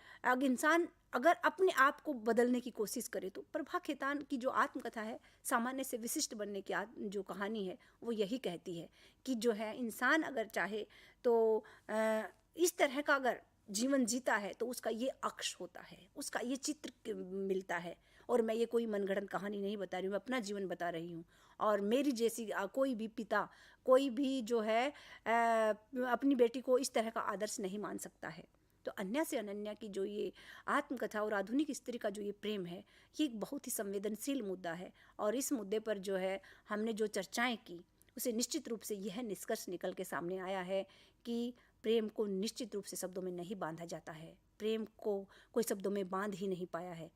इंसान अगर अपने आप को बदलने की कोशिश करे। तो प्रभा खेतान की जो आत्मकथा है, सामान्य से विशिष्ट बनने की जो कहानी है, वो यही कहती है कि जो है इंसान अगर चाहे तो इस तरह का अगर जीवन जीता है तो उसका ये अक्ष होता है, उसका ये चित्र मिलता है। और मैं ये कोई मनगढ़ंत कहानी नहीं बता रही हूँ, मैं अपना जीवन बता रही हूँ। और मेरी जैसी कोई भी पिता, कोई भी जो है अपनी बेटी को इस तरह का आदर्श नहीं मान सकता है। तो अन्या से अनन्या की जो ये आत्मकथा और आधुनिक स्त्री का जो ये प्रेम है, ये एक बहुत ही संवेदनशील मुद्दा है। और इस मुद्दे पर जो है हमने जो चर्चाएं की, उसे निश्चित रूप से यह निष्कर्ष निकल के सामने आया है कि प्रेम को निश्चित रूप से शब्दों में नहीं बांधा जाता है। प्रेम को कोई शब्दों में बांध ही नहीं पाया है।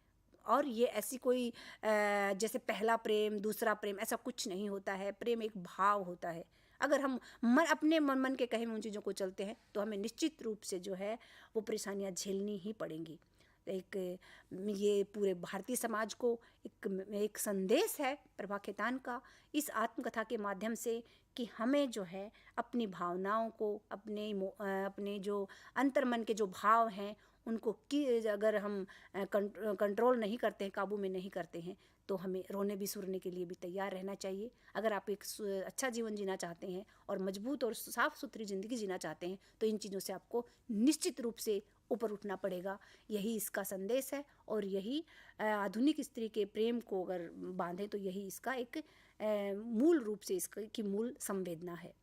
और ये ऐसी कोई जैसे पहला प्रेम, दूसरा प्रेम, ऐसा कुछ नहीं होता है। प्रेम एक भाव होता है। अगर हम अपने मन के कहे में उन चीज़ों को चलते हैं तो हमें निश्चित रूप से जो है वो परेशानियां झेलनी ही पड़ेंगी। ये पूरे भारतीय समाज को एक संदेश है प्रभा खेतान का इस आत्मकथा के माध्यम से कि हमें जो है अपनी भावनाओं को, अपने जो अंतर्मन के जो भाव हैं उनको अगर हम कंट्रोल नहीं करते हैं, काबू में नहीं करते हैं, तो हमें रोने भी सुरने के लिए भी तैयार रहना चाहिए। अगर आप एक अच्छा जीवन जीना चाहते हैं और मजबूत और साफ़ सुथरी ज़िंदगी जीना चाहते हैं तो इन चीज़ों से आपको निश्चित रूप से ऊपर उठना पड़ेगा। यही इसका संदेश है और यही आधुनिक स्त्री के प्रेम को अगर बांधें तो यही इसका एक मूल रूप से इसकी मूल संवेदना है।